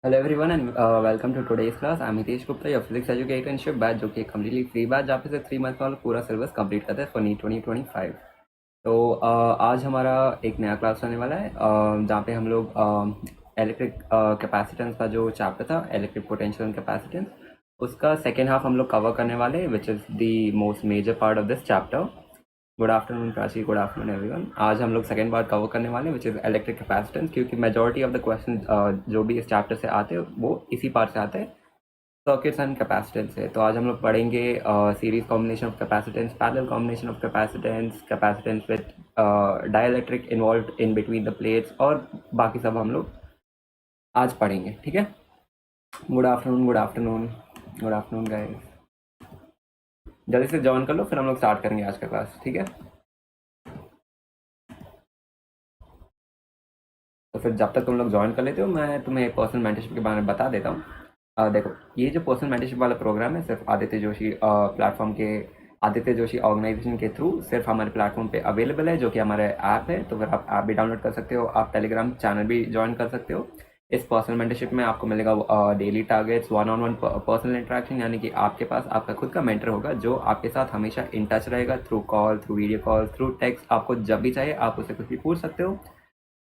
Hello everyone and welcome to today's class. I am Hitesh Gupta, your physics educatorship batch, जो कि completely free batch जहाँ पे से 3 month वाला पूरा सिलेबस कंप्लीट करते हैं फॉर नीट 2025। तो आज हमारा एक नया क्लास होने वाला है जहाँ पे हम लोग इलेक्ट्रिक कैपेसिटेंस का जो चैप्टर था, इलेक्ट्रिक पोटेंशियल एंड कैपेसिटेंस, उसका सेकेंड हाफ हम लोग कवर करने वाले हैं, which is the most major part of this chapter. Good afternoon Prachi, good afternoon everyone. आज हम लोग सेकेंड पार्ट कवर करने वाले हैं, विच इज़ इलेक्ट्रिक कैपेसिटेंस, क्योंकि मेजॉरिटी ऑफ द क्वेश्चन जो भी इस चैप्टर से आते हैं वो इसी पार्ट से आते हैं, सर्किट्स एंड कैपेसिटेंस है। तो आज हम लोग पढ़ेंगे series combination of capacitance, parallel combination of capacitance, capacitance with dielectric involve in between the plates, और बाकी सब हम लोग आज पढ़ेंगे। ठीक है, good afternoon, good afternoon, good afternoon guys. जल्दी से ज्वाइन कर लो, फिर हम लोग स्टार्ट करेंगे आज का क्लास। ठीक है, तो फिर जब तक तुम लोग ज्वाइन कर लेते हो, मैं तुम्हें पर्सनल मेंटरशिप के बारे में बता देता हूँ। देखो, ये जो पर्सनल मेंटरशिप वाला प्रोग्राम है, सिर्फ आदित्य जोशी प्लेटफॉर्म के, आदित्य जोशी ऑर्गेनाइजेशन के थ्रू सिर्फ हमारे प्लेटफॉर्म पे अवेलेबल है, जो कि हमारे ऐप है। तो फिर आप ऐप भी डाउनलोड कर सकते हो, आप टेलीग्राम चैनल भी ज्वाइन कर सकते हो। इस पर्सनल मेंटरशिप में आपको मिलेगा daily targets, one on one personal interaction, यानी कि आपके पास आपका खुद का मेंटर होगा जो आपके साथ हमेशा इन टच रहेगा, through call, through video call, through text. आपको जब भी चाहिए आप उससे कुछ भी पूछ सकते हो,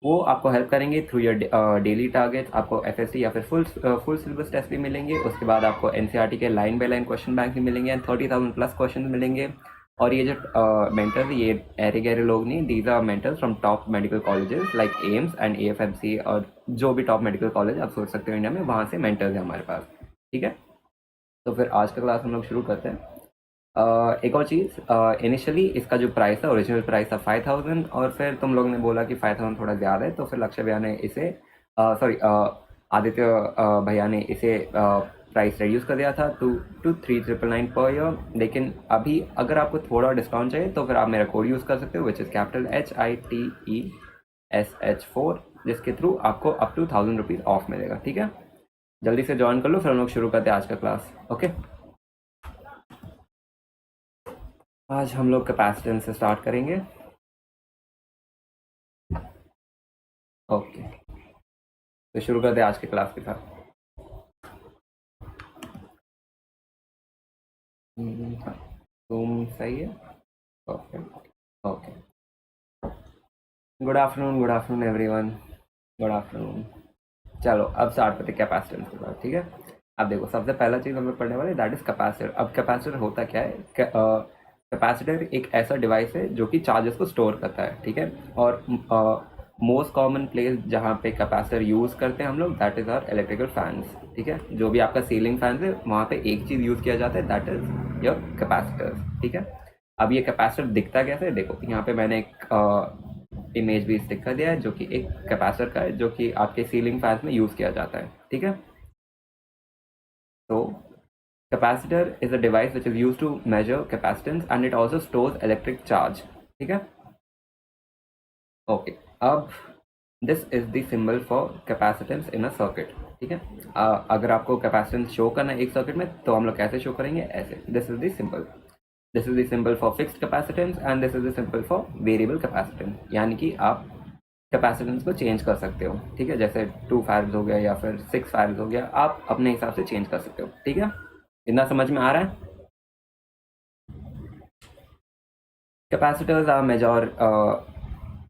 वो आपको हेल्प करेंगे थ्रू योर डेली टारगेट्स। आपको एफएससी या फिर फुल सिलेबस टेस्ट भी मिलेंगे। उसके बाद आपको एनसीईआरटी के line by line question bank भी मिलेंगे एंड 30,000 प्लस क्वेश्चन मिलेंगे। और ये जो मेंटर्स, ये ऐरे गहरे लोग नहीं, these are mentors from top medical colleges like AIIMS and AFMC, और जो भी टॉप मेडिकल कॉलेज आप सोच सकते हो इंडिया में, वहाँ से मेंटर्स हैं हमारे पास। ठीक है, तो फिर आज का क्लास हम लोग शुरू करते हैं। एक और चीज़, इनिशियली इसका जो प्राइस था, ओरिजिनल प्राइस था 5,000, और फिर तुम लोग ने बोला कि 5,000 थोड़ा ज़्यादा है, तो फिर लक्ष्य भैया ने इसे, सॉरी, आदित्य भैया ने इसे प्राइस रिड्यूस कर दिया था टू 3,999 पर ईयर। लेकिन अभी अगर आपको थोड़ा डिस्काउंट चाहिए तो फिर आप मेरा कोड यूज़ कर सकते हो, विच इज़ कैपिटल HITESH4, जिसके थ्रू आपको अप टू 1,000 रुपीज़ ऑफ मिलेगा। ठीक है, जल्दी से ज्वाइन कर लो, फिर हम लोग शुरू करते हैं आज का क्लास। ओके, आज हम लोग कैपेसिटेंस से स्टार्ट करेंगे। ओके, तो शुरू करते हैं आज के क्लास के साथ। तुम सही है? Okay, okay, good afternoon, good afternoon everyone, good afternoon. चलो अब स्टार्ट करते हैं कैपेसिटेंस के साथ। ठीक है, अब देखो, सबसे पहला चीज़ हम लोग पढ़ने वाले दैट इज कैपेसिटर। अब कैपेसिटर होता क्या है? कैपेसिटर एक ऐसा डिवाइस है जो कि चार्जेस को स्टोर करता है। ठीक है, और मोस्ट कॉमन प्लेस जहाँ पे कैपेसिटर यूज़ करते हैं हम लोग, that is our electrical fans. ठीक है, जो भी आपका सीलिंग फैंस है वहाँ पे एक चीज़ यूज़ किया जाता है, दैट इज योर कैपेसिटर। ठीक है, अब ये कैपेसिटर दिखता कैसे है? देखो, यहाँ पे मैंने एक इमेज भी स्टिक कर दिया है, जो कि एक कैपेसिटर का है, जो कि आपके सीलिंग फैंस में यूज़ किया जाता है। ठीक है, तो capacitor is a device which is used to measure capacitance and it also stores electric charge. ठीक है, ओके। अब this is the symbol for capacitance in a circuit. ठीक है, अगर आपको कैपेसिटेंस शो करना है एक सर्किट में, तो हम लोग कैसे शो करेंगे? ऐसे, this is the symbol, this is the symbol for fixed capacitance and this is the symbol for variable capacitance, यानी कि आप कैपेसिटेंस को चेंज कर सकते हो। ठीक है, जैसे 2 फैराड्स हो गया या फिर 6 फैराड्स हो गया, आप अपने हिसाब से चेंज कर सकते हो। ठीक है, इतना समझ में आ रहा है? Capacitors are major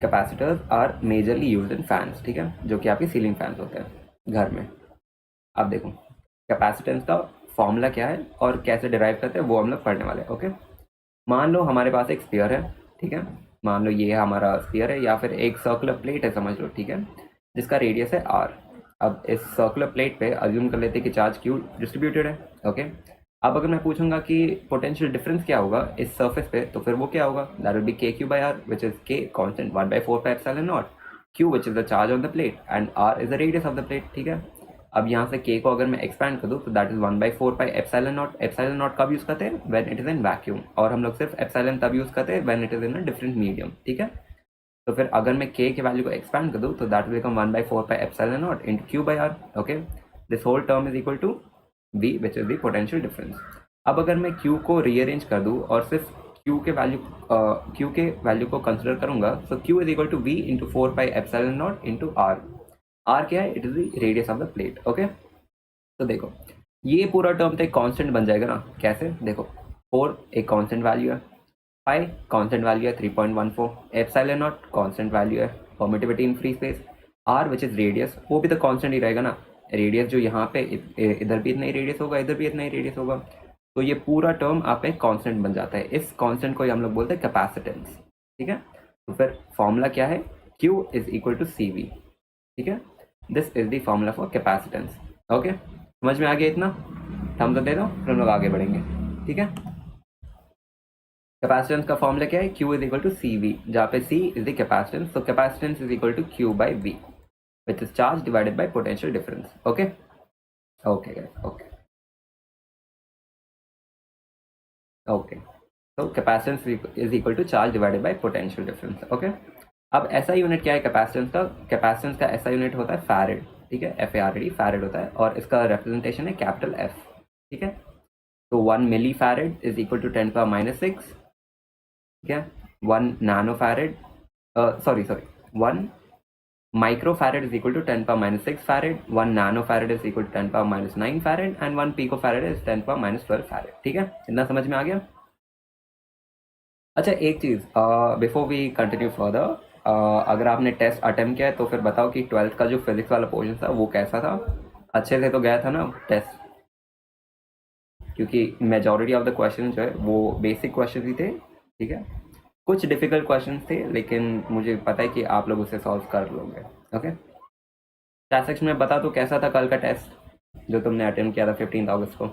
capacitors are majorly use in fans. ठीक है, जो कि आपके सीलिंग फैंस होते हैं घर में। अब देखो, कैपेसिटेंस का फॉर्मूला क्या है और कैसे डिराइव करते हैं, वो हम लोग पढ़ने वाले हैं। ओके, मान लो हमारे पास एक स्फीयर है। ठीक है, मान लो ये हमारा स्फीयर है, या फिर एक सर्कुलर प्लेट है समझ लो। ठीक है, जिसका रेडियस है r। अब इस सर्कुलर प्लेट पे अज्यूम कर लेते हैं कि चार्ज q डिस्ट्रीब्यूटेड है। ओके, अब अगर मैं पूछूंगा कि पोटेंशियल डिफरेंस क्या होगा इस सरफेस पे, तो फिर वो क्या होगा? That will be KQ/R, which is k constant 1/4πε0, q which is the charge on the plate and r is the radius of the plate. ठीक है, अब यहाँ से k को अगर मैं एक्सपैंड कर दूँ तो दैट इज 1/4πε0। एप्सिलॉन कब यूज करते हैं? When it is in vacuum, और हम लोग सिर्फ एप्सिलॉन तब यूज करते हैं when it is in a different medium. ठीक है, तो फिर अगर मैं k के वैल्यू को एक्सपैंड कर दूँ तो that will become 1/4πε0 into Q/R। Okay, this whole term is equal to V, which is the potential difference. अब अगर मैं Q को रीअरेंज कर दूँ और सिर्फ Q के वैल्यू को कंसिडर करूंगा, तो Q is equal to V into 4πε0 into R। R क्या है, it is the radius of the plate. Okay, तो देखो ये पूरा टर्म तो एक कांस्टेंट बन जाएगा ना, कैसे, देखो 4 एक कांस्टेंट वैल्यू है, पाई कांस्टेंट वैल्यू है 3.14, एप्सिलॉन नॉट कांस्टेंट वैल्यू है, permittivity in free space, R which is radius, वो भी तो कांस्टेंट ही रहेगा ना, रेडियस जो यहाँ पे इधर भी इतना ही रेडियस होगा, इधर भी इतना ही रेडियस होगा, तो ये पूरा टर्म आप एक कांस्टेंट बन जाता है। इस कांस्टेंट को हम लोग बोलते हैं कैपेसिटेंस। ठीक है, तो फिर फॉर्मूला क्या है, Q is equal to C V. ठीक है, this is the formula for capacitance. Okay, समझ में आ गया इतना, थम्स अप दे दो फिर हम लोग आगे बढ़ेंगे। ठीक है, कैपेसिटेंस का फॉर्मूला क्या है, Q is equal to C V, जहाँ पे C इज द कैपेसिटेंस, तो capacitance is equal to Q by V which is charge divided by potential difference. Okay okay guys, okay okay, तो capacitance is equal to charge divided by potential difference. Okay, अब ऐसा unit क्या है capacitance का, capacitance का ऐसा unit होता है फैरेड। ठीक है, FARAD फैरेड होता है, और इसका रिप्रेजेंटेशन है कैपिटल F। ठीक है, तो 1 milli farad is equal to 10⁻⁶। ठीक है, 1 nano farad, sorry 1 micro farad is equal to 10⁻⁶ farad, 1 nano farad is equal to 10⁻⁹ farad, and 1 pico farad is 10⁻12 farad. ठीक है, इतना समझ में आ गया। अच्छा एक चीज़, बिफोर वी कंटिन्यू फर्दर, अगर आपने टेस्ट अटेम्प्ट किया है तो फिर बताओ कि 12th का जो फिजिक्स वाला पोर्शन था वो कैसा था, अच्छे से तो गया था ना टेस्ट, क्योंकि मेजॉरिटी ऑफ द क्वेश्चन जो है वो बेसिक क्वेश्चन ही थे। ठीक है, कुछ डिफिकल्ट क्वेश्चन थे, लेकिन मुझे पता है कि आप लोग उसे सॉल्व कर लोगे। ओके, चैट सेक्शन में बता दो कैसा था कल का टेस्ट जो तुमने अटेम्प्ट किया था 15 अगस्त को।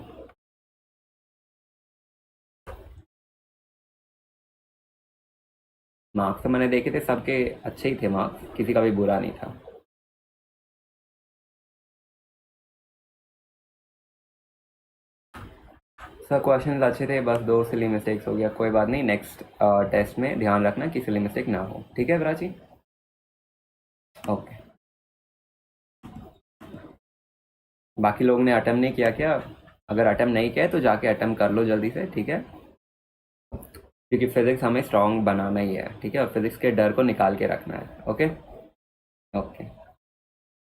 मार्क्स तो मैंने देखे थे, सबके अच्छे ही थे मार्क्स, किसी का भी बुरा नहीं था। सर क्वेश्चन अच्छे थे, बस 2 सिली मिस्टेक्स हो गया, कोई बात नहीं, नेक्स्ट टेस्ट में ध्यान रखना कि सिली मिस्टेक ना हो। ठीक है प्राची, ओके। बाकी लोग ने अटेम्प्ट नहीं किया क्या, अगर अटेम्प्ट नहीं किया है तो जाके अटेम्प्ट कर लो जल्दी से। ठीक है, क्योंकि फिजिक्स हमें स्ट्रांग बनाना ही है। ठीक है, और फिजिक्स के डर को निकाल के रखना है। ओके ओके,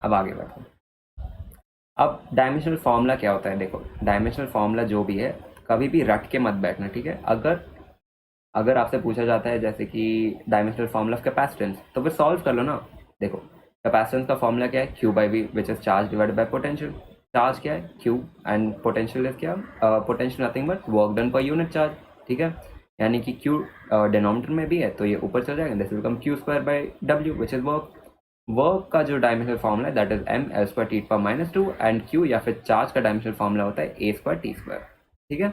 अब आगे बढ़ो। अब डायमेंशनल फार्मूला क्या होता है, देखो डायमेंशनल फार्मूला जो भी है कभी भी रट के मत बैठना। ठीक है, अगर अगर आपसे पूछा जाता है जैसे कि डायमेंशनल फार्मूला ऑफ कैपेसिटेंस, तो फिर सॉल्व कर लो ना। देखो कैपेसिटेंस का फार्मूला क्या है, Q by V which is charge divided by potential. Charge क्या है Q, एंड पोटेंशियल इज क्या, potential nothing but work done per unit charge. ठीक है, यानी कि Q डिनोमिनेटर में भी है तो ये ऊपर चल जाएगा, this will become Q square by W which is work. Work का जो डायमेंशनल फार्मूला है that is m L²T⁻², and Q या फिर चार्ज का डायमेंशनल फार्मूला होता है A²T²। ठीक है,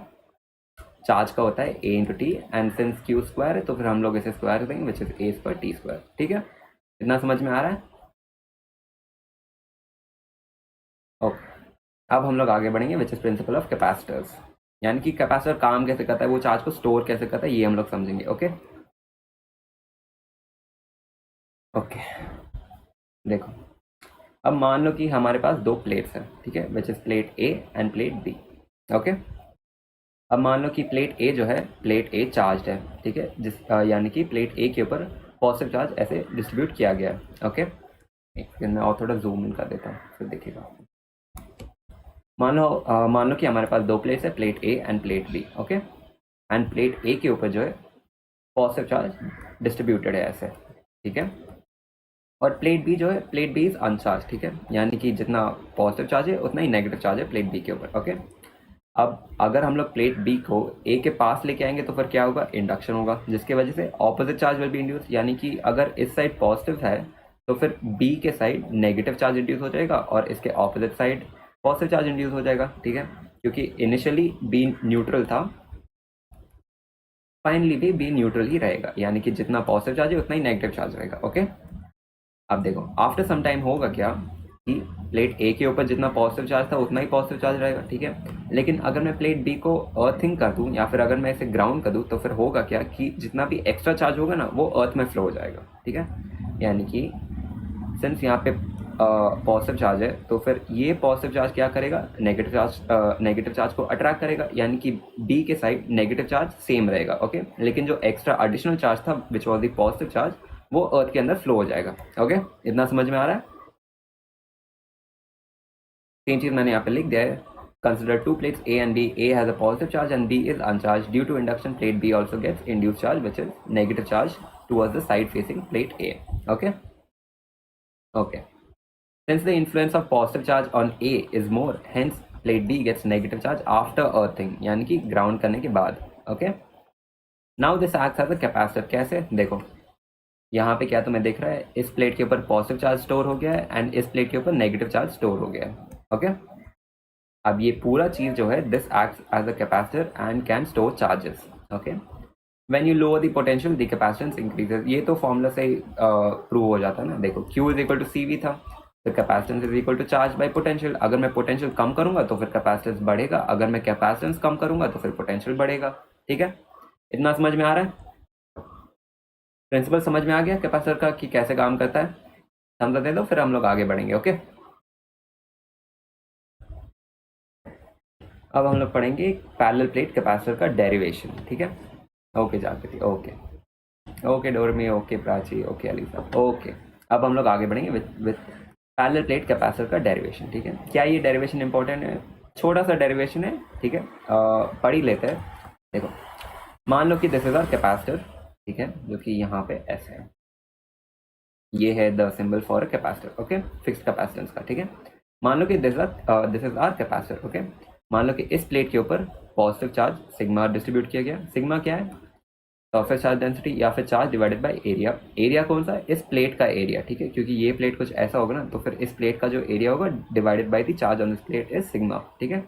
चार्ज का होता है A into T, and since Q square है तो फिर हम लोग इसे स्क्वायर देंगे विच इज A²T²। ठीक है, इतना समझ में आ रहा है। ओके, अब हम लोग आगे बढ़ेंगे which is principle of capacitors, यानी कि कैपेसिटर काम कैसे करता है, वो चार्ज को स्टोर कैसे करता है, ये हम लोग समझेंगे। ओके ओके, देखो अब मान लो कि हमारे पास 2 प्लेट्स हैं। ठीक है, which is plate A end plate B। Okay, अब मान लो कि प्लेट A जो है, प्लेट A चार्ज है। ठीक है, यानी कि प्लेट A के ऊपर पॉजिटिव चार्ज ऐसे डिस्ट्रीब्यूट किया गया है। ओके, एक सेकंड में और थोड़ा जूम इन कर देता हूँ फिर देखिएगा। मान लो कि हमारे पास 2 प्लेट्स है, plate A end plate B। Okay, end plate A के ऊपर जो है पॉजिटिव चार्ज डिस्ट्रीब्यूटेड है ऐसे। ठीक है, और प्लेट B जो है, प्लेट B इज अनचार्ज। ठीक है, यानी कि जितना पॉजिटिव चार्ज है उतना ही नेगेटिव चार्ज है प्लेट B के ऊपर। ओके, अब अगर हम लोग प्लेट B को A के पास लेके आएंगे तो फिर क्या होगा, इंडक्शन होगा, जिसकी वजह से opposite charge will be induce, यानी कि अगर इस साइड पॉजिटिव है तो फिर B के साइड नेगेटिव चार्ज इंड्यूस हो जाएगा, और इसके opposite side positive charge induce हो जाएगा। ठीक है, क्योंकि इनिशियली B न्यूट्रल था, फाइनली भी B न्यूट्रल ही रहेगा, यानी कि जितना पॉजिटिव चार्ज है उतना ही नेगेटिव चार्ज रहेगा। ओके, अब देखो आफ्टर सम टाइम होगा क्या कि प्लेट A के ऊपर जितना पॉजिटिव चार्ज था उतना ही पॉजिटिव चार्ज रहेगा। ठीक है, लेकिन अगर मैं प्लेट B को अर्थिंग कर दूं या फिर अगर मैं इसे ग्राउंड कर दूं तो फिर होगा क्या कि जितना भी एक्स्ट्रा चार्ज होगा ना वो अर्थ में फ्लो हो जाएगा। ठीक है, यानी कि सिंस यहाँ पे पॉजिटिव चार्ज है तो फिर ये पॉजिटिव चार्ज क्या करेगा, नेगेटिव चार्ज को अट्रैक्ट करेगा, यानी कि B के साइड नेगेटिव चार्ज सेम रहेगा। ओके, लेकिन जो एक्स्ट्रा एडिशनल चार्ज था which was the positive charge वो अर्थ के अंदर फ्लो हो जाएगा। ओके, इतना समझ में आ रहा है। सेम चीज मैंने यहाँ पे लिख दिया है. Consider two plates A and B. A has a positive charge and B is uncharged. Due to induction, plate B also gets induced charge, which is negative charge towards the side facing plate A. Okay? Okay. Since the influence of positive charge on A is more, hence plate B gets negative charge after earthing, यानी कि ground करने के बाद. Okay? Now this acts as a capacitor. कैसे? देखो यहाँ पे क्या तुम्हें दिख रहा है, इस प्लेट के ऊपर पॉजिटिव चार्ज स्टोर हो गया है एंड इस प्लेट के ऊपर नेगेटिव चार्ज स्टोर हो गया है. ओके, अब ये पूरा चीज जो है, this acts as a capacitor and can store charges. Okay, when you lower the potential the capacitance increases. ये तो फॉर्मूला से प्रूव हो जाता है ना. देखो Q is equal to CV था, तो capacitance is equal to charge by potential. अगर मैं पोटेंशियल कम करूंगा तो फिर कैपेसिटेंस बढ़ेगा, अगर मैं कैपेसिटेंस कम करूंगा तो फिर पोटेंशियल बढ़ेगा. ठीक है, इतना समझ में आ रहा है? प्रिंसिपल समझ में आ गया कैपेसिटर का कि कैसे काम करता है? समझा दे दो, फिर हम लोग आगे बढ़ेंगे. ओके, अब हम लोग पढ़ेंगे पैरेलल प्लेट कैपेसिटर का डेरिवेशन. ठीक है, okay Jagriti, okay okay Dormi, okay Prachi, okay Alisa, okay. अब हम लोग आगे बढ़ेंगे विद पैरेलल प्लेट कैपेसिटर का डेरिवेशन. ठीक है, क्या ये डेरिवेशन इंपॉर्टेंट है? छोटा सा डेरिवेशन है. ठीक है, पढ़ ही लेते हैं. देखो, मान लो कि दिस इज आवर कैपेसिटर. ठीक है, जो कि यहाँ पे ऐसे है, ये है the symbol for a capacitor. Okay, fixed capacitance का. ठीक है, मान लो कि this is our capacitor. Okay, मान लो कि इस प्लेट के ऊपर पॉजिटिव चार्ज सिग्मा डिस्ट्रीब्यूट किया गया. सिग्मा क्या है? सरफेस चार्ज डेंसिटी या फिर charge divided by area. Area कौन सा है? इस प्लेट का एरिया. ठीक है, क्योंकि ये प्लेट कुछ ऐसा होगा ना, तो फिर इस प्लेट का जो एरिया होगा divided by the charge on this plate is sigma. ठीक है,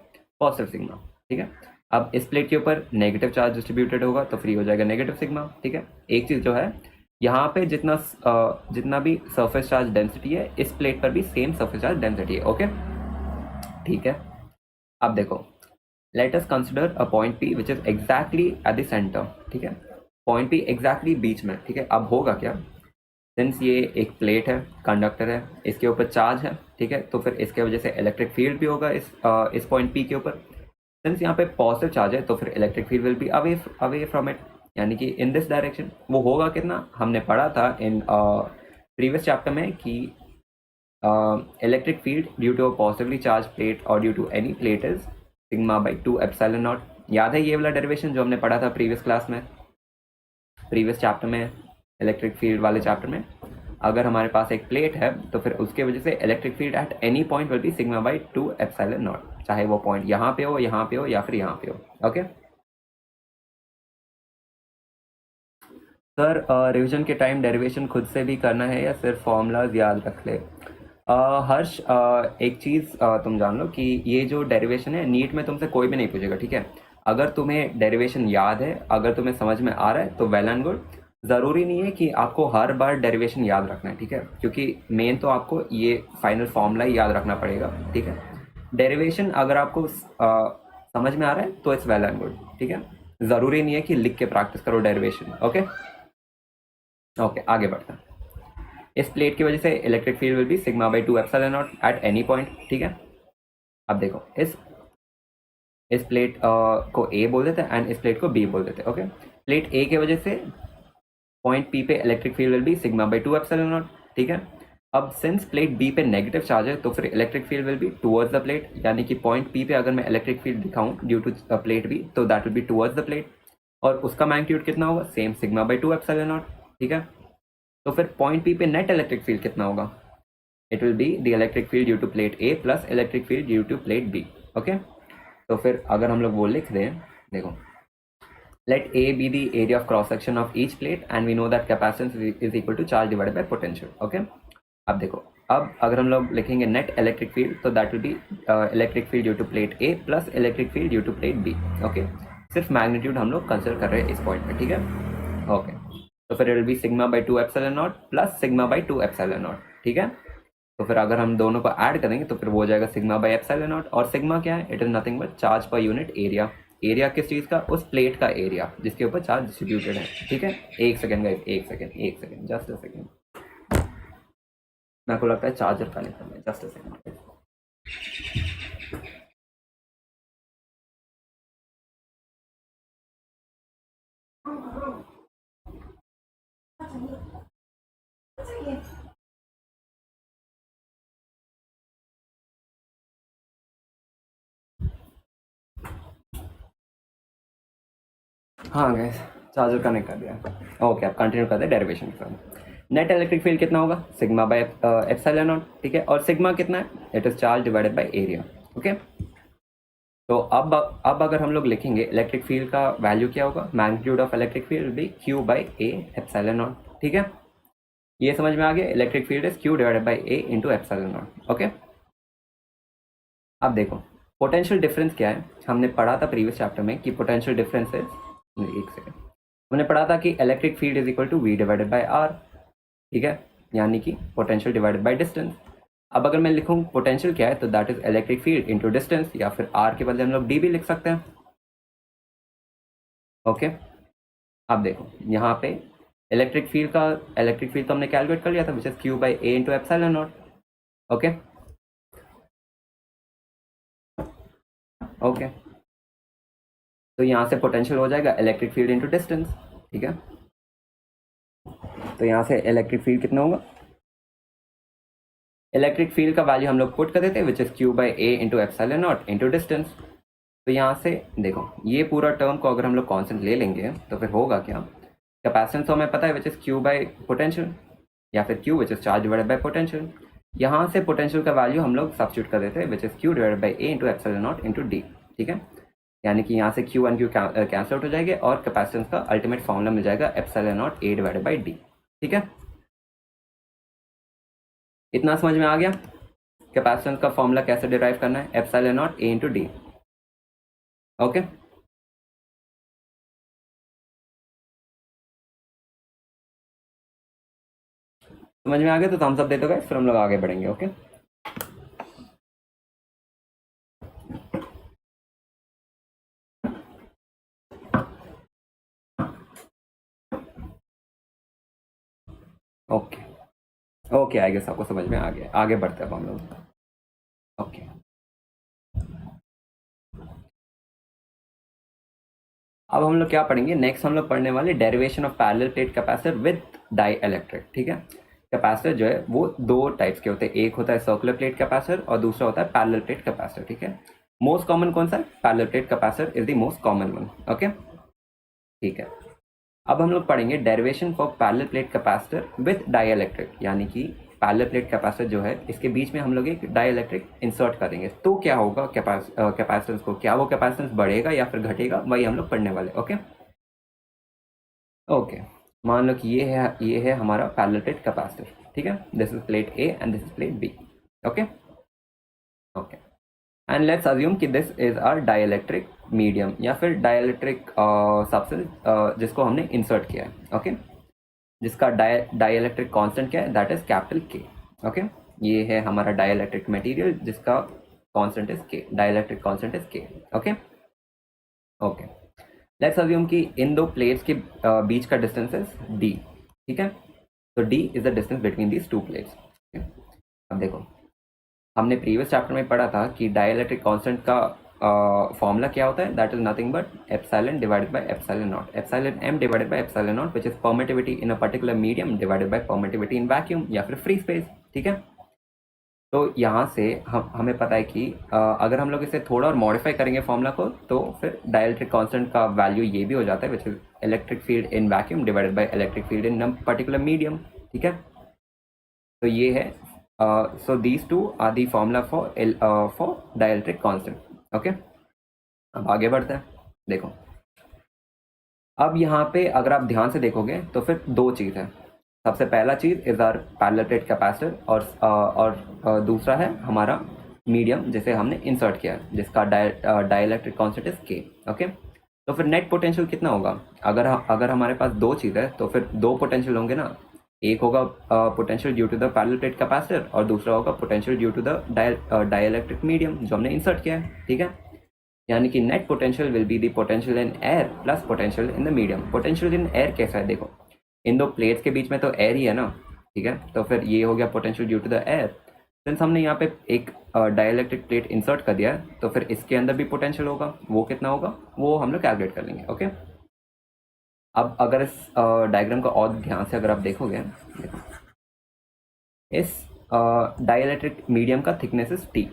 पॉजिटिव सिग्मा. ठीक है, अब इस प्लेट के ऊपर नेगेटिव चार्ज डिस्ट्रीब्यूटेड होगा तो फ्री हो जाएगा नेगेटिव सिग्मा. ठीक है, एक चीज जो है, यहाँ पे जितना भी सरफेस चार्ज डेंसिटी है, इस प्लेट पर भी सेम सरफेस चार्ज डेंसिटी है. ओके, ठीक है. अब देखो, let us consider a point P which is exactly at the centre. ठीक है, पॉइंट P एग्जैक्टली बीच में. ठीक है, अब होगा क्या, सिंस ये एक प्लेट है, कंडक्टर है, इसके ऊपर चार्ज है. ठीक है, तो फिर इसके वजह से इलेक्ट्रिक फील्ड भी होगा इस पॉइंट P के ऊपर. सिंस यहाँ पे पॉजिटिव चार्ज है तो फिर electric field will be away from it, यानी कि इन दिस डायरेक्शन. वो होगा कितना, हमने पढ़ा था इन प्रीवियस चैप्टर में कि electric field due to a positively charge plate और due to any plate is sigma by 2 epsilon naught. याद है ये वाला डेरिवेशन जो हमने पढ़ा था प्रीवियस क्लास में, प्रीवियस चैप्टर में, इलेक्ट्रिक फील्ड वाले चैप्टर में. अगर हमारे पास एक प्लेट है तो फिर उसके वजह से electric field at any point will be sigma by 2 epsilon not, चाहे वो पॉइंट यहाँ पे हो, यहाँ पे हो या फिर यहाँ पे हो. ओके सर, रिवीजन के टाइम डेरिवेशन खुद से भी करना है या सिर्फ फॉर्मूलाज याद रख ले? हर्ष, एक चीज़ तुम जान लो कि ये जो डेरिवेशन है, नीट में तुमसे कोई भी नहीं पूछेगा. ठीक है, अगर तुम्हें डेरिवेशन याद है, अगर तुम्हें समझ में आ रहा है तो वेल एंड गुड. ज़रूरी नहीं है कि आपको हर बार डेरिवेशन याद रखना है. ठीक है, क्योंकि मेन तो आपको ये फाइनल फॉर्मूला ही याद रखना पड़ेगा. ठीक है, डेरिवेशन अगर आपको समझ में आ रहा है तो इट्स वेल एंड गुड. ठीक है, ज़रूरी नहीं है कि लिख के प्रैक्टिस करो डेरिवेशन. ओके ओके, आगे बढ़ते हैं. इस प्लेट की वजह से electric field will be sigma by 2 epsilon not at any point. ठीक है, अब देखो, इस प्लेट को A बोल देते हैं एंड इस प्लेट को B बोल देते हैं. ओके, प्लेट A की वजह से पॉइंट P पे electric field will be sigma by 2 epsilon naught. ठीक है, अब सिंस प्लेट B पे नेगेटिव चार्ज है तो फिर electric field will be towards the plate, यानी कि पॉइंट P पे अगर मैं इलेक्ट्रिक फील्ड दिखाऊं ड्यू टू प्लेट B तो that will be towards the plate, और उसका मैग्नीट्यूड कितना होगा, same sigma by 2 epsilon naught. ठीक है, तो फिर पॉइंट P पे नेट इलेक्ट्रिक फील्ड कितना होगा, it will be the electric field due to plate A plus electric field due to plate B. Okay, तो फिर अगर हम लोग वो लिख दें, देखो, let A be the area of cross section of each plate and we know that capacitance is equal to charge divided by potential. Okay, अब देखो, अब अगर हम लोग लिखेंगे नेट इलेक्ट्रिक फील्ड तो that will be electric field due to plate A plus electric field due to plate B. Okay, सिर्फ magnitude हम लोग कंसिडर कर रहे हैं इस पॉइंट पे. ठीक है, ओके, तो फिर it will B sigma by 2 epsilon not plus sigma by 2 epsilon naught. ठीक है, तो फिर अगर हम दोनों को ऐड करेंगे तो फिर वो हो जाएगा सिग्मा बाई एप्सिलॉन नॉट. और सिग्मा क्या है, it is nothing but charge per unit area. Area किस चीज़ का, उस प्लेट का एरिया जिसके ऊपर चार्ज डिस्ट्रीब्यूटेड है. ठीक है, एक सेकेंड गाइस, एक सेकेंड, जस्ट अ सेकेंड, मेरे को लगता है चार्जर का नहीं, जस्ट अ सेकेंड. हाँ गैस, चार्जर कनेक्ट कर दिया। ओके, अब कंटिन्यू करते हैं डेरिवेशन के साथ। नेट इलेक्ट्रिक फील्ड कितना होगा? सिग्मा बाय एप्सिलॉन नॉट, ठीक है। और सिग्मा कितना है? It is charge divided by area, okay. तो अब अगर हम लोग लिखेंगे इलेक्ट्रिक फील्ड का वैल्यू क्या होगा? Magnitude of electric field will be Q by A epsilon naught, ठीक है। ये समझ में आ गया? Electric field is Q divided by A into epsilon not, okay. अब देखो पोटेंशियल डिफरेंस क्या है। हमने पढ़ा था प्रीवियस चैप्टर में कि पोटेंशियल डिफरेंस इज, एक सेकेंड, हमने पढ़ा था कि electric field is equal to V divided by R, ठीक है, यानी कि पोटेंशियल डिवाइडेड बाई डिस्टेंस। अब अगर मैं लिखूं पोटेंशियल क्या है, तो that is electric field into distance, या फिर आर के बदले हम लोग डी भी लिख सकते हैं, ओके। अब देखो यहाँ पे इलेक्ट्रिक फील्ड तो हमने कैलकुलेट कर लिया था, विच is Q by A into epsilon not, okay okay. तो यहाँ से पोटेंशियल हो जाएगा इलेक्ट्रिक फील्ड इनटू डिस्टेंस, ठीक है। तो यहाँ से इलेक्ट्रिक फील्ड कितना होगा? इलेक्ट्रिक फील्ड का वैल्यू हम लोग पुट कर देते हैं, विच is Q by A into epsilon naught into distance. तो यहाँ से देखो ये पूरा टर्म को अगर हम लोग कॉन्स्टेंट ले लेंगे तो फिर होगा क्या? कैपेसिटेंस तो हमें पता है, विच इज क्यू बाई पोटेंशियल, या फिर Q which is charge divided by potential. यहाँ से पोटेंशियल का वैल्यू हम लोग सब्स्टिट्यूट कर देते हैं, विच is Q divided by A into epsilon naught into D, ठीक है। यानी कि यहाँ से Q and Q cancel out हो जाएंगे और कैपेसिटेंस का अल्टीमेट फॉर्मूला मिल जाएगा epsilon not a divided by D, ठीक है। इतना समझ में आ गया कैपेसिटेंस का फॉर्मूला कैसे डिराइव करना है? Epsilon not a into D, okay. समझ में आ गया तो थम्स अप दे दो गाइस, फिर हम लोग आगे बढ़ेंगे, okay. Okay okay, I guess आपको समझ में आ गया। आगे बढ़ते हैं अब हम लोग, ओके। अब हम लोग क्या पढ़ेंगे? नेक्स्ट हम लोग पढ़ने वाले derivation of parallel plate capacitor with dielectric, ठीक है। कैपेसिटर जो है वो दो टाइप्स के होते हैं, एक होता है सर्कुलर प्लेट कैपेसिटर और दूसरा होता है पैरेलल प्लेट कैपेसिटर, ठीक है। मोस्ट कॉमन कौन सा है? Parallel plate capacitor is the most common one, okay, ठीक है। अब हम लोग पढ़ेंगे derivation for parallel plate capacitor with dielectric, यानी कि पैरेलल प्लेट कैपेसिटर जो है इसके बीच में हम लोग एक डाई इलेक्ट्रिक इंसर्ट करेंगे, तो क्या होगा कैपेसिटेंस को? क्या वो कैपेसिटेंस बढ़ेगा या फिर घटेगा? वही हम लोग पढ़ने वाले, ओके ओके। मान लो कि ये है हमारा पैरेलल प्लेट कैपेसिटर, ठीक है। This is plate A and this is plate B, okay okay. And let's assume कि this is our dielectric medium या फिर डाइलेक्ट्रिक सब्सटेंस जिसको हमने इंसर्ट किया है, ओके। जिसका डाइलेक्ट्रिक कांस्टेंट क्या है? दैट इज कैपिटल के, ओके। ये है हमारा डाइलेक्ट्रिक मटेरियल जिसका कांस्टेंट इज के, डाइलेक्ट्रिक कांस्टेंट इज के, ओके ओके। लेट्स अज्यूम कि इन दो प्लेट्स के बीच का डिस्टेंस इज डी, ठीक है। तो D is the distance between these two plates. अब देखो हमने प्रीवियस चैप्टर में पढ़ा था कि डाइलेक्ट्रिक कांस्टेंट का फॉर्मूला क्या होता है? That is nothing but epsilon divided by epsilon naught, epsilon M divided by epsilon naught, which is permittivity in a particular medium divided by permittivity in vacuum या फिर फ्री स्पेस, ठीक है। तो यहाँ से हमें पता है कि अगर हम लोग इसे थोड़ा और मॉडिफाई करेंगे फॉर्मूला को, तो फिर डाइलेक्ट्रिक कांस्टेंट का वैल्यू ये भी हो जाता है, which is electric field in vacuum divided by electric field in particular medium, ठीक है। तो ये है so these two are the formula for dielectric constant, okay। अब आगे बढ़ते हैं। देखो अब यहाँ पे अगर आप ध्यान से देखोगे तो फिर दो चीज़ है। सबसे पहला चीज़ is our parallel plate capacitor और दूसरा है हमारा मीडियम जिसे हमने इंसर्ट किया है, जिसका डाइलेक्ट्रिक कांस्टेंट इज के, ओके। तो फिर नेट पोटेंशियल कितना होगा? अगर हमारे पास दो चीज़ है तो फिर दो पोटेंशियल होंगे ना। एक होगा potential due to the parallel plate capacitor और दूसरा होगा potential due to the dielectric medium जो हमने इंसर्ट किया है, ठीक है। यानी कि net potential will be the potential in air plus potential in the medium. Potential in air कैसा है? देखो इन दो प्लेट्स के बीच में तो एयर ही है ना, ठीक है। तो फिर ये हो गया potential due to the air. Since हमने यहाँ पे एक डाइलेक्ट्रिक प्लेट इंसर्ट कर दिया है तो फिर इसके अंदर भी पोटेंशियल होगा, वो कितना होगा वो हम लोग कैलकुलेट कर लेंगे, ओके। अब अगर इस डायग्राम का और ध्यान से अगर आप देखोगे, देखो इस डाइलेक्ट्रिक मीडियम का थिकनेस इज टी,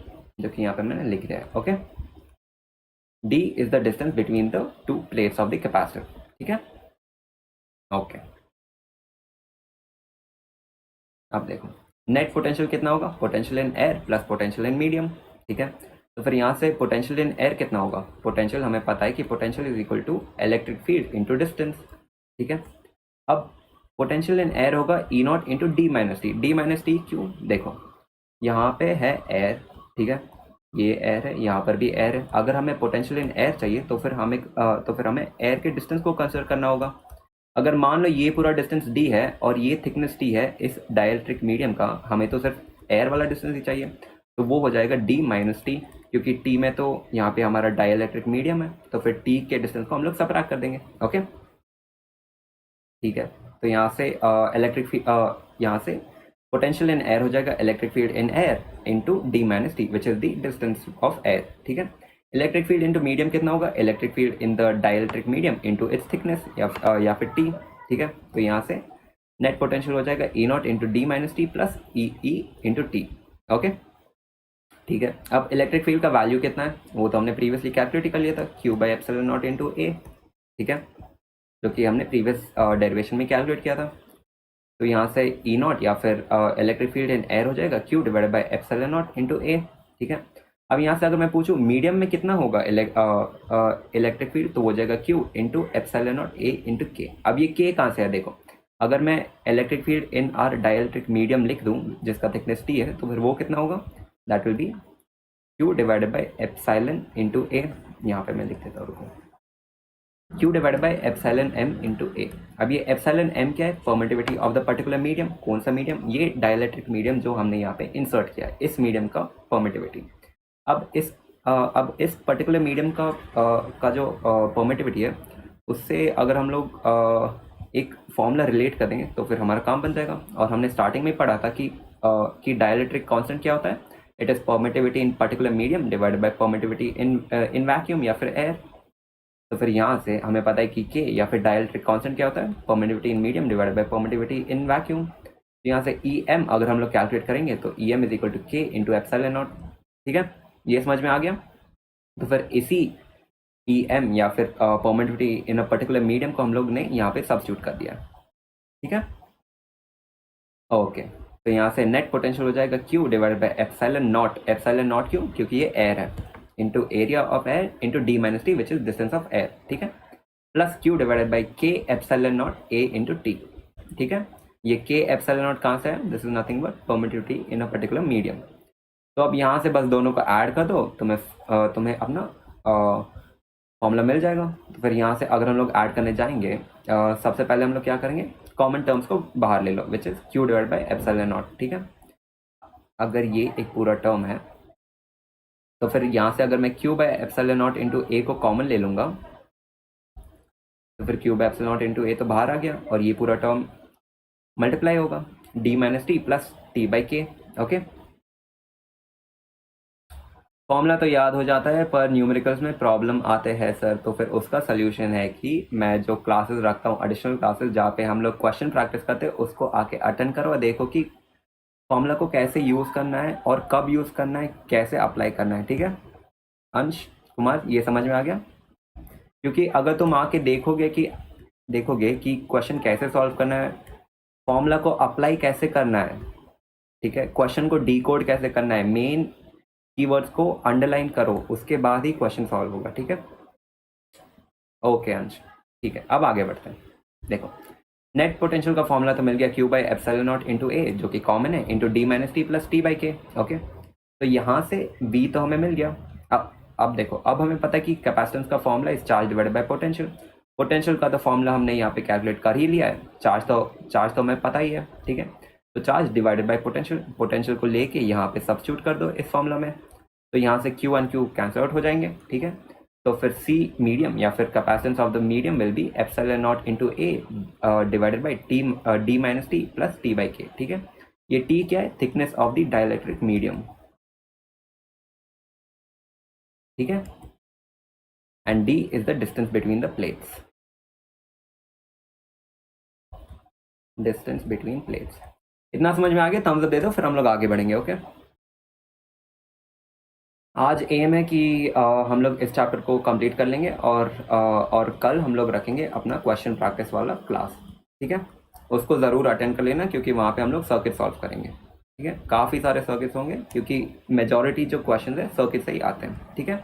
जो कि यहाँ पे मैंने लिख दिया है, okay. D is the distance between the two plates of the capacitor, ठीक है, ओके। अब देखो नेट पोटेंशियल कितना होगा, potential in air plus potential in medium, ठीक है। तो फिर यहाँ से पोटेंशियल इन एयर कितना होगा, पोटेंशियल हमें पता है कि potential is equal to electric field into distance, ठीक है। अब पोटेंशियल इन एयर होगा E naught into D minus T, D minus T क्यों, देखो यहाँ पे है एयर, ठीक है, ये एयर है, यहाँ पर भी एयर है। अगर हमें पोटेंशियल इन एयर चाहिए तो फिर हमें एयर के डिस्टेंस को कंसिडर करना होगा। अगर मान लो ये पूरा डिस्टेंस डी है और ये थिकनेस टी है इस डाइलेक्ट्रिक मीडियम का, हमें तो सिर्फ एयर वाला डिस्टेंस ही चाहिए, तो वो हो जाएगा डी माइनस टी, क्योंकि टी में तो यहाँ पे हमारा डाइलेक्ट्रिक मीडियम है, तो फिर टी के डिस्टेंस को हम लोग सबट्रैक्ट कर देंगे, ओके, ठीक है। तो यहाँ से यहाँ से पोटेंशियल इन एयर हो जाएगा electric field in air into D minus T which is the distance of air, ठीक है। इलेक्ट्रिक फील्ड इंटू मीडियम कितना होगा, electric field in the dielectric medium into its thickness या फिर टी, ठीक है। तो यहाँ से नेट पोटेंशियल हो जाएगा E naught into D minus T plus E into T, okay, ठीक है। अब इलेक्ट्रिक फील्ड का वैल्यू कितना है वो तो हमने प्रीवियसली कैलकुलेट कर लिया था, Q by epsilon naught into A, ठीक है, जो कि हमने प्रीवियस डेरिवेशन में कैलकुलेट किया था। तो यहाँ से ई नॉट या फिर इलेक्ट्रिक फील्ड इन एयर हो जाएगा Q divided by epsilon naught into A, ठीक है। अब यहाँ से अगर मैं पूछूँ मीडियम में कितना होगा इलेक्ट्रिक फील्ड, तो हो जाएगा Q into epsilon not a into के। अब ये के कहाँ से है, देखो अगर मैं electric field in are dielectric medium लिख दूँ जिसका थिकनेस टी है, तो फिर वो कितना होगा, that will be Q divided by epsilon into A, यहाँ पे मैं लिख देता हूँ, रुको, Q divided by epsilon m into A. अब ये एप्सिलॉन m क्या है, permittivity of the particular medium, कौन सा मीडियम, ये डाइलेक्ट्रिक मीडियम जो हमने यहाँ पे इंसर्ट किया है, इस मीडियम का परमिटिविटी। अब इस पर्टिकुलर मीडियम का जो परमिटिविटी है उससे अगर हम लोग एक फॉर्मूला रिलेट कर देंगे तो फिर हमारा काम बन जाएगा। और हमने स्टार्टिंग में पढ़ा था कि डाइलेक्ट्रिक कांस्टेंट क्या होता है, it is permittivity in particular medium divided by permittivity in vacuum या फिर एयर। तो फिर यहाँ से हमें पता है कि के या फिर डाइलेक्ट्रिक कांस्टेंट क्या होता है, permittivity in medium divided by permittivity in vacuum. तो यहाँ से ई एम अगर हम लोग कैलकुलेट करेंगे तो E M is equal to K into epsilon naught, ठीक है, ये समझ में आ गया। तो फिर इसी ई एम या फिर permittivity in a particular medium को हम लोग ने यहाँ पे सब्स्टिट्यूट कर दिया, ठीक है, ओके। तो यहाँ से नेट पोटेंशियल हो जाएगा Q divided by epsilon not Q, क्योंकि ये एयर है, into area of air into D minus T which is distance of air, ठीक है, प्लस क्यू डिवाइडेड बाई के epsilon not a into T, ठीक है। ये के एप्सिलॉन नॉट कहाँ से है, this is nothing but permittivity in a particular medium. तो अब यहाँ से बस दोनों को ऐड कर दो, तुम्हें अपना फॉर्मूला मिल जाएगा। तो फिर यहाँ से अगर हम लोग ऐड करने जाएंगे, सबसे पहले हम लोग क्या करेंगे, कॉमन टर्म्स को बाहर ले लो which is Q divide by epsilon naught, ठीक है। अगर ये एक पूरा टर्म है तो फिर यहाँ से अगर मैं Q by epsilon naught into A को कॉमन ले लूँगा तो फिर Q by epsilon naught into A तो बाहर आ गया और ये पूरा टर्म मल्टीप्लाई होगा D minus T plus T by K, okay. Formula तो याद हो जाता है पर न्यूमेरिकल्स में प्रॉब्लम आते हैं सर, तो फिर उसका सल्यूशन है कि मैं जो क्लासेस रखता हूँ एडिशनल क्लासेस जहाँ पे हम लोग क्वेश्चन प्रैक्टिस करते हैं उसको आके अटेंड करो और देखो कि फॉर्मूला को कैसे यूज़ करना है और कब यूज़ करना है, कैसे अप्लाई करना है, ठीक है। अंश कुमार ये समझ में आ गया, क्योंकि अगर तुम आके देखोगे कि क्वेश्चन कैसे सॉल्व करना है, फॉर्मूला को अप्लाई कैसे करना है, ठीक है, क्वेश्चन को डीकोड कैसे करना है, मेन कीवर्ड्स को अंडरलाइन करो, उसके बाद ही क्वेश्चन सॉल्व होगा, ठीक है, ओके अंश, ठीक है। अब आगे बढ़ते हैं, देखो नेट पोटेंशियल का फॉर्मूला तो मिल गया Q by epsilon naught into A जो कि कॉमन है into D minus T plus T by K, okay. तो यहाँ से बी तो हमें मिल गया। अब देखो, अब हमें पता है कि कैपेसिटेंस का formula is charge divided by potential. Potential का तो फॉर्मूला हमने यहाँ पे कैलकुलेट कर ही लिया है, चार्ज तो हमें पता ही है, ठीक है। तो चार्ज डिवाइडेड बाय पोटेंशियल को लेके यहाँ पे सब्स्टिट्यूट कर दो इस फॉर्मूला में, तो यहाँ से Q and Q cancel out हो जाएंगे, ठीक है। तो फिर सी मीडियम या फिर capacitance of the medium will be epsilon naught into A divided by T D minus T plus T by के, ठीक है। ये टी क्या है, thickness of the dielectric medium, ठीक है, and D is the distance between the plates, distance between plates. इतना समझ में आ गया, थम्स अप दे दो फिर हम लोग आगे बढ़ेंगे, ओके। आज एम है कि हम लोग इस चैप्टर को कंप्लीट कर लेंगे और कल हम लोग रखेंगे अपना क्वेश्चन प्रैक्टिस वाला क्लास, ठीक है। उसको ज़रूर अटेंड कर लेना क्योंकि वहाँ पे हम लोग सर्किट सॉल्व करेंगे, ठीक है। काफ़ी सारे सर्किट्स होंगे क्योंकि मेजॉरिटी जो क्वेश्चन है सर्किट से ही आते हैं, ठीक है।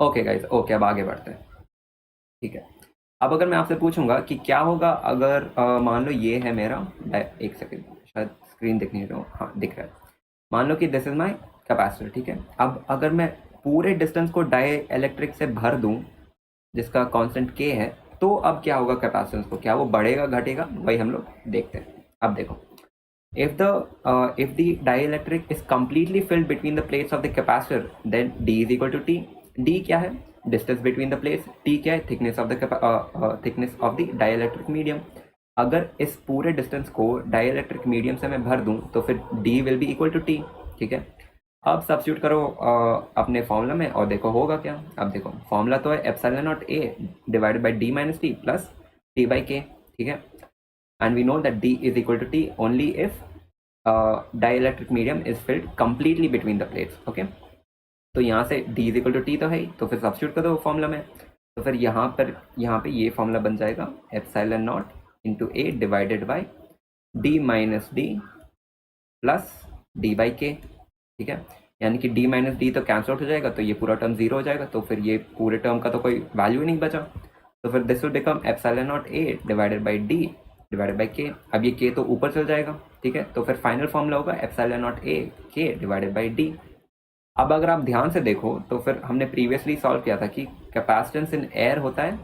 ओके गाइज, ओके, अब आगे बढ़ते हैं, ठीक है। अब अगर मैं आपसे पूछूंगा कि क्या होगा अगर मान लो ये है मेरा, एक सेकेंड, शायद स्क्रीन दिख नहीं रहा हूँ, हाँ दिख रहा है। मान लो कि दिस इज माई कैपेसिटर, ठीक है। अब अगर मैं पूरे डिस्टेंस को डाई इलेक्ट्रिक से भर दूं जिसका कांस्टेंट के है, तो अब क्या होगा कैपेसिटेंस को, क्या वो बढ़ेगा घटेगा, वही हम लोग देखते हैं। अब देखो, if the dielectric is completely filled between the plates of the capacitor, then D is equal to T. D क्या है, distance between the plates. T क्या है, thickness of the thickness of the dielectric medium. अगर इस पूरे distance को dielectric medium से मैं भर दूं तो फिर D will be equal to T, ठीक है। अब सब्स्टिट्यूट करो अपने फॉर्मूला में और देखो होगा क्या। अब देखो फॉर्मूला तो है epsilon naught A divided by D minus T plus T by K, ठीक है। And we know that D is equal to T only if dielectric medium is filled completely between the plates, okay। तो यहाँ से D is equal to T तो है ही, तो फिर सब्स्टिट्यूट कर दो फॉर्मूला में, तो फिर यहाँ पे ये फॉर्मूला बन जाएगा epsilon naught into A divided by D minus D plus D by K, ठीक है। यानी कि D माइनस D तो कैंसिल आउट हो जाएगा, तो ये पूरा टर्म जीरो हो जाएगा, तो फिर ये पूरे टर्म का तो कोई वैल्यू नहीं बचा, तो फिर this will become epsilon naught A divided by D divided by K। अब ये K तो ऊपर चल जाएगा, ठीक है। तो फिर फाइनल फॉर्मूला होगा epsilon naught A K divided by D। अब अगर आप ध्यान से देखो तो फिर हमने प्रीवियसली सॉल्व किया था कि कैपेसिटेंस इन एयर होता है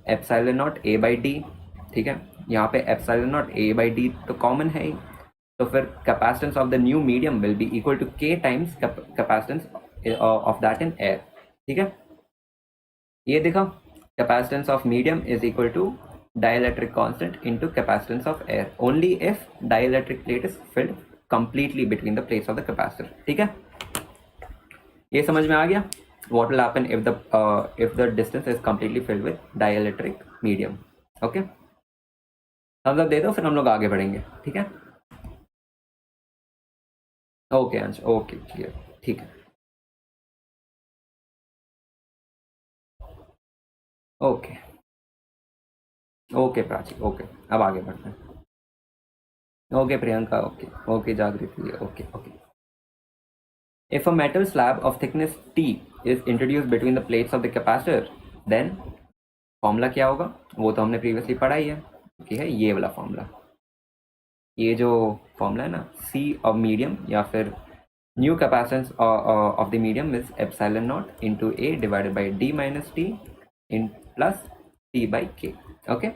epsilon naught A by D, ठीक है। यहाँ पे epsilon naught A by D तो कॉमन है ही, तो फिर capacitance of the new medium will be equal to K times capacitance of that in air, ठीक है। ये देखा, capacitance of medium is equal to dielectric constant into capacitance of air only if dielectric plate is filled completely between the plates of the capacitor, ठीक है। ये समझ में आ गया, what will happen if the distance is completely filled with dielectric medium, okay। हम सब दे दो फिर हम लोग आगे बढ़ेंगे, ठीक है। ओके अंश, ओके क्लियर, ठीक है, ओके ओके प्राची, ओके अब आगे बढ़ते हैं। Okay Priyanka, okay okay Jagriti, okay okay. If a metal slab of thickness T is introduced between the plates of the capacitor, then formula क्या होगा वो तो हमने प्रीवियसली पढ़ा ही है, ठीक है। ये वाला फॉर्मूला, ये जो फॉर्मूला है ना, C ऑफ मीडियम या फिर new capacitance of the medium is epsilon naught into A divided by D minus T in plus T by K, okay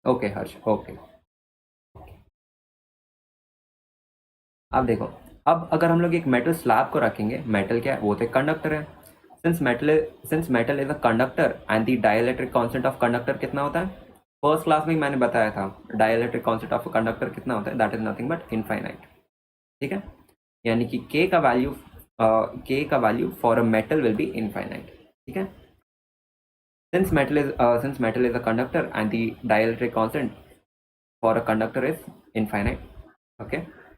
okay Harsh, okay. अब देखो, अब अगर हम लोग एक मेटल स्लैब को रखेंगे, मेटल क्या है, वो तो कंडक्टर है। Since metal is a conductor and the dielectric constant of conductor कितना होता है, फर्स्ट क्लास में ही मैंने बताया था, डाइलेक्ट्रिक कांस्टेंट ऑफ कंडक्टर कितना होता है, that is nothing but infinite, ठीक है। यानी कि K का value for a metal will be infinite, ठीक है। Since metal is a conductor and the dielectric constant for a conductor is infinite, okay.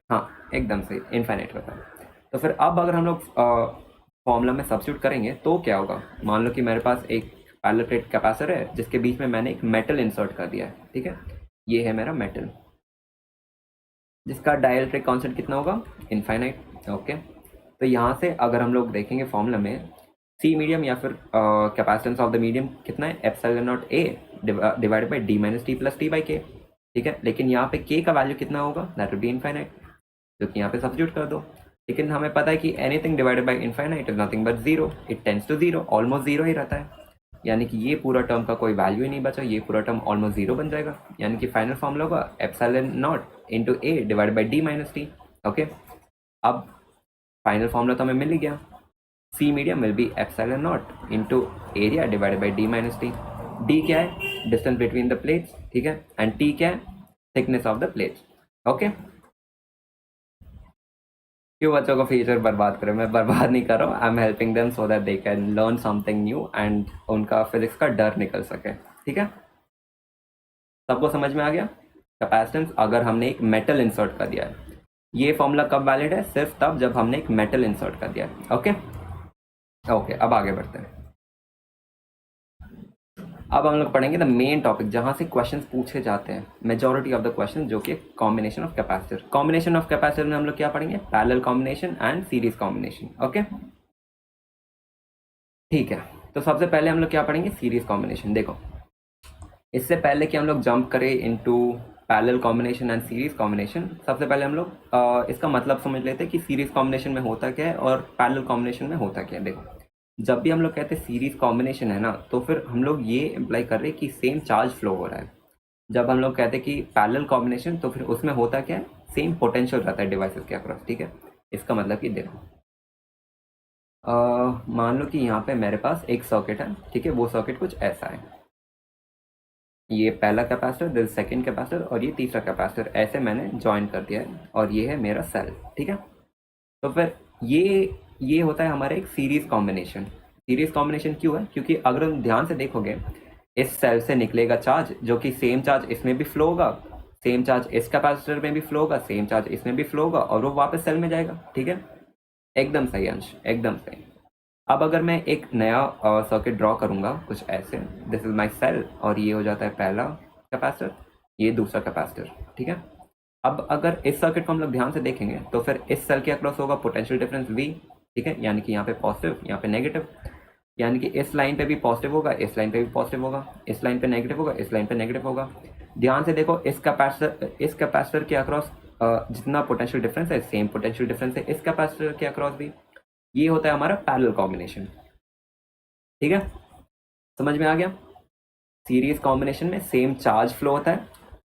हाँ एकदम सही, इनफाइनाइट होता है। तो फिर अब अगर हम लोग फॉर्मूला में सब्स्टिट्यूट करेंगे तो क्या होगा, मान लो कि मेरे पास एक पैरेलल प्लेट कैपेसिटर है जिसके बीच में मैंने एक मेटल इंसर्ट कर दिया है, ठीक है। ये है मेरा मेटल जिसका डाइलेक्ट्रिक कांस्टेंट कितना होगा, इनफाइनाइट, ओके। तो यहाँ से अगर हम लोग देखेंगे फॉर्मूला में सी मीडियम या फिर कैपेसिटेंस ऑफ द मीडियम कितना है, epsilon naught A divided by D minus T plus T by K, ठीक है। लेकिन यहाँ पे K का वैल्यू कितना होगा, दैट विल बी इनफाइनाइट, जो कि यहाँ पे सब्स्टिट्यूट कर दो। लेकिन हमें पता है कि anything divided by infinite is nothing but zero, it tends to zero, almost zero ही रहता है। यानी कि ये पूरा टर्म का कोई वैल्यू ही नहीं बचा, ये पूरा टर्म ऑलमोस्ट जीरो बन जाएगा। यानी कि फाइनल फॉर्मूला होगा epsilon naught into A divide by D minus T, okay. अब फाइनल फॉर्मूला तो हमें मिल ही गया, C medium will be epsilon naught into area divided by D minus T। D क्या है, डिस्टेंस बिटवीन द प्लेट्स, ठीक है, एंड T क्या है, thickness of the plates, okay. क्यों बच्चों को फ्यूचर बर्बाद करें, मैं बर्बाद नहीं कर रहा हूँ, I am helping them so that they can learn something new and उनका फिजिक्स का डर निकल सके, ठीक है। सबको समझ में आ गया, कैपेसिटेंस अगर हमने एक मेटल इंसर्ट कर दिया है ये फॉर्मूला कब वैलिड है? सिर्फ तब जब हमने एक मेटल इंसर्ट कर दिया है। ओके ओके, अब आगे बढ़ते हैं। अब हम लोग पढ़ेंगे द मेन टॉपिक जहां से क्वेश्चंस पूछे जाते हैं, मेजॉरिटी ऑफ द क्वेश्चन, जो कि combination of capacitor. Combination of capacitor में हम लोग क्या पढ़ेंगे? Parallel combination and series combination. Okay ठीक है, तो सबसे पहले हम लोग क्या पढ़ेंगे? Series combination. देखो, इससे पहले कि हम लोग जंप करें into parallel combination and series combination, सबसे पहले हम लोग इसका मतलब समझ लेते हैं कि सीरीज कॉम्बिनेशन में होता क्या है और पैरेलल कॉम्बिनेशन में होता क्या है। देखो, जब भी हम लोग कहते हैं सीरीज कॉम्बिनेशन है ना, तो फिर हम लोग ये इम्प्लाई कर रहे हैं कि सेम चार्ज फ्लो हो रहा है। जब हम लोग कहते हैं कि पैरेलल कॉम्बिनेशन, तो फिर उसमें होता क्या है? सेम पोटेंशियल रहता है डिवाइसेस के अक्रॉस। ठीक है, इसका मतलब कि देखो, मान लो कि यहाँ पे मेरे पास एक सर्किट है। ठीक है, वो सर्किट कुछ ऐसा है। ये पहला कैपेसिटर, दिस सेकंड कैपेसिटर और ये तीसरा कैपेसिटर, ऐसे मैंने ज्वाइन कर दिया है और ये है मेरा सेल। ठीक है, तो फिर ये होता है हमारा एक सीरीज कॉम्बिनेशन। सीरीज कॉम्बिनेशन क्यों है? क्योंकि अगर हम ध्यान से देखोगे, इस सेल से निकलेगा चार्ज, जो कि सेम चार्ज इसमें भी फ्लो होगा, सेम चार्ज इस कैपेसिटर में भी फ्लो होगा, सेम चार्ज इसमें भी फ्लो होगा और वो वापस सेल में जाएगा। ठीक है, एकदम सही अंश, एकदम सही। अब अगर मैं एक नया सर्किट ड्रॉ करूंगा कुछ ऐसे, दिस इज माई सेल और ये हो जाता है पहला कैपेसिटर, ये दूसरा कैपेसिटर। ठीक है, अब अगर इस सर्किट को हम लोग ध्यान से देखेंगे तो फिर इस सेल के अक्रॉस होगा पोटेंशियल डिफरेंस V। ठीक है, यानी कि यहाँ पे पॉजिटिव, यहाँ पे नेगेटिव, यानी कि इस लाइन पे भी पॉजिटिव होगा, इस लाइन पे भी पॉजिटिव होगा, इस लाइन पे नेगेटिव होगा, इस लाइन पे नेगेटिव होगा। ध्यान से देखो, इस कैपेसिटर के अक्रॉस जितना पोटेंशियल डिफरेंस है, सेम पोटेंशियल डिफरेंस है इस कैपेसिटर के अक्रॉस भी। ये होता है हमारा पैरेलल कॉम्बिनेशन। ठीक है, समझ में आ गया? सीरीज कॉम्बिनेशन में सेम चार्ज फ्लो होता है,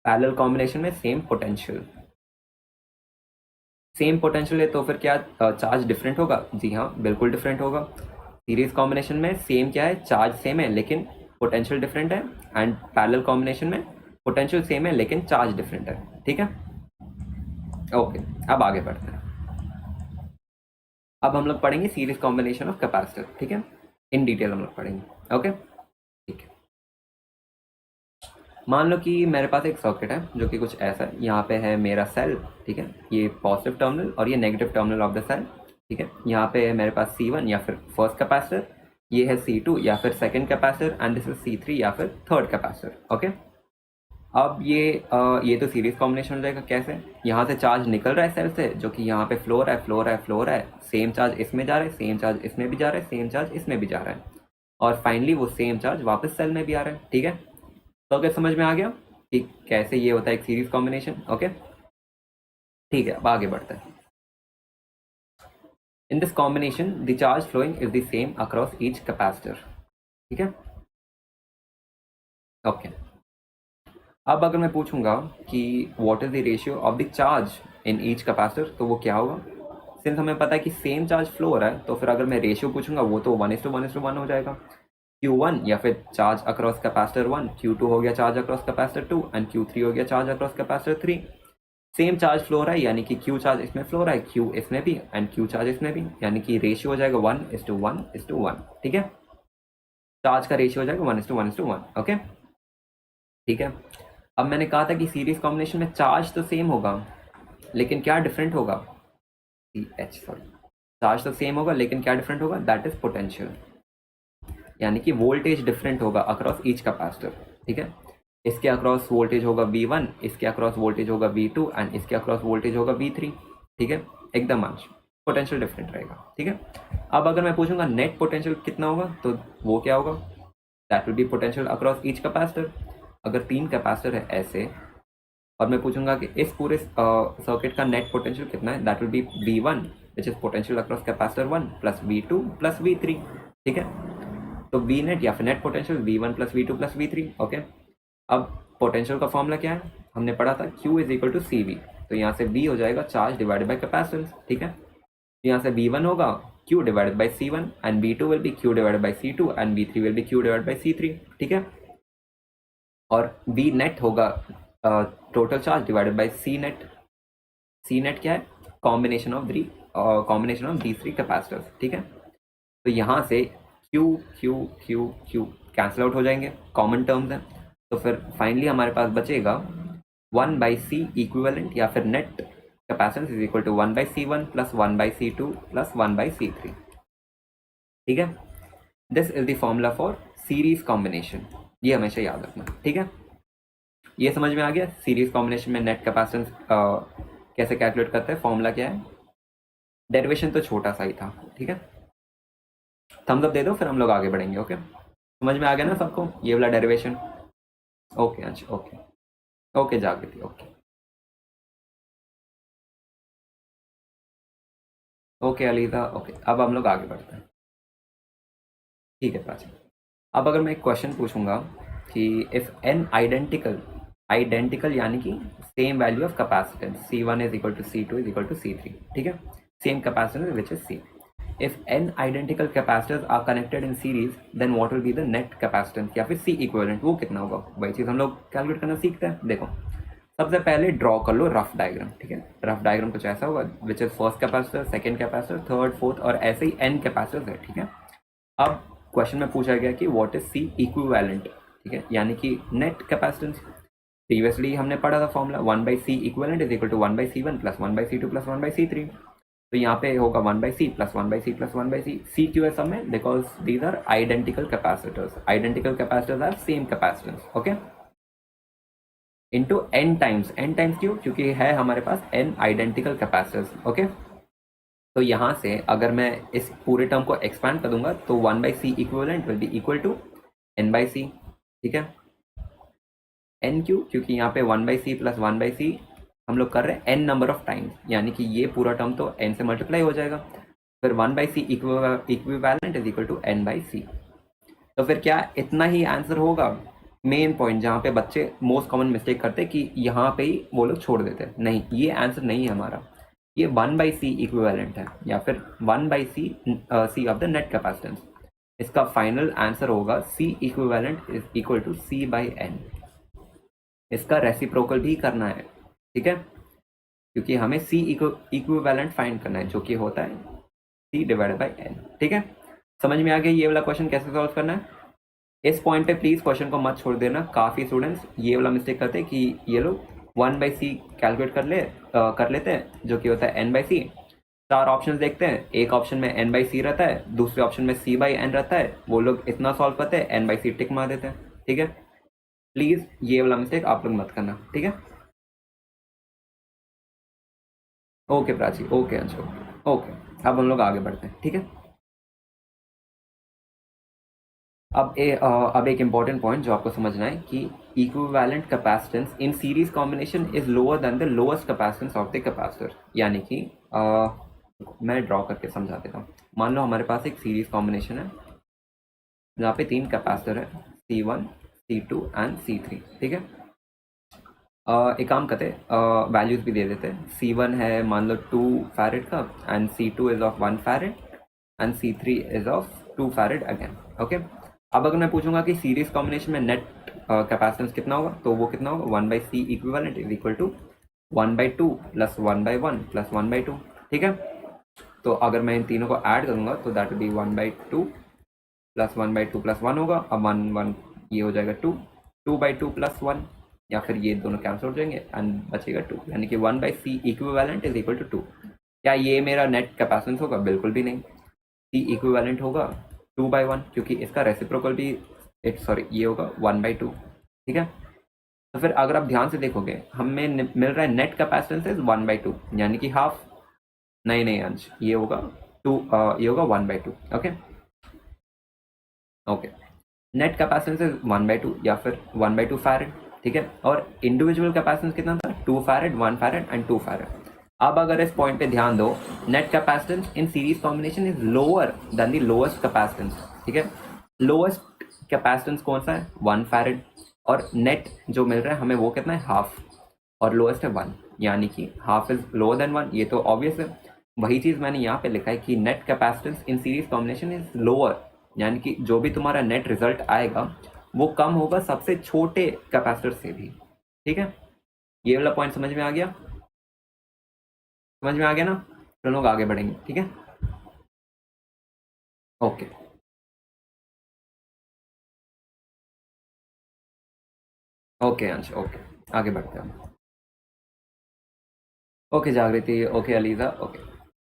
पैरेलल कॉम्बिनेशन में सेम पोटेंशियल। सेम पोटेंशियल है तो फिर क्या चार्ज डिफरेंट होगा? जी हाँ, बिल्कुल डिफरेंट होगा। सीरीज कॉम्बिनेशन में सेम क्या है? चार्ज सेम है लेकिन पोटेंशियल डिफरेंट है, एंड पैरेलल कॉम्बिनेशन में पोटेंशियल सेम है लेकिन चार्ज डिफरेंट है। ठीक है, ओके, अब आगे बढ़ते हैं। अब हम लोग पढ़ेंगे सीरीज कॉम्बिनेशन ऑफ कैपेसिटर। ठीक है, इन डिटेल हम लोग पढ़ेंगे। ओके ठीक है, मान लो कि मेरे पास एक सर्किट है जो कि कुछ ऐसा है। यहाँ पे है मेरा सेल। ठीक है, ये पॉजिटिव टर्मिनल और ये negative terminal of the cell. ठीक है, यहाँ पे है मेरे पास C1 या फिर फर्स्ट कैपेसिटर, ये है C2 या फिर second capacitor, and this is C3 या फिर थर्ड कैपेसिटर। ओके, अब ये तो सीरीज कॉम्बिनेशन हो जाएगा। कैसे? यहाँ से चार्ज निकल रहा है सेल से, जो कि यहाँ पे फ्लो रहा है, फ्लो रहा है, फ्लो रहा है, सेम चार्ज इसमें जा रहा है, सेम चार्ज इसमें भी जा रहा है, सेम चार्ज इसमें भी जा रहा है, और फाइनली वो सेम चार्ज वापस सेल में भी आ रहा है। ठीक है, तो अगर समझ में आ गया कि कैसे ये होता है एक सीरीज कॉम्बिनेशन। ओके ठीक है, अब आगे बढ़ते हैं। In this combination the charge following is the same across each capacitor. ठीक है, ओके। अब अगर मैं पूछूंगा कि what is the ratio of the charge in each capacitor, तो वो क्या होगा? सिंस हमें पता है कि सेम चार्ज फ्लो हो रहा है, तो फिर अगर मैं रेशियो पूछूंगा वो तो 1:1:1 हो जाएगा। Q1 या फिर चार्ज अक्रॉस कैपेसिटर 1, Q2 हो गया charge across capacitor 2, and Q3 हो गया charge across capacitor 3। Same charge flow रहा है यानी कि Q चार्ज इसमें फ्लो रहा है, Q इसमें भी, एंड Q चार्ज इसमें भी, यानी कि रेशियो हो जाएगा 1:1:1। ठीक है, चार्ज का रेशियो हो जाएगा 1:1:1। ओके ठीक है, अब मैंने कहा था कि सीरीज कॉम्बिनेशन में चार्ज तो सेम होगा लेकिन क्या डिफरेंट होगा? सॉरी, चार्ज तो सेम होगा लेकिन क्या डिफरेंट होगा? दैट इज पोटेंशियल, यानी कि वोल्टेज डिफरेंट होगा अक्रॉस ईच कैपेसिटर। ठीक है, इसके अक्रॉस वोल्टेज होगा V1, इसके अक्रॉस वोल्टेज होगा V2, एंड इसके अक्रॉस वोल्टेज होगा V3। ठीक है, एकदम अंश, पोटेंशियल डिफरेंट रहेगा। ठीक है, अब अगर मैं पूछूंगा नेट पोटेंशियल कितना होगा, तो वो क्या होगा? That will B potential across each capacitor. अगर 3 कैपेसिटर है ऐसे, और मैं पूछूंगा कि इस पूरे सर्किट का नेट पोटेंशियल कितना है, that will be V1 which is potential across capacitor 1 plus V2 plus V3। ठीक है, तो V नेट या फिर net potential V1 plus V2 plus V3। Okay, अब पोटेंशियल का फॉर्मूला क्या है? हमने पढ़ा था Q is equal to CV, तो यहाँ से V हो जाएगा चार्ज डिवाइडेड बाई कैपेसिटेंस। ठीक है, यहाँ से V1 होगा Q divided by C1, and V2 will be Q divided by C2, and V3 will be Q divided by C3। ठीक है, और V नेट होगा total charge divided by C net. C net क्या है? Combination of these three capacitors. ठीक है, तो यहाँ से Q Q Q Q cancel out हो जाएंगे, कॉमन टर्म्स हैं, तो फिर फाइनली हमारे पास बचेगा 1/C इक्विवेलेंट या फिर net capacitance is equal to 1/C1 plus 1/C2 plus 1/C3. ठीक है, this is the formula for series combination. ये हमेशा याद रखना. ठीक है, ये समझ में आ गया. सीरीज कॉम्बिनेशन में नेट कैपेसिटेंस कैसे कैलकुलेट करते हैं, फॉर्मूला क्या है. डेरिवेशन तो छोटा सा ही था. ठीक है, थम्स अप दे दो, फिर हम लोग आगे बढ़ेंगे. ओके, समझ में आ गया ना सबको ये वाला डेरिवेशन. ओके अंश, okay okay Jagriti, okay okay Aliza, okay. अब हम लोग आगे बढ़ते हैं. ठीक है प्राची. अब अगर मैं एक क्वेश्चन पूछूंगा कि इफ एन आइडेंटिकल, आइडेंटिकल यानी कि same value of capacitance C1 is equal to C2 is equal to C3. ठीक है, same capacitance which is C. if n identical capacitors are connected in series then what will be the net capacitance या फिर C equivalent, वो कितना होगा. वही चीज़ हम लोग कैलकुलेट करना सीखते हैं. देखो, सबसे पहले ड्रॉ कर लो रफ डायग्राम. ठीक है, रफ डायग्राम कुछ ऐसा होगा which is first capacitor, second capacitor, third, fourth और ऐसे ही n कैपेसिटर्स है. ठीक है, अब क्वेश्चन में पूछा गया कि व्हाट इज C इक्विवेलेंट. ठीक है, यानी कि नेट कैपेसिटेंस. प्रीवियसली हमने पढ़ा था formula 1/C equivalent is equal to 1/C1 plus 1/C2 plus 1/C3. तो यहाँ पे होगा 1/C plus 1/C plus 1/C. C क्यों है सब में, because these are identical capacitors. Identical capacitors are same capacitance. Okay, into n times. n times क्यों, क्योंकि है हमारे पास n आइडेंटिकल कैपेसिटर्स. ओके, तो यहाँ से अगर मैं इस पूरे टर्म को एक्सपैंड कर दूंगा तो 1/C equivalent will be equal to n/C. ठीक है, n क्यों, क्योंकि यहाँ पे 1/C प्लस 1/C हम लोग कर रहे हैं n नंबर ऑफ टाइम्स, यानी कि ये पूरा टर्म तो n से मल्टीप्लाई हो जाएगा. फिर 1/C equivalent is equal to n/C. तो फिर क्या इतना ही आंसर होगा. मेन पॉइंट जहाँ पे बच्चे मोस्ट कॉमन मिस्टेक करते हैं कि यहाँ पे ही वो लोग छोड़ देते हैं. नहीं, ये आंसर नहीं है हमारा. ये 1/C इक्विवेलेंट है या फिर 1/C C of the net capacitance. इसका फाइनल आंसर होगा C equivalent is equal to C/n. इसका रेसिप्रोकल भी करना है. ठीक है, क्योंकि हमें C इक्विवेलेंट फाइंड करना है जो कि होता है C डिवाइडेड बाई n. ठीक है, समझ में आ गया ये वाला क्वेश्चन कैसे सॉल्व करना है. इस पॉइंट पे प्लीज क्वेश्चन को मत छोड़ देना. काफी स्टूडेंट्स ये वाला मिस्टेक करते हैं कि ये लोग 1/C कैलकुलेट कर लेते हैं जो कि होता है n/C. चार ऑप्शन देखते हैं, एक ऑप्शन में n/C रहता है, दूसरे ऑप्शन में C/n रहता है. वो लोग इतना सॉल्व करते हैं, n/C टिक मार देते हैं. ठीक है, प्लीज ये वाला मिस्टेक आप लोग मत करना. ठीक है, okay Prachi, okay Anshu, okay. अब हम लोग आगे बढ़ते हैं. ठीक है, अब एक इम्पॉर्टेंट पॉइंट जो आपको समझना है कि equivalent capacitance in series combination is lower than the lowest capacitance of the capacitor. यानी कि मैं ड्रॉ करके समझा देता हूँ. मान लो हमारे पास एक सीरीज कॉम्बिनेशन है जहाँ पे तीन कैपेसिटर है C1, C2 एंड C3. ठीक है, एक काम करते वैल्यूज भी दे देते. C1 है मान लो 2 फैरेड का and C2 is of 1 farad and C3 is of 2 farad again. Okay, अब अगर मैं पूछूंगा कि सीरीज कॉम्बिनेशन में नेट कैपेसिटेंस कितना होगा, तो वो कितना होगा 1/C equivalent is equal to 1/2 plus 1/1 plus 1/2. ठीक है, तो अगर मैं इन तीनों को ऐड करूंगा तो that will B 1/2 plus 1/2 plus 1 होगा. अब 1 ये हो जाएगा 2, 2/2 प्लस 1, या फिर ये दोनों कैंसिल हो जाएंगे एंड बचेगा 2. यानी कि 1/C equivalent is equal to 2. क्या ये मेरा नेट कैपेसिटेंस होगा, बिल्कुल भी नहीं. C इक्विवेलेंट होगा 2/1 क्योंकि इसका रेसिप्रोकल भी सॉरी ये होगा 1/2. ठीक है, तो फिर अगर आप ध्यान से देखोगे हमें मिल रहा है नेट कैपेसिटेंस इज 1/2 यानी कि हाफ. नहीं नहीं अंश, ये होगा 2, ये होगा 1/2. Okay okay, net capacitance is 1/2 या फिर 1/2 फैरेड. ठीक है, और इंडिविजुअल कैपेसिटेंस कितना था, 2 फैरेड, 1 फैरेड एंड 2 फैरेड. अब अगर इस पॉइंट पे ध्यान दो, net capacitance in series combination is lower than the lowest capacitance. ठीक है, लोएस्ट कैपेसिटेंस कौन सा है, 1 फैरेड, और नेट जो मिल रहा है हमें वो कितना है, हाफ, और लोएस्ट है 1, यानी कि हाफ इज लोअर देन 1. ये तो ऑब्वियस है. वही चीज मैंने यहाँ पे लिखा है कि net capacitance in series combination is lower, यानी कि जो भी तुम्हारा नेट रिजल्ट आएगा वो कम होगा सबसे छोटे कैपेसिटर से भी. ठीक है, ये वाला पॉइंट समझ में आ गया, समझ में आ गया ना. फिर हम लोग आगे बढ़ेंगे. ठीक है, ओके ओके अंश, ओके आगे बढ़ते हैं. Okay Jagriti, okay Aliza, okay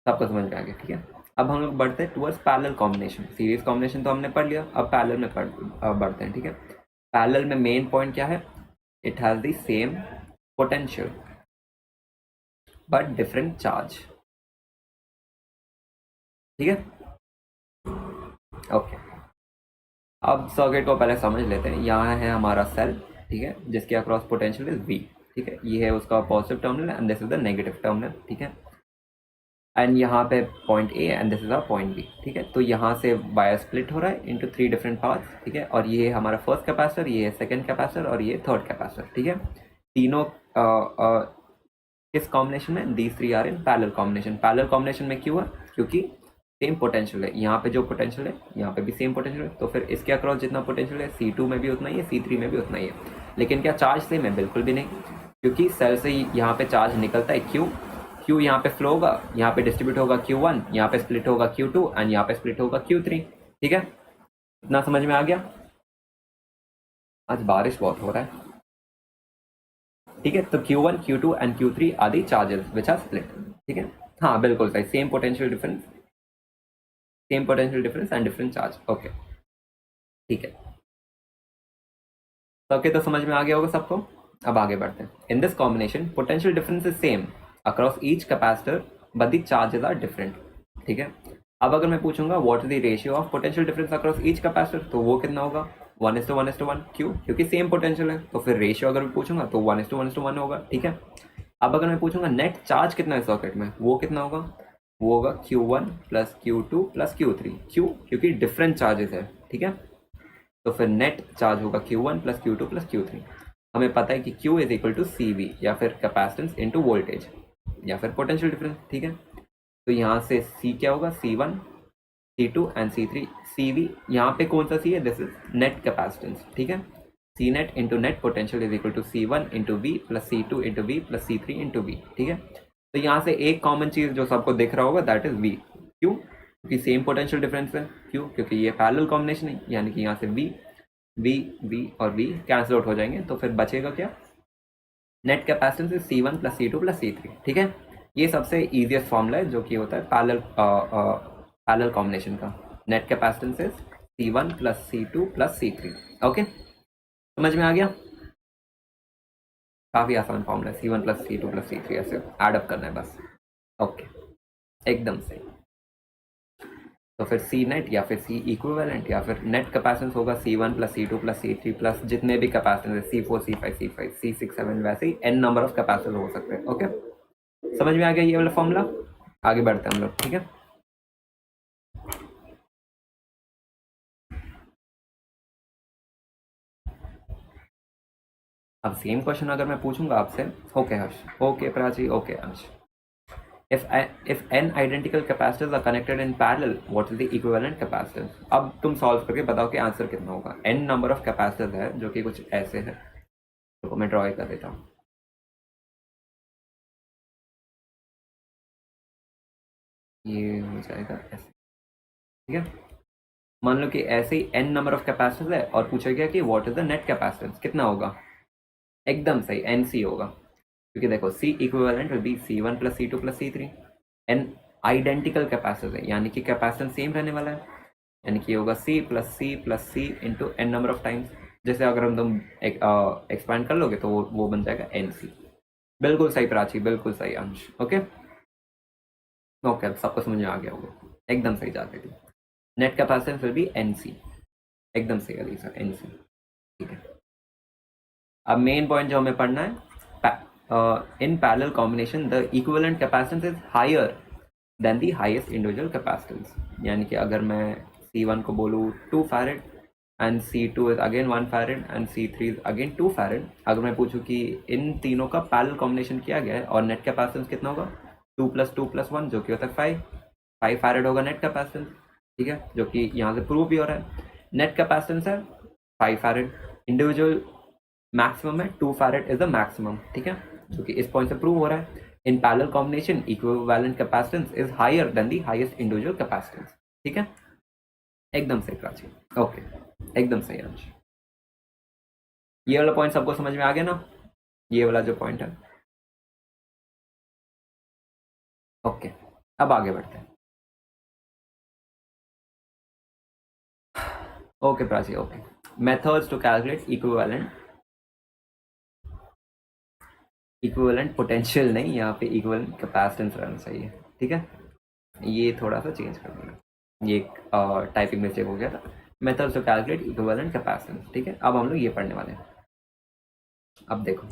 सबको समझ में आ गया, ठीक है। अब हम लोग बढ़ते हैं towards parallel combination. Series combination तो हमने पढ़ लिया, अब पैरेलल में बढ़ते हैं, ठीक है। पैरेलल में मेन पॉइंट क्या है? It has the same potential but different charge, ठीक है। ओके, अब सर्किट को पहले समझ लेते हैं। यहाँ है हमारा सेल, ठीक है, जिसके अक्रॉस पोटेंशियल इज V, ठीक है। ये है उसका positive terminal and this is the negative terminal, ठीक है। एंड यहाँ पे point A and this is our point B, ठीक है। तो यहाँ से वायर स्प्लिट हो रहा है इनटू 3 डिफरेंट पार्ट्स, ठीक है। और ये है हमारा फर्स्ट कैपेसिटर, ये है सेकंड कैपेसिटर और ये थर्ड कैपेसिटर, ठीक है। तीनों किस कॉम्बिनेशन में? These three are in parallel combination. Parallel combination में क्यों है? क्योंकि सेम पोटेंशियल है। यहाँ पे जो पोटेंशियल है यहाँ पे भी सेम पोटेंशियल है, तो फिर इसके अक्रॉस जितना पोटेंशियल है C2 में भी उतना ही है, C3 में भी उतना ही है। लेकिन क्या चार्ज सेम है? बिल्कुल भी नहीं, क्योंकि सेल से यहाँ पे चार्ज निकलता है Q यहाँ पे फ्लो होगा, यहाँ पे डिस्ट्रीब्यूट होगा Q1, यहाँ पे स्प्लिट होगा Q2 एंड यहाँ पे स्प्लिट होगा Q3, ठीक है। इतना समझ में आ गया? आज बारिश बहुत हो रहा है, ठीक है। तो Q1, Q2 and Q3 are the charges which are split, ठीक है। हाँ बिल्कुल सही, same potential difference, same potential difference and different charge, okay, ठीक है। ओके, तो समझ में आ गया होगा सबको। अब आगे बढ़ते हैं। In this combination potential difference is same across each capacitor but the charges are different, ठीक है। अब अगर मैं पूछूंगा what is the ratio of potential difference across each capacitor, तो वो कितना होगा? 1:1:1। क्यों? क्योंकि सेम पोटेंशियल है, तो फिर रेशियो अगर मैं पूछूंगा तो 1:1:1 होगा, ठीक है। अब अगर मैं पूछूंगा नेट चार्ज कितना है सर्किट में, वो कितना होगा? वो होगा Q1 plus Q2 plus Q3। क्यों? क्योंकि डिफरेंट चार्जेस है, ठीक है। तो फिर नेट चार्ज होगा Q1 plus Q2 plus Q3। हमें पता है कि Q is equal to CV या फिर कैपेसिटेंस इनटू वोल्टेज या फिर पोटेंशियल डिफरेंस, ठीक है। तो यहाँ से C क्या होगा? C1, C2 and C3। CV यहाँ पे कौन सा C है? दिस इज नेट कैपेसिटेंस, ठीक है। C net into net potential is equal to C1 into V plus C2 into V plus C3 into V, ठीक है। तो यहाँ से एक कॉमन चीज जो सबको दिख रहा होगा दैट इज V। क्यों? क्योंकि सेम पोटेंशियल डिफरेंस है। क्यों? क्योंकि ये पैरेलल कॉम्बिनेशन है, यानी कि यहाँ से V और V कैंसिल आउट हो जाएंगे, तो फिर बचेगा क्या? Net capacitance is C1 plus C2 plus C3, ठीक है। ये सबसे ईजिएस्ट फॉर्मूला है जो कि होता है पैरेलल कॉम्बिनेशन का। Net capacitance is C1 plus C2 plus C3, okay, समझ में आ गया? काफी आसान फॉर्मूला है, C1 plus C2 plus C3 ऐसे एडअप करना है बस, ओके, एकदम सही। तो फिर C नेट या फिर C इक्विवेलेंट या फिर नेट कैपेसिटेंस होगा C1 plus C2 plus C3 plus जितने भी कैपेसिटेंस है C4 C5 C5 C6 7, वैसे ही n नंबर ऑफ कैपेसिटेंस हो सकते हैं, ओके। समझ में आ गया ये वाला फॉर्मूला? आगे बढ़ते हैं हम लोग, ठीक है। अब सेम क्वेश्चन अगर मैं पूछूंगा आपसे, ओके हर्ष, ओके प्राची, ओके अंश, if n identical capacitors are connected in parallel, what is the equivalent capacitance? अब तुम सॉल्व करके बताओ कि आंसर कितना होगा। n नंबर ऑफ कैपेसिटर्स है जो कि कुछ ऐसे है, तो मैं ड्रॉ कर देता हूँ। ये हो जाएगा ऐसे, ठीक है। मान लो कि ऐसे ही n नंबर ऑफ कैपेसिटर्स है और पूछा गया कि what is the net capacitance, कितना होगा? एकदम सही, NC होगा, क्योंकि देखो C equivalent will B C1 plus C2 plus C3। n identical capacitor है, यानी कि कैपेसिटेंस सेम रहने वाला है, यानी कि होगा C plus C into n number of times. जैसे अगर हम तुम एक्सपांड कर लोगे तो वो बन जाएगा NC। बिल्कुल सही प्राची, बिल्कुल सही अंश, ओके ओके, अब सबको समझ में आ गया होगा, एकदम सही जाते थे। Net capacitance will be NC, एकदम सही अली सर, NC, ठीक है। अब मेन पॉइंट जो हमें पढ़ना है, in parallel combination the equivalent capacitance is higher than the highest individual capacitance. यानी कि अगर मैं C1 को बोलूँ 2 farad and C2 is again 1 farad and C3 is again 2 farad, अगर मैं पूछूं कि इन तीनों का पैरेलल कॉम्बिनेशन किया गया है और नेट कैपेसिटेंस कितना होगा? 2 + 2 + 1 जो कि होता है 5 फैरेड होगा नेट कैपेसिटेंस, ठीक है, जो कि यहाँ से प्रूव भी हो रहा है। नेट कैपेसिटेंस है 5 फैरेड, इंडिविजुअल मैक्सिमम है 2 फैरेड इज द मैक्सिमम, ठीक है, जो कि इस पॉइंट से प्रूव हो रहा है। In parallel combination equivalent capacitance is higher than the highest individual capacitance, ठीक है, एकदम सही प्राची, ओके, एकदम सही अंश। ये वाला पॉइंट सबको समझ में आ गया ना? ये वाला जो पॉइंट है, ओके, अब आगे बढ़ते हैं। Okay Prachi, okay, methods to calculate equivalent potential नहीं, यहाँ पे इक्विवेलेंट कैपेसिटेंस रहना चाहिए, ठीक है। ये थोड़ा सा चेंज कर देना, ये टाइपिंग मिस्टेक हो गया था। Methods to calculate equivalent capacitance, ठीक है। अब हम लोग ये पढ़ने वाले हैं। अब देखो,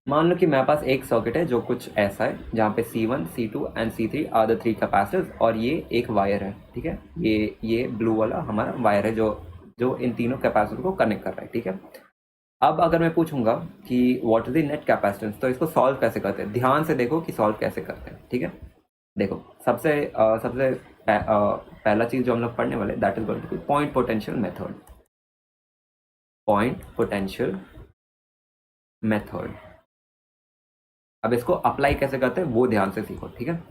मान लो कि मेरे पास एक सर्किट है जो कुछ ऐसा है, जहाँ पे C1, C2 and C3 are the 3 capacitors, और ये एक वायर है, ठीक है। ये ब्लू वाला हमारा वायर है जो जो इन तीनों कैपेसिटर को कनेक्ट कर रहा है, ठीक है। अब अगर मैं पूछूंगा कि what is the net capacitance, तो इसको सॉल्व कैसे करते हैं, ध्यान से देखो कि सॉल्व कैसे करते हैं, ठीक है। देखो, सबसे पहला चीज जो हम लोग पढ़ने वाले, that is going to be point potential method. Point potential method. अब इसको अप्लाई कैसे करते हैं वो ध्यान से सीखो, ठीक है।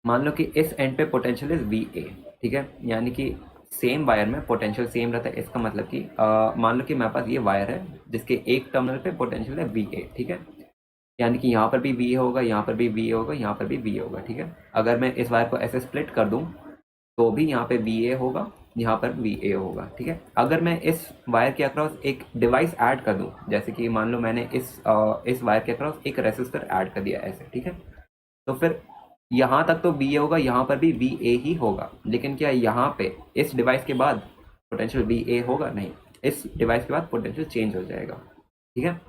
मान लो कि इस एंड पे पोटेंशियल इज VA, ठीक है, यानी कि सेम वायर में पोटेंशियल सेम रहता है। इसका मतलब कि मान लो कि मेरे पास ये वायर है जिसके एक टर्मिनल पे पोटेंशियल है VA, ठीक है। यानी कि यहाँ पर भी VA होगा, यहाँ पर भी VA होगा, यहाँ पर भी VA होगा, ठीक है। अगर मैं इस वायर को ऐसे स्प्लिट कर दूँ तो भी यहाँ पे VA होगा, यहाँ पर VA होगा, ठीक है। अगर मैं इस वायर के अक्रॉस एक डिवाइस ऐड कर दूँ, जैसे कि मान लो मैंने इस वायर के अक्रॉस एक रेसिस्टर ऐड कर दिया ऐसे, ठीक है, तो फिर यहाँ तक तो VA होगा, यहाँ पर भी VA ही होगा। लेकिन क्या यहाँ पे इस डिवाइस के बाद पोटेंशियल VA होगा? नहीं, इस डिवाइस के बाद पोटेंशियल चेंज हो जाएगा, ठीक है।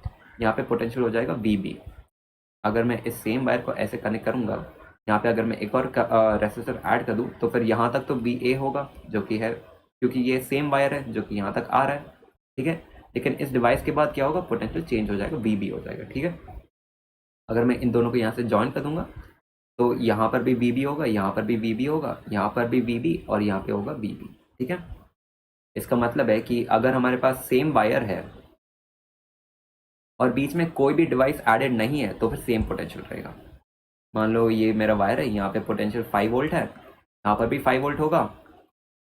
यहाँ पे पोटेंशियल हो जाएगा VB। अगर मैं इस सेम वायर को ऐसे कनेक्ट करूँगा, यहाँ पे अगर मैं एक और रेसिस्टर ऐड कर दूँ, तो फिर यहाँ तक तो VA होगा, जो कि है, क्योंकि ये सेम वायर है जो कि यहाँ तक आ रहा है, ठीक है। लेकिन इस डिवाइस के बाद क्या होगा, पोटेंशियल चेंज हो जाएगा, VB हो जाएगा, ठीक है। अगर मैं इन दोनों को यहाँ से ज्वाइन कर दूंगा तो यहाँ पर भी VB होगा, यहाँ पर भी VB होगा, यहाँ पर भी VB, और यहाँ पे होगा VB, ठीक है। इसका मतलब है कि अगर हमारे पास सेम वायर है और बीच में कोई भी डिवाइस एडेड नहीं है तो फिर सेम पोटेंशियल रहेगा। मान लो ये मेरा वायर है, यहाँ पे पोटेंशियल 5 वोल्ट है, यहाँ पर भी 5 वोल्ट होगा,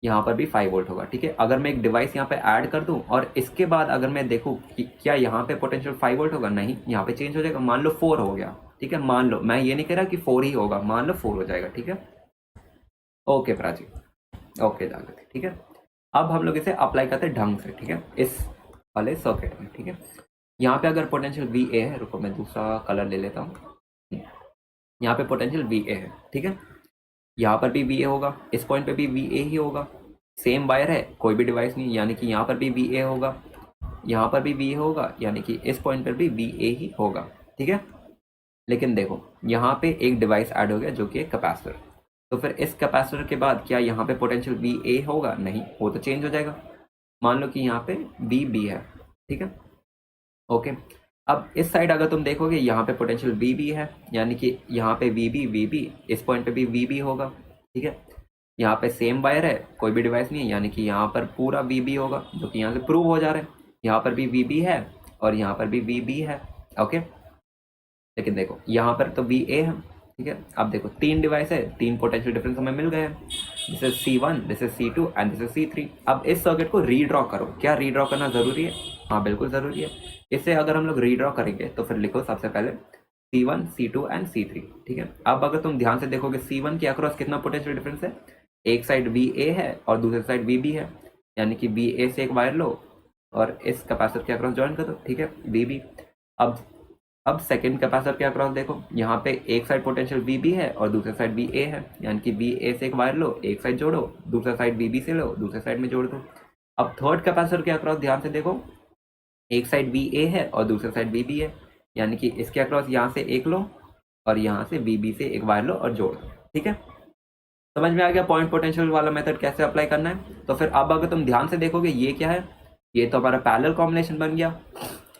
यहाँ पर भी 5 वोल्ट होगा, ठीक है। अगर मैं एक डिवाइस यहाँ पे ऐड कर दूं और इसके बाद अगर मैं देखूं कि क्या यहाँ पे पोटेंशियल 5 वोल्ट होगा, नहीं, यहाँ पे चेंज हो जाएगा। मान लो 4 हो गया, ठीक है, मान लो, मैं ये नहीं कह रहा कि 4 ही होगा, मान लो 4 हो जाएगा, ठीक है। ओके प्राची, ओके जागृति, ठीक है। अब हम लोग इसे अप्लाई करते हैं ढंग से, ठीक है, इस वाले सर्किट में, ठीक है। यहाँ पे अगर पोटेंशियल VA है, रुको मैं दूसरा कलर ले लेता हूँ, यहाँ पे पोटेंशियल VA है, ठीक है। यहाँ पर भी VA होगा, इस पॉइंट पे भी VA ही होगा, सेम वायर है, कोई भी डिवाइस नहीं, यानी कि यहाँ पर भी VA होगा, यहाँ पर भी VA होगा, यानी कि इस पॉइंट पर भी VA ही होगा, ठीक है। लेकिन देखो, यहाँ पे एक डिवाइस ऐड हो गया जो कि कैपेसिटर, तो फिर इस कैपेसिटर के बाद क्या यहाँ पे पोटेंशियल VA होगा? नहीं, वो तो चेंज हो जाएगा। मान लो कि यहाँ पे VB है, ठीक है, ओके। अब इस साइड अगर तुम देखोगे, यहाँ पे पोटेंशियल VB है, यानी कि यहाँ पे VB, इस पॉइंट पे भी VB होगा, ठीक है। यहाँ पे सेम वायर है, कोई भी डिवाइस नहीं है, यानी कि यहाँ पर पूरा VB होगा, जो कि यहाँ से प्रूव हो जा रहा है। यहाँ पर भी VB है और यहाँ पर भी VB है, ओके। लेकिन देखो, यहाँ पर तो VA है, ठीक है। अब देखो, तीन डिवाइस है, तीन पोटेंशियल डिफरेंस हमें मिल गए हैं, this is C1, this is C2 and this is C3। अब इस सर्किट को रीड्रॉ करो। क्या रीड्रॉ करना जरूरी है? हाँ, बिल्कुल जरूरी है। इसे अगर हम लोग रीड्रॉ करेंगे तो फिर लिखो सबसे पहले C1, C2 एंड C3, ठीक है। अब अगर तुम ध्यान से देखोगे, C1 के अक्रॉस कितना पोटेंशियल डिफरेंस है? एक साइड VA है और दूसरी साइड VB है, यानी कि VA से एक वायर लो और इस कैपेसिटर के अक्रॉस ज्वाइन कर दो, ठीक है, VB। अब सेकंड कैपेसिटर के अक्रॉस देखो, यहाँ पे एक साइड पोटेंशियल VB है और दूसरे साइड VA है, यानी कि VA से एक वायर लो, एक साइड जोड़ो, दूसरा साइड VB से लो, दूसरे साइड में जोड़ दो। अब थर्ड कैपेसिटर के अक्रॉस ध्यान से देखो, एक साइड VA है और दूसरे साइड VB है, यानी कि इसके अक्रॉस यहाँ से एक लो और यहाँ से VB से एक वायर लो और जोड़ दो, ठीक है। समझ में आ गया पॉइंट पोटेंशियल वाला मेथड कैसे अप्लाई करना है? तो फिर अब अगर तुम ध्यान से देखोगे, ये क्या है? ये तो हमारा पैरेलल कॉम्बिनेशन बन गया।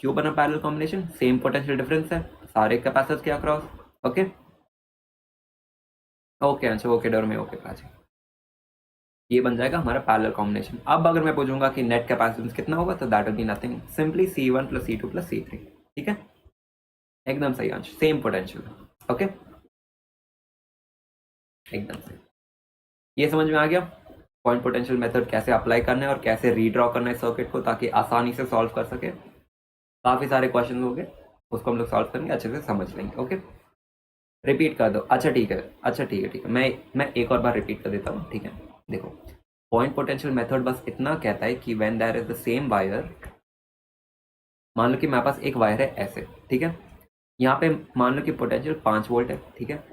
क्यों बना parallel combination? Same potential difference है सारे कैपेसिटर्स के across, okay. Okay Anshu, okay डर में, ओके प्राची, ये बन जाएगा हमारा पैरेलल कॉम्बिनेशन। अब अगर मैं पूछूंगा कि नेट कैपेसिटेंस कितना होगा, तो that will be nothing, simply C1 plus C2 plus C3, ठीक है, एकदम सही अंश, सेम पोटेंशियल, ओके, एकदम सही। ये समझ में आ गया पॉइंट पोटेंशियल मेथड कैसे अप्लाई करना है और कैसे रीड्रॉ करना है सर्किट को, ताकि आसानी से सॉल्व कर सके। काफी सारे क्वेश्चन हो गए, उसको हम लोग सॉल्व करेंगे, अच्छे से समझ लेंगे, ओके। रिपीट कर दो। अच्छा ठीक है, अच्छा ठीक है, ठीक है, मैं एक और बार रिपीट कर देता हूँ, ठीक है। देखो, पॉइंट पोटेंशियल मेथड बस इतना कहता है कि when there is the same wire, मान लो कि मेरे पास एक वायर है ऐसे, ठीक है, यहाँ पे मान लो कि पोटेंशियल 5 वोल्ट है, ठीक है।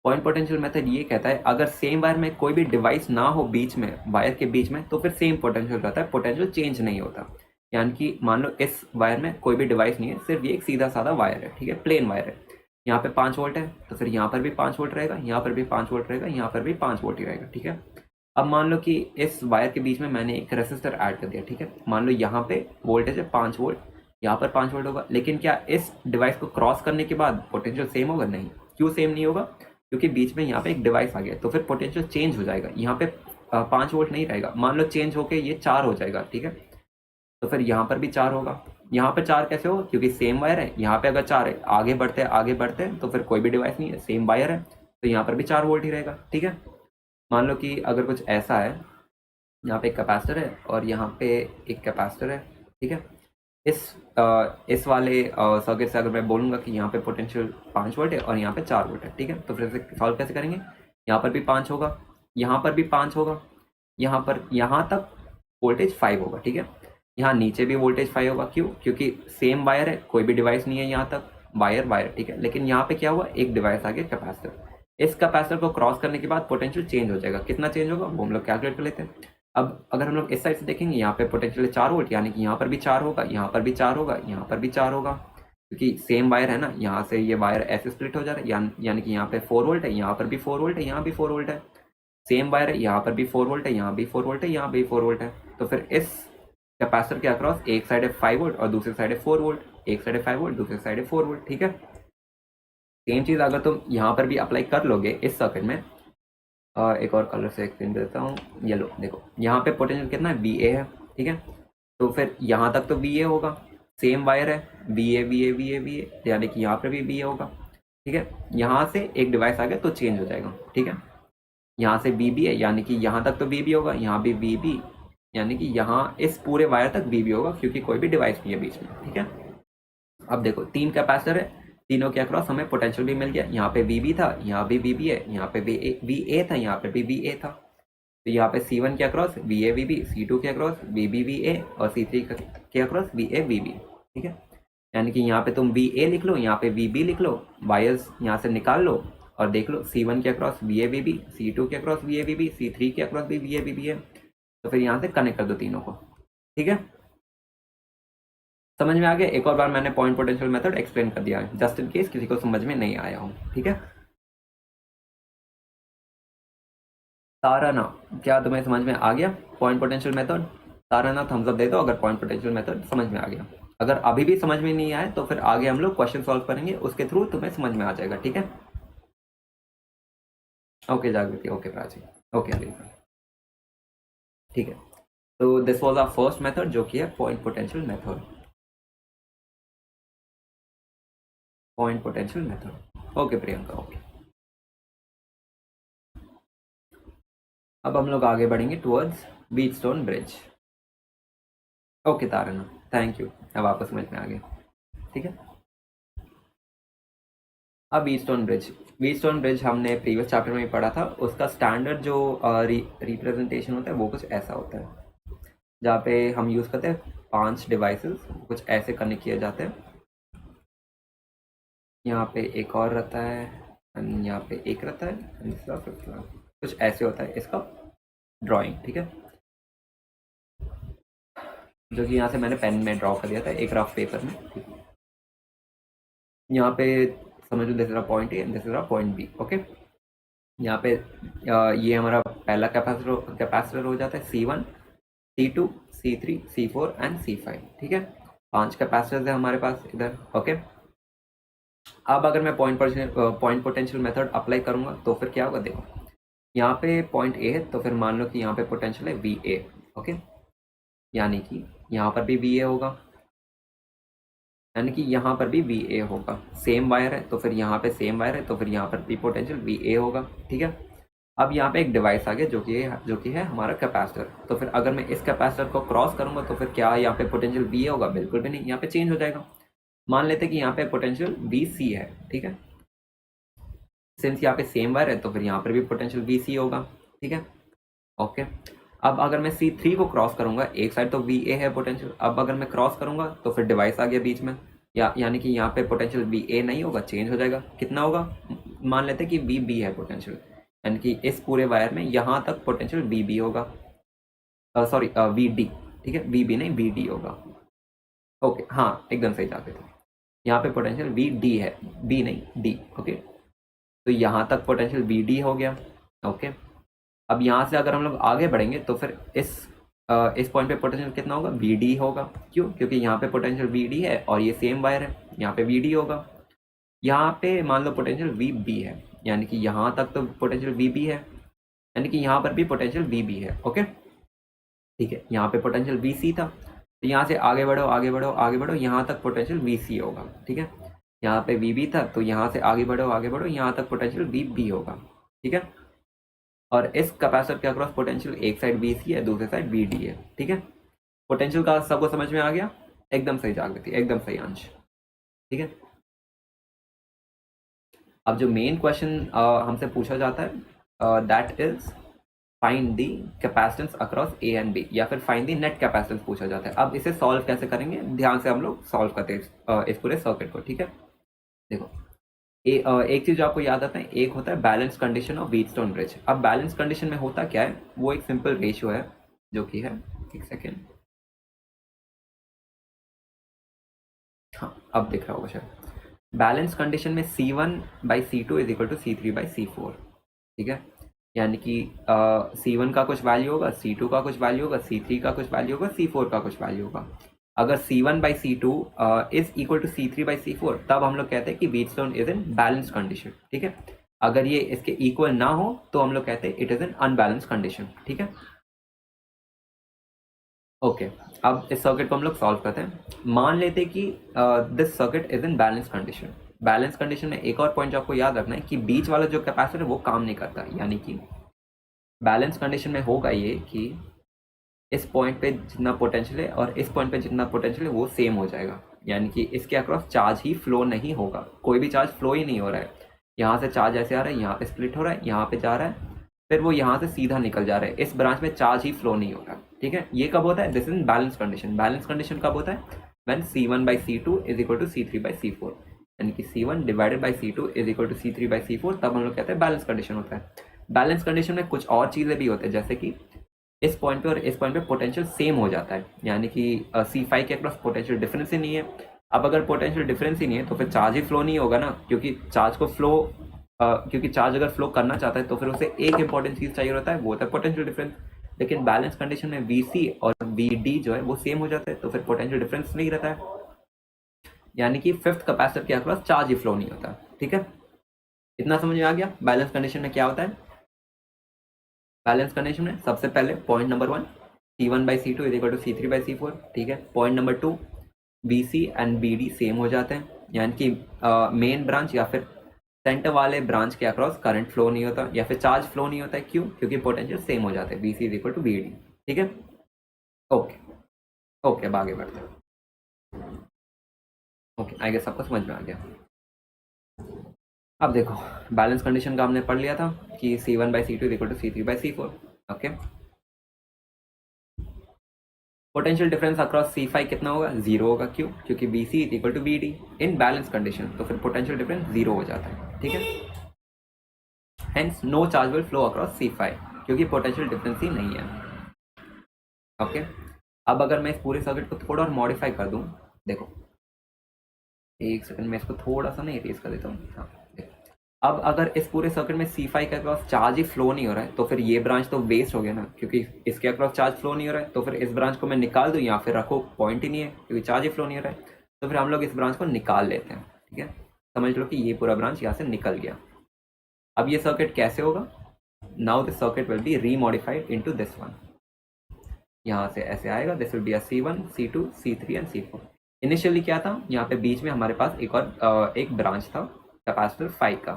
पॉइंट पोटेंशियल मेथड ये कहता है अगर सेम वायर में कोई भी डिवाइस ना हो बीच में, वायर के बीच में, तो फिर सेम पोटेंशियल रहता है, पोटेंशियल चेंज नहीं होता। यानी कि मान लो इस वायर में कोई भी डिवाइस नहीं है, सिर्फ ये एक सीधा साधा वायर है, ठीक है, प्लेन वायर है। यहाँ पे 5 वोल्ट है, तो फिर यहाँ पर भी 5 वोल्ट रहेगा, यहाँ पर भी 5 वोल्ट रहेगा, यहाँ पर भी 5 वोल्ट ही रहेगा, ठीक है। अब मान लो कि इस वायर के बीच में मैंने एक रेसिस्टर ऐड कर दिया, ठीक है। मान लो यहाँ पे वोल्टेज है 5 वोल्ट, यहाँ पर 5 वोल्ट होगा, लेकिन क्या इस डिवाइस को क्रॉस करने के बाद पोटेंशियल सेम होगा? नहीं। क्यों सेम नहीं होगा? क्योंकि बीच में यहाँ पे एक डिवाइस आ गया, तो फिर पोटेंशियल चेंज हो जाएगा। यहाँ पे 5 वोल्ट नहीं रहेगा, मान लो चेंज होके ये 4 हो जाएगा, ठीक है। तो फिर यहाँ पर भी 4 होगा। यहाँ पे 4 कैसे होगा? क्योंकि सेम वायर है। यहाँ पे अगर 4 है, आगे बढ़ते हैं आगे बढ़ते हैं, तो फिर कोई भी डिवाइस नहीं है, सेम वायर है, तो यहाँ पर भी 4 वोल्ट ही रहेगा, ठीक है। मान लो कि अगर कुछ ऐसा है, यहाँ पे एक कैपेसिटर है और यहाँ पे एक कैपेसिटर है, ठीक है। इस वाले सर्किट से अगर मैं बोलूँगा कि यहाँ पे पोटेंशियल 5 वोल्ट है और यहाँ पे 4 वोल्ट है, ठीक है, तो फिर इसे सॉल्व कैसे करेंगे? यहाँ पर भी 5 होगा, यहाँ पर भी 5 होगा, यहाँ पर यहाँ तक वोल्टेज 5 होगा, ठीक है। यहाँ नीचे भी वोल्टेज 5 होगा। क्यों? क्योंकि सेम वायर है, कोई भी डिवाइस नहीं है यहाँ तक, वायर वायर, ठीक है। लेकिन यहाँ पे क्या हुआ? एक डिवाइस आ गया, कैपेसिटर। इस कैपेसिटर को क्रॉस करने के बाद पोटेंशियल चेंज हो जाएगा। कितना चेंज होगा वो हम लोग कैलकुलेट कर लेते हैं। अब अगर हम लोग इस साइड से देखेंगे, यहाँ पे पोटेंशियल 4 वोल्ट, यानी कि यहाँ पर भी 4 होगा, यहाँ पर भी 4 होगा, यहाँ पर भी 4 होगा, क्योंकि सेम वायर है ना। यहाँ से ये वायर ऐसे स्प्लिट हो जा रहा है, यानी कि यहाँ पे 4 वोल्ट है, यहाँ पर भी 4 वोल्ट है, यहाँ भी 4 वोल्ट है। सेम वायर है, यहाँ पर भी 4 वोल्ट है, यहाँ भी 4 वोल्ट है, यहाँ भी 4 वोल्ट है। तो फिर इस कैपेसिटर के अक्रॉस एक साइड है 5 वोल्ट और दूसरी साइड है 4 वोल्ट। एक साइड है 5 वोल्ट, दूसरी साइड है 4 वोल्ट, ठीक है। सेम चीज़ अगर तुम यहाँ पर भी अप्लाई कर लोगे इस सर्किट में, एक और कलर से एक्सप्लेन देता हूँ। येलो देखो, यहाँ पे पोटेंशियल कितना है? VA है, ठीक है। तो फिर यहाँ तक तो VA होगा, सेम वायर है, VA VA VA VA, यानी कि यहाँ पर भी VA होगा, ठीक है। यहाँ से एक डिवाइस आ गया तो चेंज हो जाएगा, ठीक है। यहाँ से VB है, यानी कि यहाँ तक तो VB होगा, यहाँ भी VB, यानी कि यहाँ इस पूरे वायर तक VB होगा, क्योंकि कोई भी डिवाइस नहीं है बीच में, ठीक है। अब देखो, 3 कैपेसिटर है, तीनों के अक्रॉस हमें पोटेंशियल भी मिल गया। यहाँ पे VB था, यहाँ भी VB है, यहाँ पे VA था, यहाँ पे भी VA था। तो यहाँ पे C1 के अक्रॉस VA VB, C2 के अक्रॉस VB VA और C3 के अक्रॉस VA VB, ठीक है। यानी कि यहाँ पे तुम VA लिख लो, यहाँ पे VB लिख लो, वायर्स यहाँ से निकाल लो और देख लो, C1 के अक्रॉस VA VB, C2 के अक्रॉस VA VB, C3 के अक्रॉस भी VA VB है। तो फिर यहाँ से कनेक्ट कर दो तीनों को, ठीक है। समझ में आ गया? एक और बार मैंने पॉइंट पोटेंशियल मेथड एक्सप्लेन कर दिया है, जस्ट इन केस किसी को समझ में नहीं आया हो, ठीक है। ताराना, क्या तुम्हें समझ में आ गया point potential method? Tarana thumbs up दे दो अगर पॉइंट पोटेंशियल मेथड समझ में आ गया। अगर अभी भी समझ में नहीं आया तो फिर आगे हम लोग क्वेश्चन सॉल्व करेंगे, उसके थ्रू तुम्हें समझ में आ जाएगा, ठीक है। Okay Jagriti, okay Prachi, okay Alifa, ठीक है। तो this was our first method, जो कि है point potential method. Point potential method, okay Priyanka, okay. अब हम लोग आगे बढ़ेंगे towards Wheatstone bridge. Okay Tarana, thank you, अब आपको समझ में आ गया, ठीक है। अब व्हीटस्टोन ब्रिज हमने प्रीवियस चैप्टर में ही पढ़ा था। उसका स्टैंडर्ड जो रिप्रेजेंटेशन होता है वो कुछ ऐसा होता है, जहाँ पे हम यूज़ करते हैं 5 डिवाइसेस, कुछ ऐसे कनेक्ट किए जाते हैं। यहाँ पे एक और रहता है, एंड यहाँ पे एक रहता है, एंड कुछ ऐसे होता है इसका ड्राइंग, ठीक है, जो कि यहाँ से मैंने पेन में ड्रॉ कर दिया था एक रफ पेपर में। यहाँ पे समझ लो, this is a point A, this is a point B, okay. यहाँ पे ये हमारा पहला कैपेसिटर हो जाता है C1, C2, C3, C4 and C5, ठीक है। 5 कैपेसिटर्स है हमारे पास इधर, ओके। अब अगर मैं पॉइंट पोटेंशियल मेथड अप्लाई करूंगा तो फिर क्या होगा? देखो, यहाँ पे पॉइंट ए है, तो फिर मान लो कि यहाँ पे पोटेंशियल है VA, ओके। यानी कि यहाँ पर भी VA होगा, यानी कि यहाँ पर भी VA होगा। सेम वायर है, तो फिर यहाँ पे सेम वायर है, तो फिर यहाँ पर भी पोटेंशियल VA होगा, ठीक है। अब यहाँ पे एक डिवाइस आ गया जो कि है हमारा कैपेसिटर। तो फिर अगर मैं इस कैपेसिटर को क्रॉस करूंगा तो फिर क्या यहाँ पे पोटेंशियल VA होगा? बिल्कुल भी नहीं, यहाँ पे चेंज हो जाएगा। मान लेते कि यहाँ पे पोटेंशियल VC है, ठीक है। सिंस यहाँ पे सेम वायर है तो फिर यहाँ पर भी पोटेंशियल VC होगा, ठीक है। ओके, अब अगर मैं C3 को क्रॉस करूंगा, एक साइड तो VA है पोटेंशियल, अब अगर मैं क्रॉस करूंगा तो फिर डिवाइस आ गया बीच में, यानी कि यहाँ पे पोटेंशियल VA नहीं होगा, चेंज हो जाएगा। कितना होगा, मान लेते हैं कि VB है पोटेंशियल, यानी कि इस पूरे वायर में यहाँ तक पोटेंशियल VB होगा, सॉरी VD, ठीक है, VB नहीं VD होगा। ओके, हाँ एकदम सही जाते थे। यहाँ पे पोटेंशियल VD है, B नहीं D। ओके, तो यहाँ तक पोटेंशियल VD हो गया। ओके, अब यहाँ से अगर हम लोग आगे बढ़ेंगे तो फिर इस पॉइंट पे पोटेंशियल कितना होगा, VD होगा। क्यों, क्योंकि यहाँ पे पोटेंशियल VD है और ये सेम वायर है, यहाँ पे VD होगा। यहाँ पे मान लो पोटेंशियल VB है, यानी कि यहाँ तक तो पोटेंशियल VB है, यानी कि यहाँ पर भी पोटेंशियल VB है। ओके, ठीक है, यहाँ पे पोटेंशियल VC था, तो यहाँ से आगे बढ़ो आगे बढ़ो आगे बढ़ो, यहाँ तक पोटेंशियल VC होगा, ठीक है। यहाँ पे VB था तो यहाँ से आगे बढ़ो यहाँ तक पोटेंशियल VB होगा, ठीक है। और इस कैपेसिटर के अक्रॉस पोटेंशियल एक साइड VC है, दूसरी साइड VD है, ठीक है। पोटेंशियल का सबको समझ में आ गया, एकदम सही जागृति, एकदम सही अंश, ठीक है। अब जो मेन क्वेश्चन हमसे पूछा जाता है that is find the capacitance across A and B, या फिर फाइंड दी नेट कैपेसिटेंस पूछा जाता है। अब इसे सॉल्व कैसे करेंगे, ध्यान से हम लोग सॉल्व करते हैं इस पूरे सर्किट को, ठीक है। देखो, एक चीज आपको याद आता है, एक होता है balance condition of Wheatstone bridge. अब बैलेंस कंडीशन में होता क्या है, वो एक सिंपल रेशियो है जो कि है, एक सेकेंड, हाँ अब दिख रहा होगा शायद। बैलेंस कंडीशन में C1/C2 is equal to C3/C4, ठीक है। यानी कि C1 का कुछ वैल्यू होगा, C2 का कुछ वैल्यू होगा, C3 का कुछ वैल्यू होगा, C4 का कुछ वैल्यू होगा। अगर C1/C2 is equal to C3/C4 तब हम लोग कहते हैं कि Wheatstone is in balance condition, ठीक है। अगर ये इसके इक्वल ना हो तो हम लोग कहते हैं it is in unbalance condition, ठीक है। ओके, अब इस सर्किट को हम लोग सॉल्व करते हैं। मान लेते हैं कि this circuit is in balance condition. Balance condition में एक और पॉइंट जो आपको याद रखना है कि बीच वाला जो कैपेसिटर है वो काम नहीं करता, यानी कि बैलेंस कंडीशन में होगा ये कि इस पॉइंट पे जितना पोटेंशियल है और इस पॉइंट पे जितना पोटेंशियल है वो सेम हो जाएगा, यानी कि इसके अक्रॉस चार्ज ही फ्लो नहीं होगा, कोई भी चार्ज फ्लो ही नहीं हो रहा है। यहाँ से चार्ज ऐसे आ रहा है, यहाँ पे स्प्लिट हो रहा है, यहाँ पे जा रहा है, फिर वो यहाँ से सीधा निकल जा रहा है, इस ब्रांच में चार्ज ही फ्लो नहीं हो रहा, ठीक है। ये कब होता है, this is balance condition. Balance condition कब होता है, when C1/C2 is equal to C3/C4, यानी कि C1 divided by C2 is equal to C3/C4, तब हम लोग कहते हैं बैलेंस कंडीशन होता है। बैलेंस कंडीशन में कुछ और चीज़ें भी होती है, जैसे कि इस पॉइंट पे और इस पॉइंट पे पोटेंशियल सेम हो जाता है, यानी कि C5 के अक्रॉस पोटेंशियल डिफरेंस ही नहीं है। अब अगर पोटेंशियल डिफरेंस ही नहीं है तो फिर चार्ज ही फ्लो नहीं होगा ना, क्योंकि चार्ज अगर फ्लो करना चाहता है तो फिर उसे एक इंपॉर्टेंट चीज चाहिए होता है, वो होता है पोटेंशियल डिफरेंस। लेकिन बैलेंस कंडीशन में VC और VD जो है वो सेम हो जाता है, तो फिर पोटेंशियल डिफरेंस नहीं रहता है, यानी कि फिफ्थ कैपेसिटर के अक्रॉस चार्ज ही फ्लो नहीं होता, ठीक है। इतना समझ में आ गया बैलेंस कंडीशन में क्या होता है। बैलेंस कंडीशन में सबसे पहले point number 1 C1/C2 is equal to C3/C4, ठीक है। Point number 2 BC and BD same हो जाते हैं, यानी कि मेन ब्रांच या फिर सेंटर वाले ब्रांच के अक्रॉस करंट फ्लो नहीं होता या फिर चार्ज फ्लो नहीं होता है। क्यों, क्योंकि पोटेंशियल सेम हो जाते हैं, BC is equal to BD, ठीक है। ओके ओके, अब आगे बढ़ते हैं। ओके, आई गेस सबको समझ में आ गया। अब देखो, बैलेंस कंडीशन का हमने पढ़ लिया था कि C1/C2 is equal to C3/C4, okay. Potential difference across C5 कितना होगा, 0 होगा। क्यों, क्योंकि BC is equal to BD in balance condition, तो फिर पोटेंशियल डिफरेंस 0 हो जाता है, ठीक है। Hence no charge will flow across C5 क्योंकि पोटेंशियल डिफरेंस ही नहीं है, ओके। अब अगर मैं इस पूरे सर्किट को थोड़ा और मॉडिफाई कर दूं, देखो एक सेकंड में इसको थोड़ा सा नहीं इरेज कर देता हूँ, हाँ देखो। अब अगर इस पूरे सर्किट में C5 के अक्रॉस चार्ज ही फ्लो नहीं हो रहा है तो फिर ये ब्रांच तो वेस्ट हो गया ना, क्योंकि इसके अक्रॉस चार्ज फ्लो नहीं हो रहा है, तो फिर इस ब्रांच को मैं निकाल दूं या फिर रखो, पॉइंट ही नहीं है क्योंकि चार्ज ही फ्लो नहीं हो रहा है, तो फिर हम लोग इस ब्रांच को निकाल लेते हैं, ठीक है। समझ लो कि ये पूरा ब्रांच यहाँ से निकल गया। अब ये सर्किट कैसे होगा, now this circuit will be remodified into this one. यहाँ से ऐसे आएगा, this will be a C1, C2, C3 and C4। Initially क्या था, यहाँ पे बीच में हमारे पास एक ब्रांच था कैपेसिटर 5 का,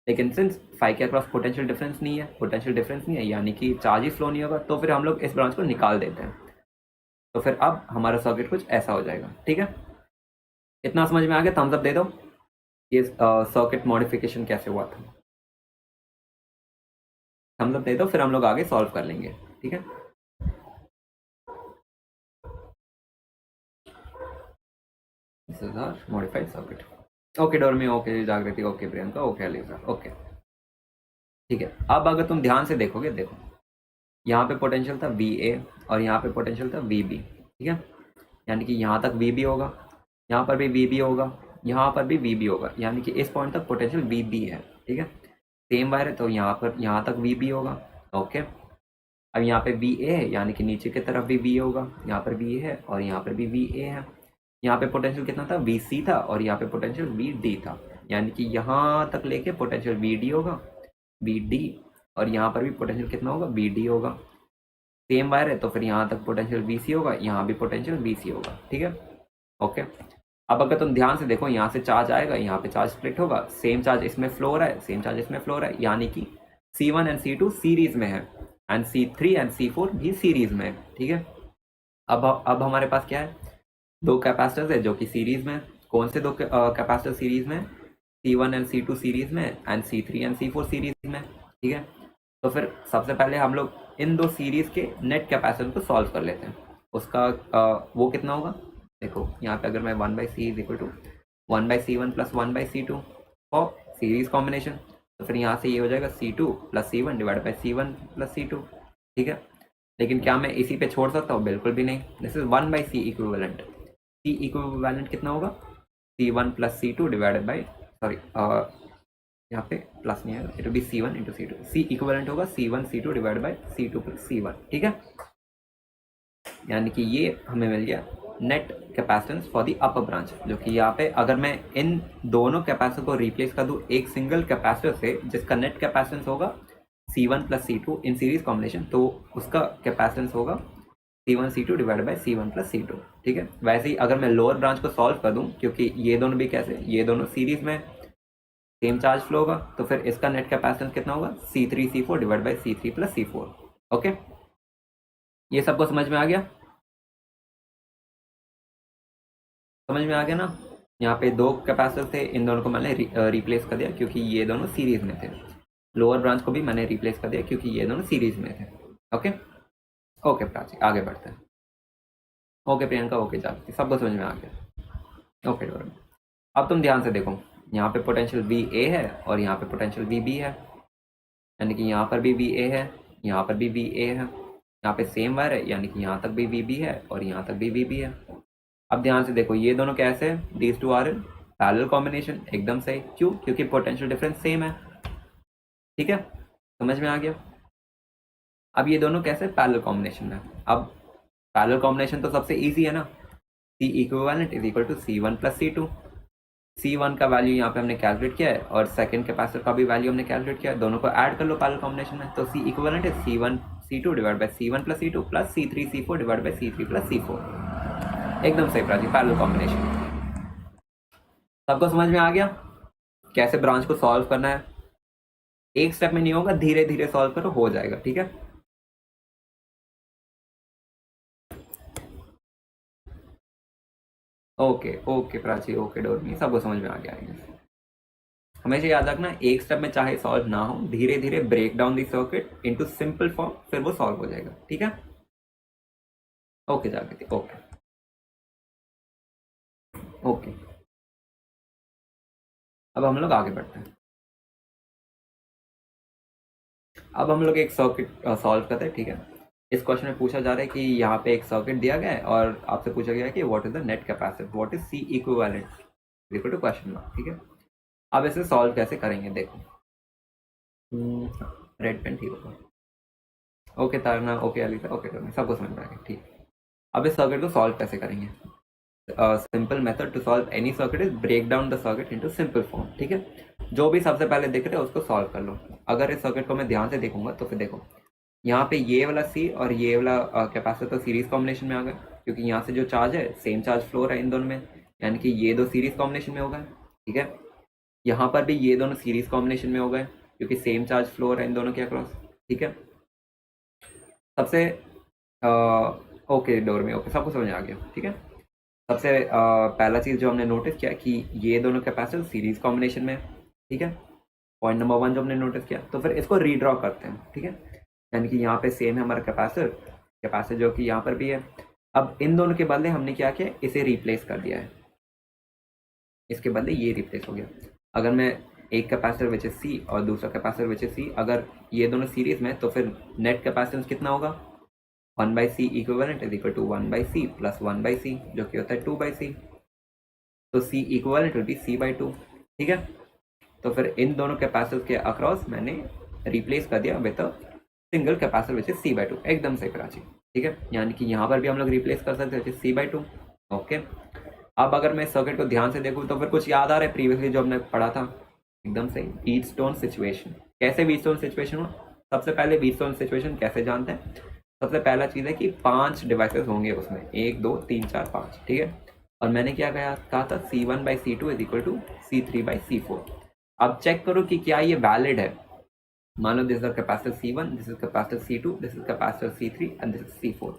लेकिन सिंस 5 के अक्रॉस पोटेंशियल डिफरेंस नहीं है, यानी कि चार्ज ही फ्लो नहीं होगा, तो फिर हम लोग इस ब्रांच को निकाल देते हैं, तो फिर अब हमारा सर्किट कुछ ऐसा हो जाएगा, ठीक है। इतना समझ में आ गया, थम्स अप दे दो। ये सर्किट मॉडिफिकेशन कैसे हुआ था। थम्स अप दे दो, फिर हम लोग आगे सॉल्व कर लेंगे, ठीक है। This is our modified circuit. Okay Dormi, okay Jagriti, okay Priyanka, okay Aliza, okay ठीक है। अब अगर तुम ध्यान से देखोगे, देखो यहाँ पे पोटेंशियल था VA और यहाँ पे पोटेंशियल था VB, ठीक है। यानी कि यहाँ तक VB होगा, यहाँ पर भी VB होगा, यहाँ पर भी VB होगा, यानी कि इस पॉइंट तक पोटेंशियल VB है, ठीक है। सेम वायर है तो यहाँ पर यहाँ तक VB होगा, ओके। अब यहाँ पे VA है, यानी कि नीचे की तरफ भी V होगा, यहाँ पर VA है और यहाँ पर भी VA है। यहाँ पे पोटेंशियल कितना था, VC था और यहाँ पे पोटेंशियल VD था, यानी कि यहाँ तक लेके पोटेंशियल VD होगा, VD, और यहाँ पर भी पोटेंशियल कितना होगा, VD होगा। सेम वायर है तो फिर यहाँ तक पोटेंशियल VC होगा, यहाँ भी पोटेंशियल VC होगा, ठीक है, ओके। अब अगर तुम ध्यान से देखो, यहाँ से चार्ज आएगा, यहाँ पे चार्ज स्प्लिट होगा, सेम चार्ज इसमें फ्लो हो रहा है, सेम चार्ज इसमें फ्लो हो रहा है, यानी कि C1 एंड C2 सीरीज में है एंड C3 एंड C4 भी सीरीज में है, ठीक है। अब हमारे पास क्या है, दो कैपेसिटर्स है जो कि सीरीज में। कौन से दो कैपेसिटर सीरीज में, C1 एंड C2 सीरीज में and C3 and C4 series में, ठीक है। तो फिर सबसे पहले हम लोग इन दो सीरीज के नेट कैपेसिटर को सॉल्व कर लेते हैं। उसका वो कितना होगा, देखो यहाँ पे अगर मैं 1/C is equal to 1/C1 plus 1/C2 for series combination, तो फिर यहाँ से ये हो जाएगा C2 plus C1 divide by C1 plus C2, ठीक है। लेकिन क्या मैं इसी पे छोड़ सकता हूँ, बिल्कुल भी नहीं। This is 1/C equivalent. C equivalent कितना होगा, C1 plus C2 divided by, sorry यहाँ पे प्लस नहीं आएगा, it will B C1 into C2। C equivalent होगा C1 C2 divide by C2 plus C1, ठीक है। यानी कि ये हमें मिल गया net capacitance for the upper branch, जो कि यहाँ पे अगर मैं इन दोनों कैपेसिटर को रिप्लेस कर दूँ एक सिंगल कैपेसिटर से जिसका नेट कैपेसिटेंस होगा C1 plus C2 in series combination, तो उसका कैपेसिटेंस होगा C1 C2 divide by C1 plus C2, ठीक है। वैसे ही अगर मैं लोअर ब्रांच को सॉल्व कर दूँ, क्योंकि ये दोनों भी कैसे, ये दोनों सीरीज में सेम चार्ज फ्लो होगा, तो फिर इसका नेट कैपेसिटेंस कितना होगा, C3 C4 divide by C3 plus C4, okay. ये सबको समझ में आ गया, समझ में आ गया ना। यहाँ पे दो कैपेसिटर थे, इन दोनों को मैंने रिप्लेस कर दिया क्योंकि ये दोनों सीरीज में थे। लोअर ब्रांच को भी मैंने रिप्लेस कर दिया क्योंकि ये दोनों सीरीज में थे, ओके। ओके प्राची, आगे बढ़ते हैं। ओके प्रियंका, ओके जागृति, सबको समझ में आ गया, ओके डोर। अब तुम ध्यान से देखो, यहाँ पे पोटेंशियल VA है और यहाँ पे पोटेंशियल VB है, यानी कि यहाँ पर भी VA है, यहाँ पर भी VA है, यहाँ पे सेम वायर है, यानी कि यहाँ तक भी VB है और यहाँ तक भी VB है। अब ध्यान से देखो, ये दोनों कैसे हैं, these two are in parallel combination, एकदम सही। क्यों, क्योंकि पोटेंशियल डिफरेंस सेम है, ठीक है, समझ में आ गया। अब ये दोनों कैसे पैरेलल कॉम्बिनेशन में, अब पैरेलल कॉम्बिनेशन तो सबसे इजी है ना, C equivalent is equal to C1 plus C2। C1 का वैल्यू यहाँ पे हमने कैलकुलेट किया है और सेकंड कैपेसिटर का भी वैल्यू हमने कैलकुलेट किया है, दोनों को ऐड कर लो पैरेलल कॉम्बिनेशन में, तो C इक्विवेलेंट है C1 C2 divide by C1 plus C2 plus C3 C4 divide by C3 plus C4, एकदम सही प्राची, पैरेलल कॉम्बिनेशन। सबको समझ में आ गया कैसे ब्रांच को सॉल्व करना है, एक स्टेप में नहीं होगा, धीरे धीरे सॉल्व करो, हो जाएगा, ठीक है। ओके ओके प्राची, ओके डोरमी, सबको समझ में आ गया है। हमेशा याद रखना, एक स्टेप में चाहे सॉल्व ना हो, धीरे धीरे break down the circuit into simple form, फिर वो सॉल्व हो जाएगा, ठीक है। Okay Jagriti, okay okay. अब हम लोग आगे बढ़ते हैं। अब हम लोग एक सर्किट सॉल्व करते हैं, ठीक है। इस क्वेश्चन में पूछा जा रहा है कि यहाँ पे एक सर्किट दिया गया है और आपसे पूछा गया है कि what is the net capacity, what is C equivalent equal to question mark, ठीक है। अब इसे सॉल्व कैसे करेंगे, देखो रेड पेन ठीक होगा, ओके तारना, ओके अलीसा, ओके सबको समझ में आ गया, ठीक। अब इस सर्किट को सॉल्व कैसे करेंगे, simple method to solve any circuit is break down the circuit into simple form, ठीक है। जो भी सबसे पहले दिख रहे हैं उसको सॉल्व कर लो। अगर इस सर्किट को मैं ध्यान से देखूंगा तो फिर देखो, यहाँ पे ये वाला C और ये वाला कैपेसिटर तो सीरीज कॉम्बिनेशन में आ गए, क्योंकि यहाँ से जो चार्ज है सेम चार्ज फ्लो है इन दोनों में, यानी कि ये दो सीरीज कॉम्बिनेशन में हो गए, ठीक है। यहाँ पर भी ये दोनों सीरीज कॉम्बिनेशन में हो गए क्योंकि सेम चार्ज फ्लो है इन दोनों के अक्रॉस, ठीक है। सबसे ओके डोर में, ओके सबको समझ आ गया, ठीक है। सबसे पहला चीज़ जो हमने नोटिस किया कि ये दोनों कैपेसिटर सीरीज कॉम्बिनेशन में, ठीक है। पॉइंट नंबर 1 जो हमने नोटिस किया। तो फिर इसको रीड्रॉ करते हैं, ठीक है। यानी कि यहाँ पे सेम है हमारा कैपेसिटर जो कि यहाँ पर भी है। अब इन दोनों के बदले हमने क्या किया, इसे रिप्लेस कर दिया है, इसके बदले ये रिप्लेस हो गया। अगर मैं एक कैपेसिटर विच इज सी और दूसरा कैपेसिटर विच इज सी, अगर ये दोनों सीरीज में, तो फिर नेट कैपेसिटेंस कितना होगा, 1/c equivalent is equal to 1/c plus 1/c, जो कि होता है 2/c। तो c equivalent will B c/2, ठीक है। तो फिर इन दोनों कैपेसिटर के अक्रॉस मैंने रिप्लेस कर दिया with a single capacitor which is c/2, एकदम से प्राची, ठीक है। यानी कि यहाँ पर भी हम लोग रिप्लेस कर सकते हैं c/2, ओके। अब अगर मैं सर्किट को ध्यान से देखूँ तो फिर कुछ याद आ रहा है प्रीवियसली जो हमने पढ़ा था, एकदम सही, व्हीटस्टोन सिचुएशन। कैसे व्हीटस्टोन सिचुएशन हो, सबसे पहले व्हीटस्टोन सिचुएशन कैसे जानते हैं। सबसे पहला चीज़ है कि 5 डिवाइसेस होंगे उसमें, 1 2 3 4 5, ठीक है। और मैंने क्या कहा था, C1/C2 is equal to C3/C4। अब चेक करो कि क्या ये वैलिड है। मान लो this is capacitor C1, this is capacitor C2, this is capacitor C3 and this is C4।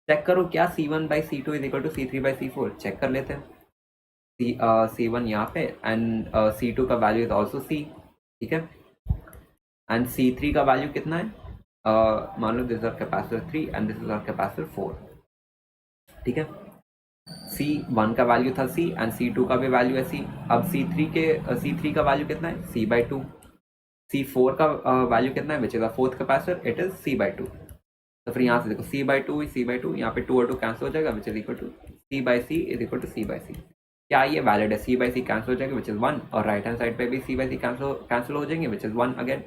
Check करो क्या C1/C2 is equal to C3/C4, check कर लेते हैं। C1 यहाँ पे एंड C2 का वैल्यू इज ऑल्सो C, ठीक है। एंड C3 का वैल्यू कितना है, मान लो this is capacitor 3 and this is capacitor 4, ठीक है। C1 का वैल्यू था C एंड C2 का भी वैल्यू है C। अब C3 का वैल्यू कितना है, C/2। C4 का वैल्यू कितना है, विच is the fourth capacitor, it is C/2। तो फिर यहाँ से देखो C/2, यहाँ पे 2 और 2 कैंसिल हो जाएगा, which is equal to C/C is equal to C/C। क्या ये वैलिड है, C/C कैंसिल हो जाएगा विच इज 1, और राइट हैंड साइड पे भी C/C कैंसिल हो जाएंगे विच इज 1 अगेन।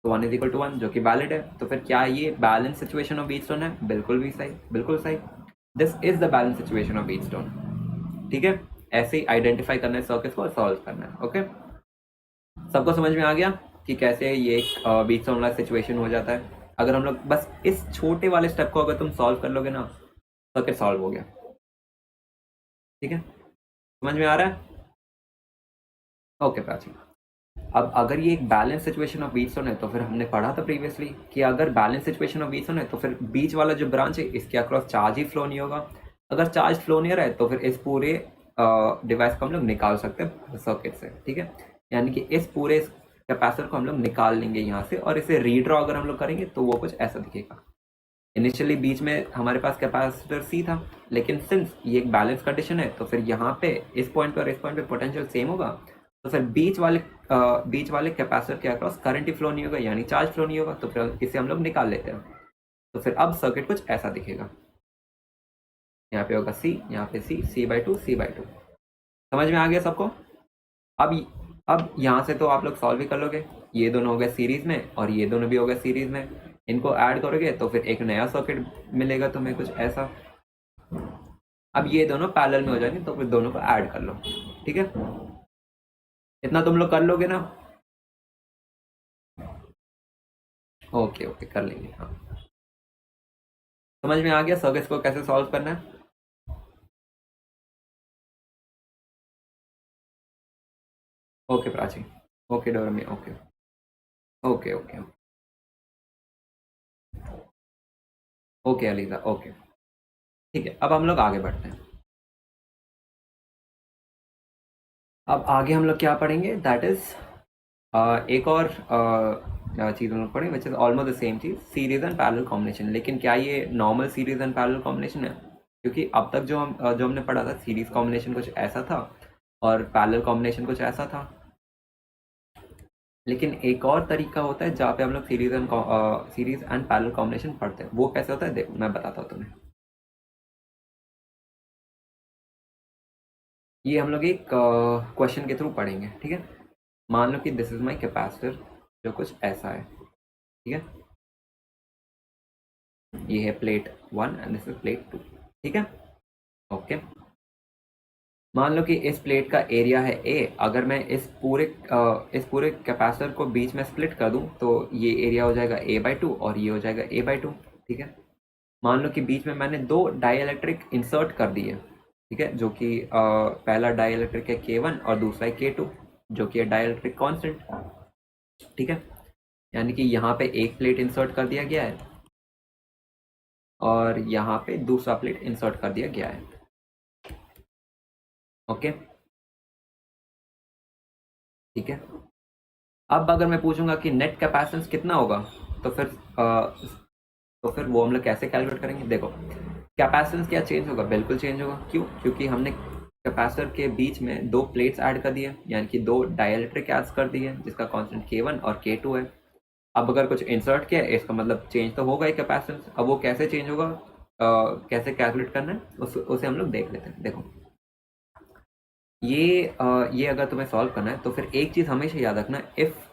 तो 1 इज इक्वल टू 1 जो कि वैलिड है। तो फिर क्या ये बैलेंस सिचुएशन ऑफ व्हीटस्टोन है, बिल्कुल भी सही, बिल्कुल सही। This is the balance situation of Wheatstone, ठीक है। ऐसे ही आइडेंटिफाई करना है सर्किट को और सॉल्व करना है, ओके। सबको समझ में आ गया कि कैसे ये एक व्हीटस्टोन वाला सिचुएशन हो जाता है। अगर हम लोग बस इस छोटे वाले स्टेप को अगर तुम सॉल्व कर लोगे ना, सर्किट सॉल्व हो गया, ठीक है। समझ में आ रहा है, ओके प्राची। अब अगर ये एक बैलेंस सिचुएशन ऑफ व्हीटस्टोन है, तो फिर हमने पढ़ा था प्रीवियसली कि अगर बैलेंस सिचुएशन ऑफ व्हीटस्टोन है तो फिर बीच वाला जो ब्रांच है इसके अक्रॉस चार्ज ही फ्लो नहीं होगा। अगर चार्ज फ्लो नहीं रहा है तो फिर इस पूरे डिवाइस को हम लोग निकाल सकते हैं सर्किट से, ठीक है। यानी कि इस पूरे कैपेसिटर को हम लोग निकाल लेंगे यहाँ से, और इसे रीड्रॉ अगर हम लोग करेंगे तो वो कुछ ऐसा दिखेगा। इनिशियली बीच में हमारे पास कैपेसिटर C था, लेकिन सिंस ये एक बैलेंस कंडीशन है तो फिर यहाँ पे इस पॉइंट पर इस पॉइंट पे पोटेंशियल सेम होगा। तो फिर बीच वाले कैपेसिटर के अक्रॉस करंट ही फ्लो नहीं होगा, यानी चार्ज फ्लो नहीं होगा। तो फिर इसे हम लोग निकाल लेते हैं। तो फिर अब सर्किट कुछ ऐसा दिखेगा, यहाँ पे होगा C, यहाँ पे C/2 C/2। समझ में आ गया सबको। अब यहाँ से तो आप लोग सॉल्व भी कर लोगे, ये दोनों हो गए सीरीज में और ये दोनों भी हो गए सीरीज में। इनको ऐड करोगे तो फिर एक नया सर्किट मिलेगा तुम्हें कुछ ऐसा। अब ये दोनों पैरेलल में हो जाएंगे तो फिर दोनों को ऐड कर लो, ठीक है। इतना तुम लोग कर लोगे ना, ओके ओके कर लेंगे, हाँ। समझ में आ गया सर्किट को कैसे सॉल्व करना है। Okay Prachi, okay Dormi, okay okay okay okay Aliza, okay, ठीक है। अब हम लोग आगे बढ़ते हैं। अब आगे हम लोग क्या पढ़ेंगे, दैट इज एक और चीज़ हम लोग पढ़ेंगे which is almost the same cheese, series and parallel combination. लेकिन क्या ये normal series and parallel combination है, क्योंकि अब तक जो हमने पढ़ा था सीरीज कॉम्बिनेशन कुछ ऐसा था और पैरेलल कॉम्बिनेशन कुछ ऐसा था। लेकिन एक और तरीका होता है जहाँ पे हम लोग सीरीज एंड पैरेलल कॉम्बिनेशन पढ़ते हैं। वो कैसे होता है देखो मैं बताता हूँ तुम्हें। ये हम लोग एक क्वेश्चन के थ्रू पढ़ेंगे, ठीक है। मान लो कि दिस इज माई कैपेसिटर जो कुछ ऐसा है, ठीक है। ये है plate 1 and this is plate 2, ठीक है, ओके। मान लो कि इस प्लेट का एरिया है A। अगर मैं इस पूरे कैपेसिटर को बीच में स्प्लिट कर दूं तो ये एरिया हो जाएगा A/2 और ये हो जाएगा A/2, ठीक है। मान लो कि बीच में मैंने 2 डाइइलेक्ट्रिक इंसर्ट कर दिए, ठीक है, जो कि पहला डाइइलेक्ट्रिक है K1 और दूसरा है K2 जो कि है डाइइलेक्ट्रिक कांस्टेंट, ठीक है। यानी कि यहाँ पे एक प्लेट इंसर्ट कर दिया गया है और यहाँ पे दूसरा प्लेट इंसर्ट कर दिया गया है, ओके, ठीक है। अब अगर मैं पूछूंगा कि नेट कैपेसिटेंस कितना होगा, तो फिर वो हम लोग कैसे कैलकुलेट करेंगे? देखो, कैपेसिटेंस क्या चेंज होगा? बिल्कुल चेंज होगा। क्यों? क्योंकि हमने कैपेसिटर के बीच में दो प्लेट्स ऐड कर दिए, यानी कि दो डाइलेक्ट्रिक ऐड कर दिए जिसका कांस्टेंट K1 और K2 है। अब अगर कुछ इंसर्ट किया है, इसका मतलब चेंज तो होगा ही कैपेसिटेंस। अब वो कैसे चेंज होगा, कैसे कैलकुलेट करना है, उसे हम लोग देख लेते हैं। देखो, ये अगर तुम्हें सॉल्व करना है तो फिर एक चीज हमेशा याद रखना, if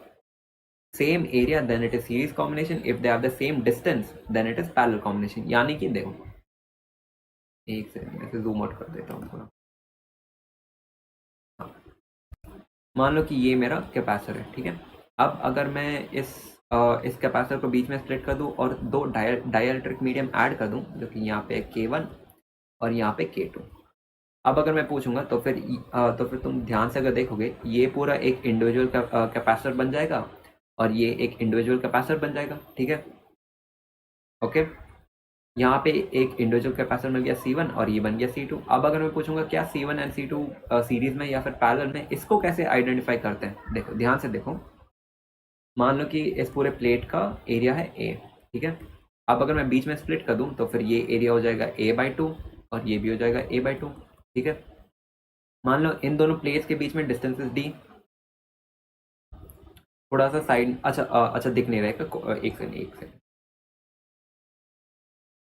same area then it is series combination, if they have the same distance then it is parallel combination. यानी कि देखो, एक सेकंड ऐसे जूम आउट कर देता हूँ थोड़ा। हाँ, मान लो कि ये मेरा कैपेसिटर है, ठीक है। अब अगर मैं इस कैपेसिटर को बीच में स्प्लिट कर दूं और दो डाइलेक्ट्रिक मीडियम ऐड कर दूं, जो कि यहाँ पे K1 और यहाँ पे K2। अब अगर मैं पूछूंगा तो फिर तुम ध्यान से अगर देखोगे, ये पूरा एक इंडिविजुअल कैपेसिटर बन जाएगा और ये एक इंडिविजुअल कैपेसिटर बन जाएगा, ठीक है। ओके, यहाँ पे एक इंडिविजुअल कैपेसिटर मिल गया C1 और ये बन गया C2। अब अगर मैं पूछूंगा क्या C1 एंड C2 सीरीज में या फिर पैरेलल में, इसको कैसे आइडेंटिफाई करते हैं? देखो, ध्यान से देखो, मान लो कि इस पूरे प्लेट का एरिया है A, ठीक है। अब अगर मैं बीच में स्प्लिट कर दूं तो फिर ये एरिया हो जाएगा A/2 और ये भी हो जाएगा A/2, ठीक है। मान लो इन दोनों प्लेट्स के बीच में डिस्टेंस इज D। थोड़ा सा साइड, अच्छा दिख नहीं रहेगा, एक second.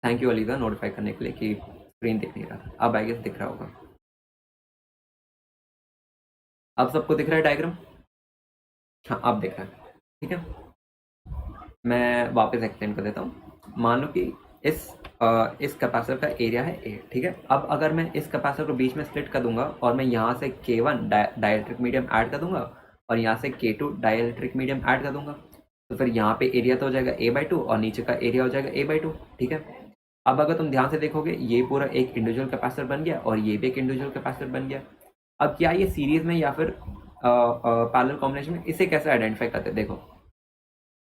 Thank you ELISA notify करने के लिए कि स्क्रीन दिख नहीं रहा था। अब आई गेस दिख रहा होगा। अब सबको दिख रहा है डायग्राम? हाँ, अब दिख रहा है, ठीक है। मैं वापस एक्सप्लेन कर देता हूँ। मान लो कि इस कैपेसिटर का एरिया है A, ठीक है। अब अगर मैं इस कैपेसिटर को बीच में स्प्लिट कर दूंगा और मैं यहाँ से K1 डाइलेक्ट्रिक मीडियम ऐड कर दूंगा और यहाँ से K2 डाइलेक्ट्रिक मीडियम ऐड कर दूंगा, तो फिर यहाँ पे एरिया तो हो जाएगा A/2 और नीचे का एरिया हो जाएगा A/2, ठीक है। अब अगर तुम ध्यान से देखोगे, ये पूरा एक इंडिविजुअल कैपेसिटर बन गया और ये भी एक इंडिविजुअल कैपेसिटर बन गया। अब क्या ये सीरीज में या फिर पैरेलल कॉम्बिनेशन में, इसे कैसे आइडेंटिफाई करते हैं? देखो,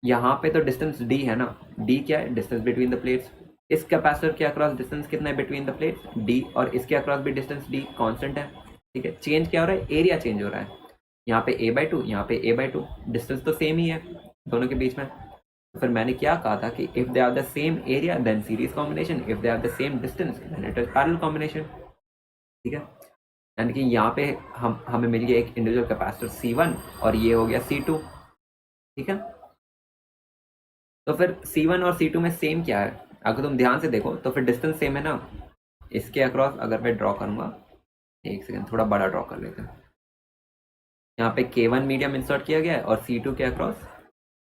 यहाँ पे तो डिस्टेंस D है ना। D क्या है? Distance between the plates. इस कैपेसिटर के अक्रॉस डिस्टेंस कितना है बिटवीन द प्लेट्स? D, और इसके अक्रॉस भी डिस्टेंस D कांस्टेंट है, ठीक है। चेंज क्या हो रहा है? एरिया चेंज हो रहा है। यहाँ पे A/2, यहाँ पे A/2, डिस्टेंस तो सेम ही है दोनों के बीच में। तो फिर मैंने क्या कहा था कि if they are the same area then series combination, if they are the same distance then it is parallel combination, ठीक है। यानी कि यहाँ पे हमें मिल गया एक इंडिविजुअल कैपेसिटर C1 और ये हो गया C2, ठीक है। तो फिर C1 और C2 में सेम क्या है? अगर तुम ध्यान से देखो तो फिर डिस्टेंस सेम है ना। इसके अक्रॉस अगर मैं ड्रॉ करूंगा, एक सेकंड थोड़ा बड़ा ड्रॉ कर लेते हैं। यहाँ पे K1 मीडियम इंसर्ट किया गया है और C2 के अक्रॉस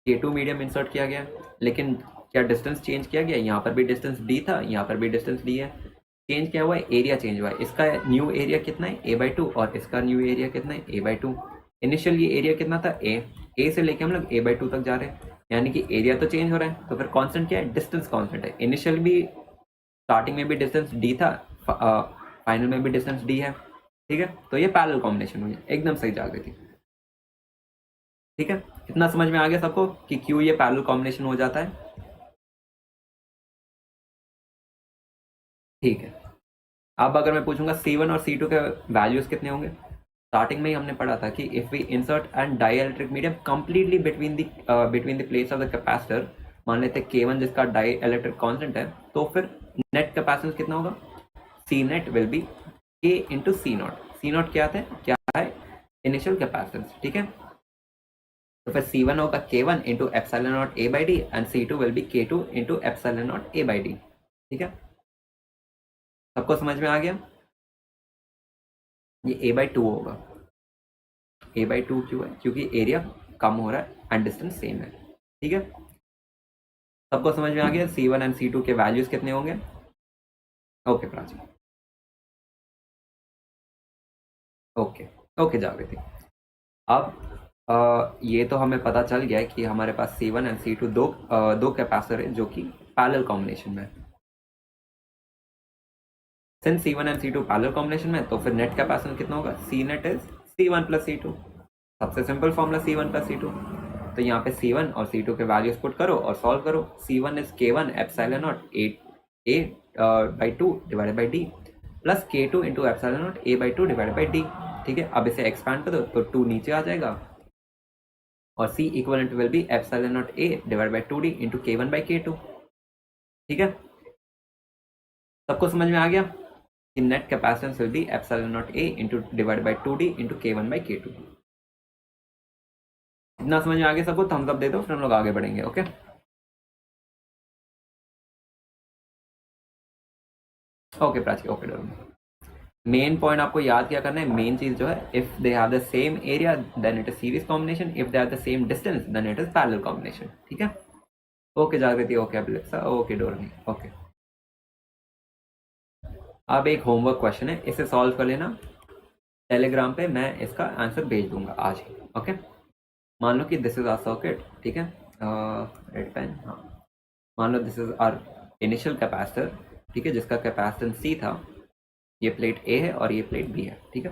K2 मीडियम इंसर्ट किया गया, लेकिन क्या डिस्टेंस चेंज किया गया? यहाँ पर भी डिस्टेंस D था, यहाँ पर भी डिस्टेंस D है। चेंज क्या हुआ है? एरिया चेंज हुआ है। इसका न्यू एरिया कितना है? A/2 और इसका न्यू एरिया कितना है? A/2। इनिशियल ये एरिया कितना था? A से लेके हम लोग A/2 तक जा रहे हैं, यानी कि एरिया तो चेंज हो रहा है। तो फिर कांस्टेंट क्या है? डिस्टेंस कांस्टेंट है। इनिशियल भी, स्टार्टिंग में भी डिस्टेंस D था, फाइनल में भी डिस्टेंस D है, ठीक है। तो ये पैरेलल कॉम्बिनेशन हुई, एकदम सही जा गई थी, ठीक है। इतना समझ में आ गया सबको कि क्यों ये पैरेलल कॉम्बिनेशन हो जाता है? ठीक है। अब अगर मैं पूछूंगा C1 और C2 के वैल्यूज कितने होंगे? स्टार्टिंग में ही हमने पढ़ा था कि if we insert and dielectric medium completely between the plates of the capacitor, मान लेते हैं K1 जिसका डाइलेक्ट्रिक कांस्टेंट है, तो फिर नेट कैपेसिटेंस कितना होगा? C net will be K into C not. C not क्या है? इनिशियल कैपेसिटेंस, ठीक है। तो फिर C1 होगा K1 into epsilon not A/D and C2 will be K2 into epsilon not A/D, ठीक है। सबको समझ में आ गया? ये A/2 होगा। A/2 क्यों है? क्योंकि एरिया कम हो रहा है एंड डिस्टेंस सेम है, ठीक है। सबको समझ में आ गया C1 एंड C2 के वैल्यूज कितने होंगे? ओके प्राची, ओके ओके जा रही थी। अब ये तो हमें पता चल गया है कि हमारे पास C1 एंड C2 दो कैपेसिटर है जो कि पैरेलल कॉम्बिनेशन में है। Since C1 and C2 parallel combination में, तो फिर नेट कैपेसिटेंस कितना होगा? C net is C1 plus C2। सबसे simple formula C1 plus C2। तो यहाँ पे C1 और C2 के वैल्यूज पुट करो और सॉल्व करो। C1 is K1 epsilon not A/2 divided by D plus K2 into epsilon not A/2 divided by D, ठीक है। अब इसे एक्सपैंड कर दो तो 2 नीचे आ जाएगा और C equivalent will be epsilon naught A divide by 2D into K1 by K2। ठीक है, सबको समझ में आ गया कि net capacitance will be epsilon naught A into divide by 2D into K1 by K2। इतना समझ में आ गया सबको? थम्स अप दे दो, फिर हम लोग आगे बढ़ेंगे। Okay, okay Prachi, okay done. Main point आपको याद क्या करना है, मेन चीज जो है, if they have the same area then it is series combination, if they have the same distance then it is parallel combination. ठीक है, okay Jagriti, okay Abhilekha, okay Dorni, okay. अब एक होमवर्क क्वेश्चन है, इसे सॉल्व कर लेना। टेलीग्राम पे मैं इसका आंसर भेज दूंगा आज ही। ओके, मान लो कि दिस इज आवर सर्किट। ठीक है, रेड पेन, हाँ। मान लो this is our initial capacitor. ठीक है, जिसका कैपेसिटेंस C था। ये प्लेट A है और ये प्लेट B है। ठीक है,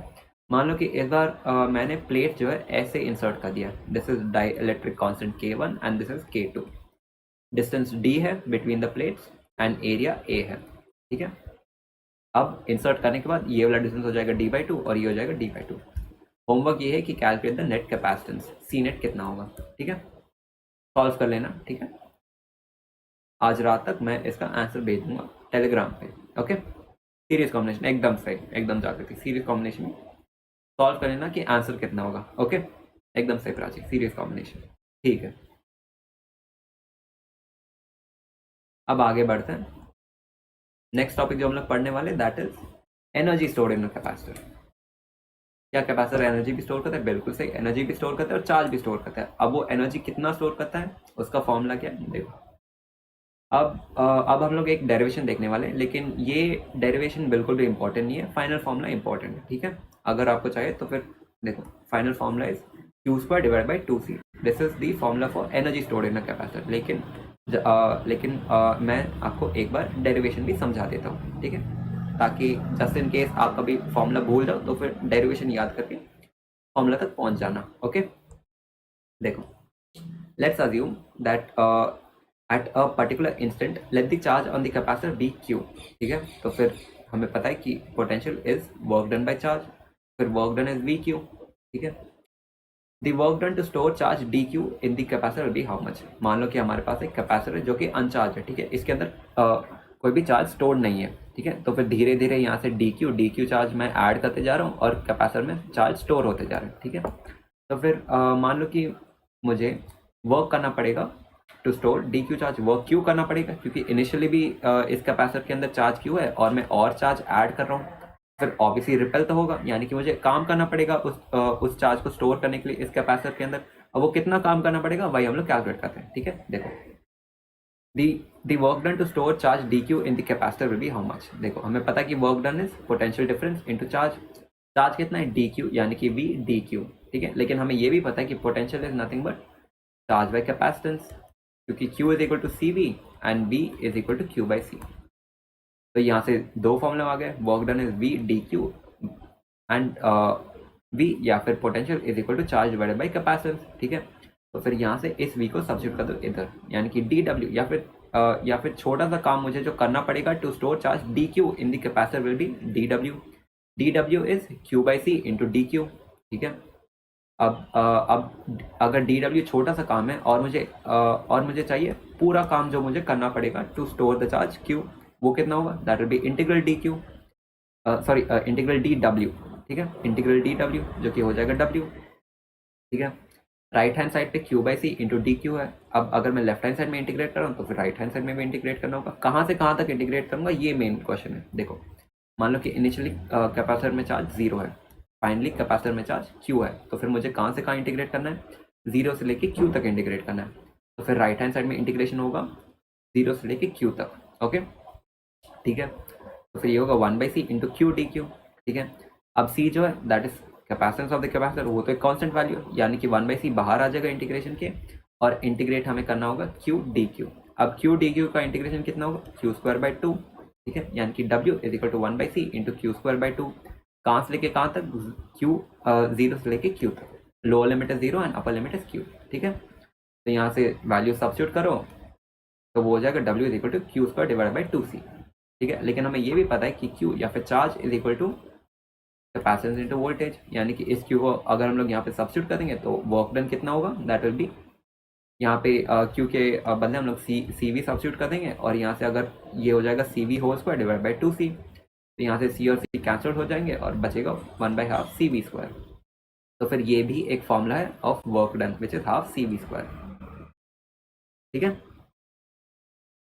मान लो कि इस बार मैंने प्लेट जो है ऐसे इंसर्ट कर दिया। This is dielectric constant K1 and this is K2। Distance D है between the plates and area A है। ठीक है, अब इंसर्ट करने के बाद ये वाला डिस्टेंस हो जाएगा D/2 और ये हो जाएगा D/2। होमवर्क ये है कि calculate the net capacitance, C net कितना होगा। ठीक है, सॉल्व कर लेना। ठीक है, आज रात तक मैं इसका आंसर भेज दूंगा टेलीग्राम पे। ओके, सीरीज कॉम्बिनेशन एकदम सही, एकदम जाकर थी सीरीज कॉम्बिनेशन में सॉल्व कर लेना कि आंसर कितना होगा। ओके, एकदम सही प्राची, सीरीज कॉम्बिनेशन। ठीक है, अब आगे बढ़ते हैं। नेक्स्ट टॉपिक जो हम लोग पढ़ने वाले that is energy stored in capacitor. क्या कैपेसिटर एनर्जी भी स्टोर करता है? बिल्कुल सही, एनर्जी भी स्टोर करता है और चार्ज भी स्टोर करता है। अब वो एनर्जी कितना स्टोर करता है, उसका फॉर्मूला क्या है देखो। अब हम लोग एक डेरिवेशन देखने वाले हैं, लेकिन ये डेरिवेशन बिल्कुल भी इंपॉर्टेंट नहीं है, फाइनल फॉर्मूला इंपॉर्टेंट है। ठीक है, अगर आपको चाहिए तो फिर देखो, final formula is Q² divide by 2C। This is the formula for energy stored in a capacitor. लेकिन मैं आपको एक बार डेरिवेशन भी समझा देता हूँ। ठीक है, ताकि जस्ट इन केस आप कभी फॉर्मूला भूल जाओ तो फिर डेरिवेशन याद करके फॉर्मूला तक पहुंच जाना। ओके, देखो, let's assume that at a particular instant let the charge on the capacitor be q। ठीक है, तो फिर हमें पता है कि potential is work done by charge, फिर work done is vq। ठीक है, the work done to store charge dq in the capacitor will be how much। मान लो कि हमारे पास एक कैपेसिटर है जो कि अनचार्ज है। ठीक है, इसके अंदर कोई भी चार्ज स्टोर नहीं है। ठीक है, तो फिर धीरे धीरे यहाँ से dq चार्ज मैं ऐड करते जा रहा हूँ और कैपेसिटर में चार्ज स्टोर होते जा रहे हैं। ठीक है, तो फिर मान लो कि मुझे वर्क करना पड़ेगा to store dq charge. Work क्यों करना पड़ेगा, क्योंकि इनिशियली भी इस कैपेसिटर के अंदर चार्ज क्यों है और मैं और चार्ज ऐड कर रहा हूँ, फिर ऑब्वियसली रिपेल तो होगा, यानी कि मुझे काम करना पड़ेगा उस चार्ज को स्टोर करने के लिए इस कैपेसिटर के अंदर। अब वो कितना काम करना पड़ेगा वही हम लोग कैलकुलेट करते हैं। ठीक है, देखो, the work done to store charge dq in the capacitor will be how much। देखो, हमें पता है कि work done is potential difference into charge. Charge कितना है dq, यानी कि v dq। ठीक है, लेकिन हमें ये भी पता है कि potential is nothing but charge by capacitance, क्योंकि Q is equal to CV and V is equal to Q by C। तो यहाँ से दो फॉर्मूला आ गए, work done is V dQ and V, या फिर potential is equal to charge divided by capacitance. ठीक है, तो फिर यहाँ से इस V को सब्स्टिट्यूट कर दो इधर, यानी कि dW, या फिर छोटा सा काम मुझे जो करना पड़ेगा to store charge dQ in the capacitor will be dW। dW is Q by C into dQ। ठीक है, अब अगर dW छोटा सा काम है और मुझे चाहिए पूरा काम जो मुझे करना पड़ेगा to store the charge Q, वो कितना होगा, that will be integral dQ, sorry integral dW। ठीक है, इंटीग्रल dW जो कि हो जाएगा W। ठीक है, राइट हैंड साइड पे Q by C into DQ है। अब अगर मैं लेफ्ट हैंड साइड में इंटीग्रेट कर रहा हूँ तो फिर राइट हैंड साइड में भी इंटीग्रेट करना होगा। कहाँ से कहाँ तक इंटीग्रेट करूंगा, ये मेन क्वेश्चन है। देखो, मान लो कि इनिशियली कैपेसिटर में चार्ज 0 है, फाइनली कैपेसिटर में चार्ज Q है, तो फिर मुझे कहाँ से कहाँ इंटीग्रेट करना है, 0 से लेके Q तक इंटीग्रेट करना है। तो फिर राइट हैंड साइड में इंटीग्रेशन होगा 0 से लेके Q तक। ओके, ठीक है, तो फिर ये होगा 1 by C into Q DQ। ठीक है, अब C जो है that is capacitance of the capacitor, वो तो एक कांस्टेंट वैल्यू, यानी कि 1 बाई सी बाहर आ जाएगा इंटीग्रेशन के, और इंटीग्रेट हमें करना होगा Q DQ। अब Q DQ का इंटीग्रेशन कितना होगा, Q² बाई 2। ठीक है, यानी कि W is equal to 1 by C into Q² by 2। कहाँ से लेके कहाँ तक, Q 0 से लेके Q तक। Lower limit is 0 and upper limit is Q। ठीक है, तो यहाँ से वैल्यू सब्स्टिट्यूट करो तो वो हो जाएगा W is equal to Q² divide by 2C। ठीक है, लेकिन हमें ये भी पता है कि Q या फिर charge is equal to capacitance into voltage, यानी कि इस क्यू को अगर हम लोग यहाँ पे सब्स्टिट्यूट करेंगे तो वर्क डन कितना होगा, दैट विल बी यहाँ पे क्यू के बदले हम लोग सी वी सब्स्टिट्यूट कर देंगे, और यहाँ से अगर ये हो जाएगा C V whole square divide by 2c, तो यहाँ से सी और सी कैंसिल हो जाएंगे और बचेगा 1/2 सी वी स्क्वायर। तो फिर ये भी एक फॉर्मूला है of work done which is half C V square. ठीक है,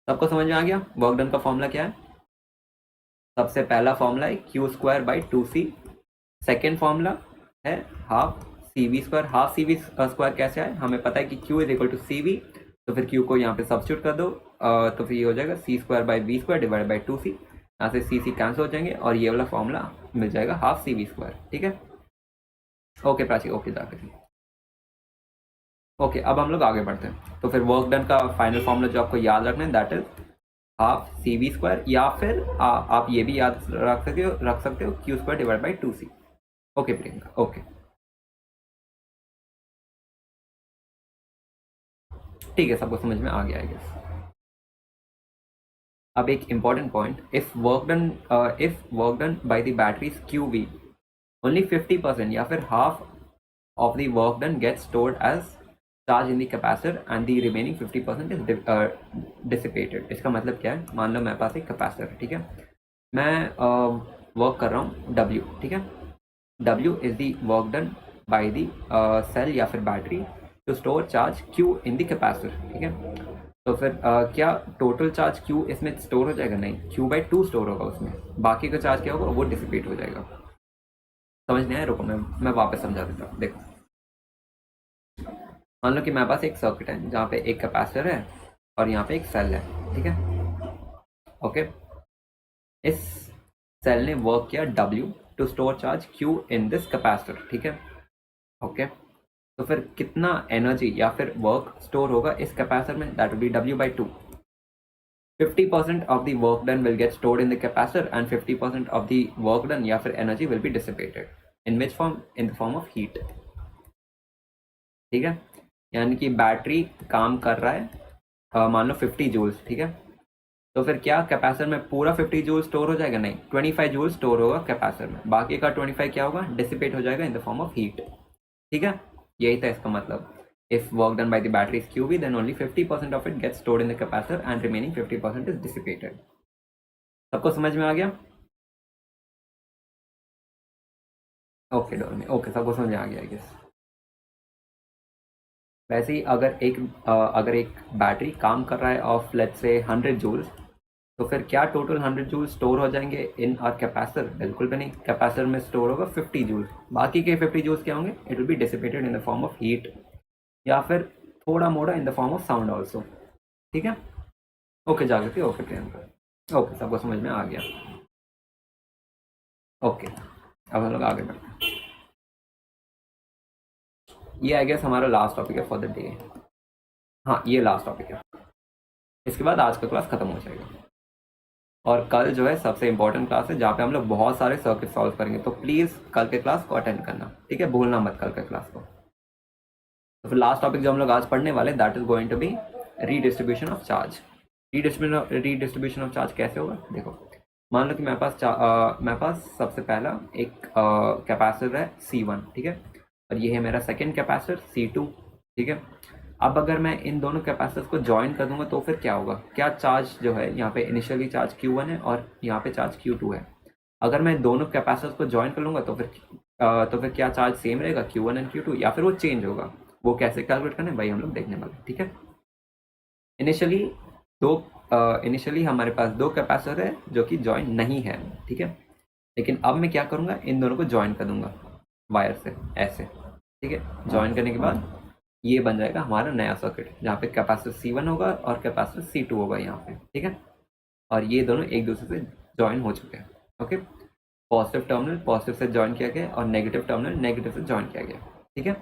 सबको समझ में आ गया वर्क डन का फॉर्मूला क्या है? सबसे पहला फॉर्मूला है Q square by 2c, second formula है half C V square. Half C V square कैसे आए, हमें पता है कि Q is equal to C V, तो फिर क्यू को यहाँ पे सब्स्टिट्यूट कर दो, तो फिर ये हो जाएगा C square by V square divide by 2c, यहाँ से सी कैंसिल हो जाएंगे और ये वाला फॉर्मूला मिल जाएगा हाफ सी वी स्क्वायर। ठीक है, ओके प्राची, ओके जाकर ओके। अब हम लोग आगे बढ़ते हैं, तो फिर वर्क डन का फाइनल फॉर्मूला जो आपको याद रखना है that is half C V square, या फिर आप ये भी याद रख सकते हो Q square divide by 2c। Okay Priyanka, okay ठीक है, सबको समझ में आ गया आई गेस। अब एक important point, if work done by the batteries Q V only 50% या फिर half of the work done gets stored as charge in the capacitor and the remaining 50% is dissipated. इसका मतलब क्या है, मान लो मेरे पास एक कैपेसिटर है, ठीक है, मैं वर्क कर रहा हूँ W, ठीक है, W is the work done by the cell या फिर battery to store charge Q in the capacitor. ठीक है, तो फिर क्या टोटल चार्ज Q इसमें स्टोर हो जाएगा? नहीं, Q/2 स्टोर होगा उसमें, बाकी का चार्ज क्या होगा, वो डिसिपेट हो जाएगा। समझ नहीं आया, रुको मैं वापस समझा देता हूँ। देखो, मान लो कि मेरे पास एक सर्किट है जहाँ पे एक कैपेसिटर है और यहाँ पे एक सेल है, ठीक है, ओके। इस सेल ने वर्क किया W to store charge Q in this capacitor, ठीक है, ओके। तो फिर कितना एनर्जी या फिर वर्क स्टोर होगा इस कैपेसिटर में, that will B W/2। 50% of the work done will get stored in the capacitor and 50% of the work done या फिर energy will be dissipated. In which form? In the form of heat. ठीक है, यानी कि battery काम कर रहा है मान लो 50 जूल्स, ठीक है, तो फिर क्या कैपेसिटर में पूरा 50 जूल स्टोर हो जाएगा? नहीं, 25 जूल स्टोर होगा कैपेसिटर में, बाकी का 25 क्या होगा, डिसिपेट हो जाएगा in the form of heat. ठीक है, यही था इसका मतलब। If work done by the battery is QV, then only 50% of it gets stored in the capacitor and remaining 50% is dissipated. सबको समझ में आ गया? ओके डॉन, ओके सबको समझ में आ गया आई गेस। वैसे ही अगर एक बैटरी काम कर रहा है ऑफ लेट्स से 100 जूल्स, तो फिर क्या टोटल 100 जूल स्टोर हो जाएंगे इन आर कैपेसिटर? बिल्कुल भी नहीं, कैपेसिटर में स्टोर होगा 50 जूल, बाकी के 50 जूल्स क्या होंगे, it will B dissipated in the form of heat या फिर थोड़ा मोड़ा in the form of sound also. ठीक है, okay Jagriti, okay Priyanka, okay सबको समझ में आ गया। ओके, अब हम लोग आगे बढ़ते हैं। ये आई गेस हमारा लास्ट टॉपिक है फॉर द डे। हाँ, ये लास्ट टॉपिक है, इसके बाद आज का क्लास खत्म हो जाएगा और कल जो है सबसे इंपॉर्टेंट क्लास है जहाँ पे हम लोग बहुत सारे सर्किट सॉल्व करेंगे, तो प्लीज़ कल के क्लास को अटेंड करना, ठीक है, भूलना मत कल के क्लास को। तो फिर लास्ट टॉपिक जो हम लोग आज पढ़ने वाले that is going to be redistribution of charge. Redistribution of charge कैसे होगा, देखो, मान लो कि मेरे पास सबसे पहला एक कैपेसिटर है C1, ठीक है, और ये है मेरा सेकेंड कैपेसिटर C2, ठीक है। अब अगर मैं इन दोनों कैपेसिटर्स को ज्वाइन कर दूंगा तो फिर क्या होगा, क्या चार्ज जो है यहाँ पे इनिशियली चार्ज Q1 है और यहाँ पे चार्ज Q2 है। अगर मैं दोनों कैपेसिटर्स को ज्वाइन कर लूँगा तो फिर क्या चार्ज सेम रहेगा Q1 एंड Q2 या फिर वो चेंज होगा? वो कैसे कैलकुलेट करना है भाई हम लोग देखने वाले, ठीक है। इनिशियली हमारे पास दो कैपेसिटर है जो कि ज्वाइन नहीं है, ठीक है, लेकिन अब मैं क्या करूँगा, इन दोनों को ज्वाइन कर दूंगा वायर से ऐसे, ठीक है। ज्वाइन करने के बाद ये बन जाएगा हमारा नया सर्किट जहाँ पे कैपेसिटर C1 होगा और कैपेसिटर C2 होगा यहाँ पे, ठीक है, और ये दोनों एक दूसरे से ज्वाइन हो चुके हैं। ओके, पॉजिटिव टर्मिनल पॉजिटिव से ज्वाइन किया गया और नेगेटिव टर्मिनल नेगेटिव से ज्वाइन किया गया, ठीक है।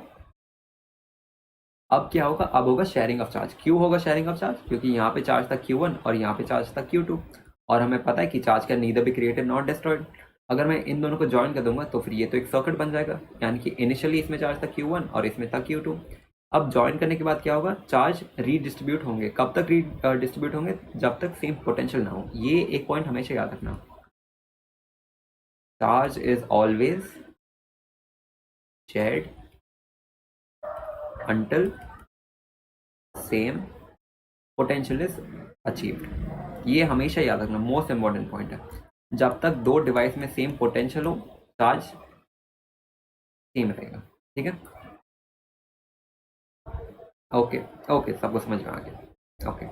अब क्या होगा, अब होगा शेयरिंग ऑफ चार्ज। क्यों होगा शेयरिंग ऑफ चार्ज? क्योंकि यहाँ पे चार्ज था Q1 और यहाँ पे चार्ज था Q2, और हमें पता है कि चार्ज का neither be created not destroyed. अगर मैं इन दोनों को ज्वाइन कर दूंगा तो फिर ये तो एक सर्किट बन जाएगा, यानी कि इनिशियली इसमें चार्ज था Q1 और इसमें था Q2। अब ज्वाइन करने के बाद क्या होगा, चार्ज रीडिस्ट्रीब्यूट होंगे। कब तक रीडिस्ट्रीब्यूट होंगे? जब तक सेम पोटेंशियल ना हो। ये एक पॉइंट हमेशा याद रखना। charge is always shared until same potential is achieved. ये हमेशा याद रखना, मोस्ट इंपॉर्टेंट पॉइंट है। जब तक दो डिवाइस में सेम पोटेंशियल हो, चार्ज सेम रहेगा। ठीक है, ओके ओके, सबको समझ में आ गया। ओके,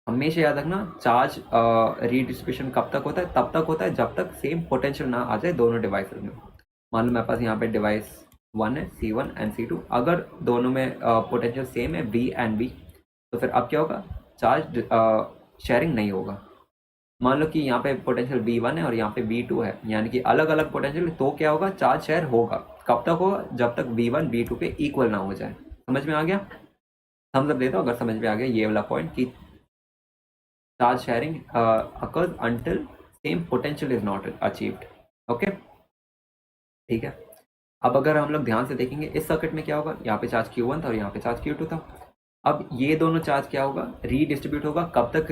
हमेशा याद रखना, चार्ज रीडिस्ट्रीब्यूशन कब तक होता है? तब तक होता है जब तक सेम पोटेंशियल ना आ जाए दोनों डिवाइस में। मान लो मेरे पास यहाँ पे डिवाइस 1 है, C1 एंड C2, अगर दोनों में पोटेंशियल सेम है V एंड V, तो फिर अब क्या होगा? चार्ज शेयरिंग नहीं होगा। मान लो कि यहाँ पे पोटेंशियल V1 है और यहाँ पे V2 है, यानी कि अलग अलग पोटेंशियल, तो क्या होगा? चार्ज शेयर होगा। कब तक होगा? जब तक V1 V2 के इक्वल ना हो जाए। समझ में आ गया? हम सब देता हूँ अगर समझ में आ गया ये वाला पॉइंट कि charge sharing occurs until same potential is not achieved. Okay, ठीक है। अब अगर हम लोग ध्यान से देखेंगे इस सर्किट में क्या होगा? यहाँ पे चार्ज Q1 था और यहाँ पे चार्ज Q2 था। अब ये दोनों चार्ज क्या होगा? रीडिस्ट्रीब्यूट होगा। कब तक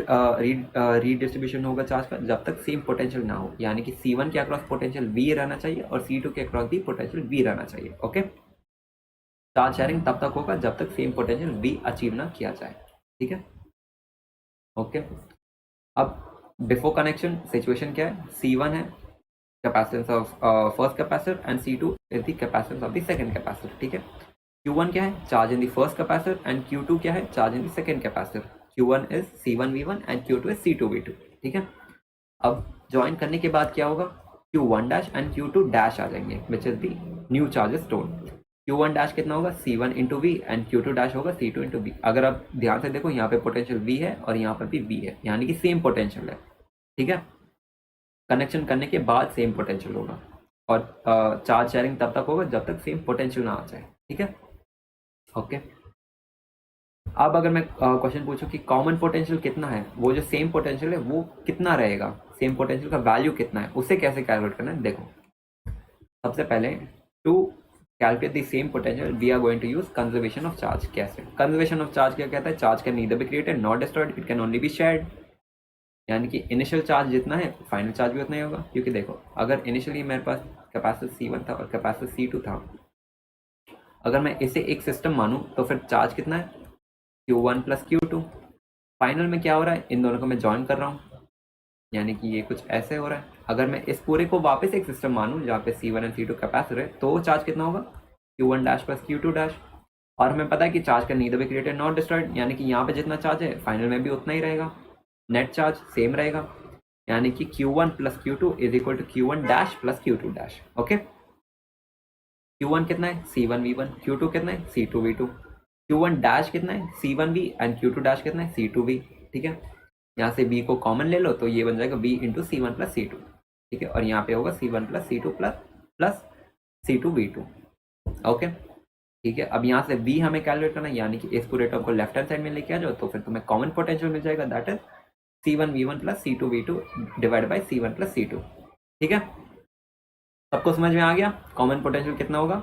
रीडिस्ट्रीब्यूशन होगा चार्ज का? जब तक सेम पोटेंशियल ना हो, यानी कि C1 के अक्रॉस पोटेंशियल V रहना चाहिए और C2 के अक्रॉस भी पोटेंशियल V रहना चाहिए। ओके, चार्ज शेयरिंग तब तक होगा जब तक सेम पोटेंशियल V अचीव ना किया जाए। ठीक है, ओके। अब बिफोर कनेक्शन सिचुएशन क्या है? C1 है capacitance of first capacitor and C2 is the capacitance of the second capacitor. ठीक है, Q1 क्या है? Charge in the first capacitor and Q2 क्या है? Charge in the second capacitor. Q1 is C1 V1 and Q2 is C2 V2। ठीक है, अब join करने के बाद क्या होगा? Q1 dash and Q2 dash आ जाएंगे, विच is the new charges stored. Q1 dash कितना होगा? C1 into we and Q2 dash होगा C2 इंटू वी। अगर आप ध्यान से देखो यहाँ पे पोटेंशियल V है और यहाँ पर भी V है, यानी कि सेम पोटेंशियल है। ठीक है, कनेक्शन करने के बाद सेम पोटेंशियल होगा और चार्ज शेयरिंग तब तक होगा जब तक सेम पोटेंशियल ना आ जाए। ठीक है, ओके। अब अगर मैं क्वेश्चन पूछूं कि कॉमन पोटेंशियल कितना है, वो जो सेम पोटेंशियल है वो कितना रहेगा, सेम पोटेंशियल का वैल्यू कितना है, उसे कैसे कैलकुलेट करना है? देखो, सबसे पहले to calculate the same potential we are going to use conservation of charge. कैसे? कंजर्वेशन ऑफ चार्ज क्या कहता है? Charge can neither be created not destroyed, it can only be shared. यानी कि इनिशियल चार्ज जितना है फाइनल चार्ज भी उतना ही होगा। क्योंकि देखो, अगर इनिशियली मेरे पास कैपेसिटर C1 था और कैपेसिटर C2 था, अगर मैं इसे एक सिस्टम मानूं तो फिर चार्ज कितना है? Q1 plus Q2। फाइनल में क्या हो रहा है? इन दोनों को मैं ज्वाइन कर रहा हूँ, यानी कि ये कुछ ऐसे हो रहा है। अगर मैं इस पूरे को वापस एक सिस्टम मानूं जहाँ पे C1 एंड C2 कैपेसिटर है, तो चार्ज कितना होगा? Q1 dash plus Q2 dash. और हमें पता है कि चार्ज का neither be created not destroyed, यानी कि यहाँ पे जितना चार्ज है फाइनल में भी उतना ही रहेगा, नेट चार्ज सेम रहेगा। यानी कि Q1 plus Q2 is equal to Q1 dash plus Q2 dash. Okay, Q1 कितना है? C1 V1। Q2 कितना है? C2 V2। Q1 डैश कितना है? C1 V and Q2 dash कितना है? C2 V। ठीक है, यहाँ से B को कॉमन ले लो तो ये बन जाएगा V into C1 plus C2। ठीक है, और यहाँ पे होगा C1 plus C2 plus C2 V2। Okay, ठीक है। अब यहाँ से V हमें कैलकुलेट करना है, यानी कि इस पूरे टर्म को लेफ्ट हैंड साइड में लेके आ जाओ तो फिर तुम्हें कॉमन पोटेंशियल मिल जाएगा, that is C1 V1 plus C2 V2 divide by C1 plus C2। ठीक है, सबको समझ में आ गया कॉमन पोटेंशियल कितना होगा?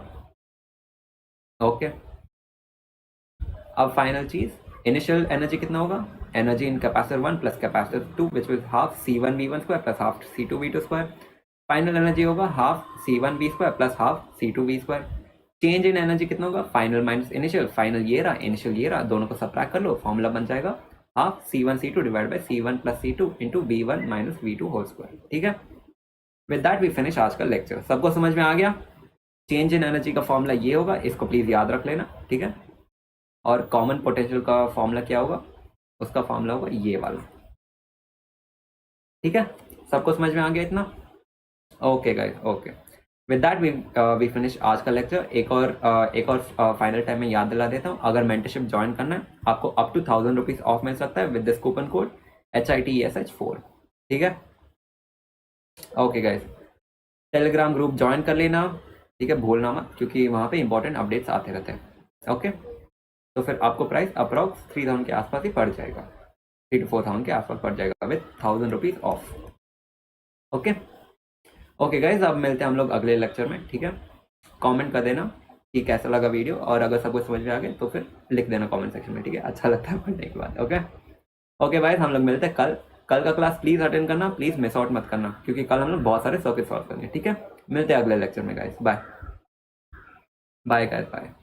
ओके, अब फाइनल चीज, इनिशियल एनर्जी कितना होगा? Energy in capacitor 1 plus capacitor 2 which is half C1 V1 square plus half C2 V2 square. Final energy होगा half C1 V square plus half C2 V square. Change in energy कितना होगा? Final minus initial. Final ये रहा, initial ये रहा, दोनों को subtract कर लो, फॉर्मूला बन जाएगा half C1 C2 divide by C1 plus C2 into V1 minus V2 whole square. ठीक है, विद दैट वी फिनिश आज का लेक्चर। सबको समझ में आ गया? चेंज इन एनर्जी का फॉर्मूला ये होगा, इसको प्लीज याद रख लेना। ठीक है, और कॉमन पोटेंशियल का फॉर्मूला क्या होगा? उसका फॉर्मूला होगा ये वाला। ठीक है, सबको समझ में आ गया इतना? Okay guys, okay. With that we finish आज का लेक्चर। एक और फाइनल टाइम में याद दिला देता हूँ, अगर मेंटरशिप ज्वाइन करना है आपको अप टू 1000 रुपीज ऑफ मिल सकता है with this coupon code HITESH4। ठीक है, okay guys, Telegram group join कर लेना। ठीक है, भूलना मत, क्योंकि वहाँ पे इंपॉर्टेंट अपडेट्स आते रहते हैं। ओके, तो फिर आपको प्राइस अप्रॉक्स 3000 के आसपास ही पड़ जाएगा, 3 to 4000 के आसपास पड़ जाएगा with 1000 rupees of. Okay okay guys, अब मिलते हैं हम लोग अगले लेक्चर में। ठीक है, कमेंट कर देना कि कैसा लगा वीडियो, और अगर सब कुछ समझ में आ गया तो फिर लिख देना कमेंट सेक्शन में। ठीक है, अच्छा लगता है पढ़ने के बाद। ओके ओके गाइज, हम लोग मिलते हैं कल कल का क्लास प्लीज अटेंड करना, प्लीज मिस आउट मत करना, क्योंकि कल हम लोग बहुत सारे सर्किट सॉल्व करेंगे, ठीक है। मिलते हैं अगले लेक्चर में guys, bye bye guys, bye.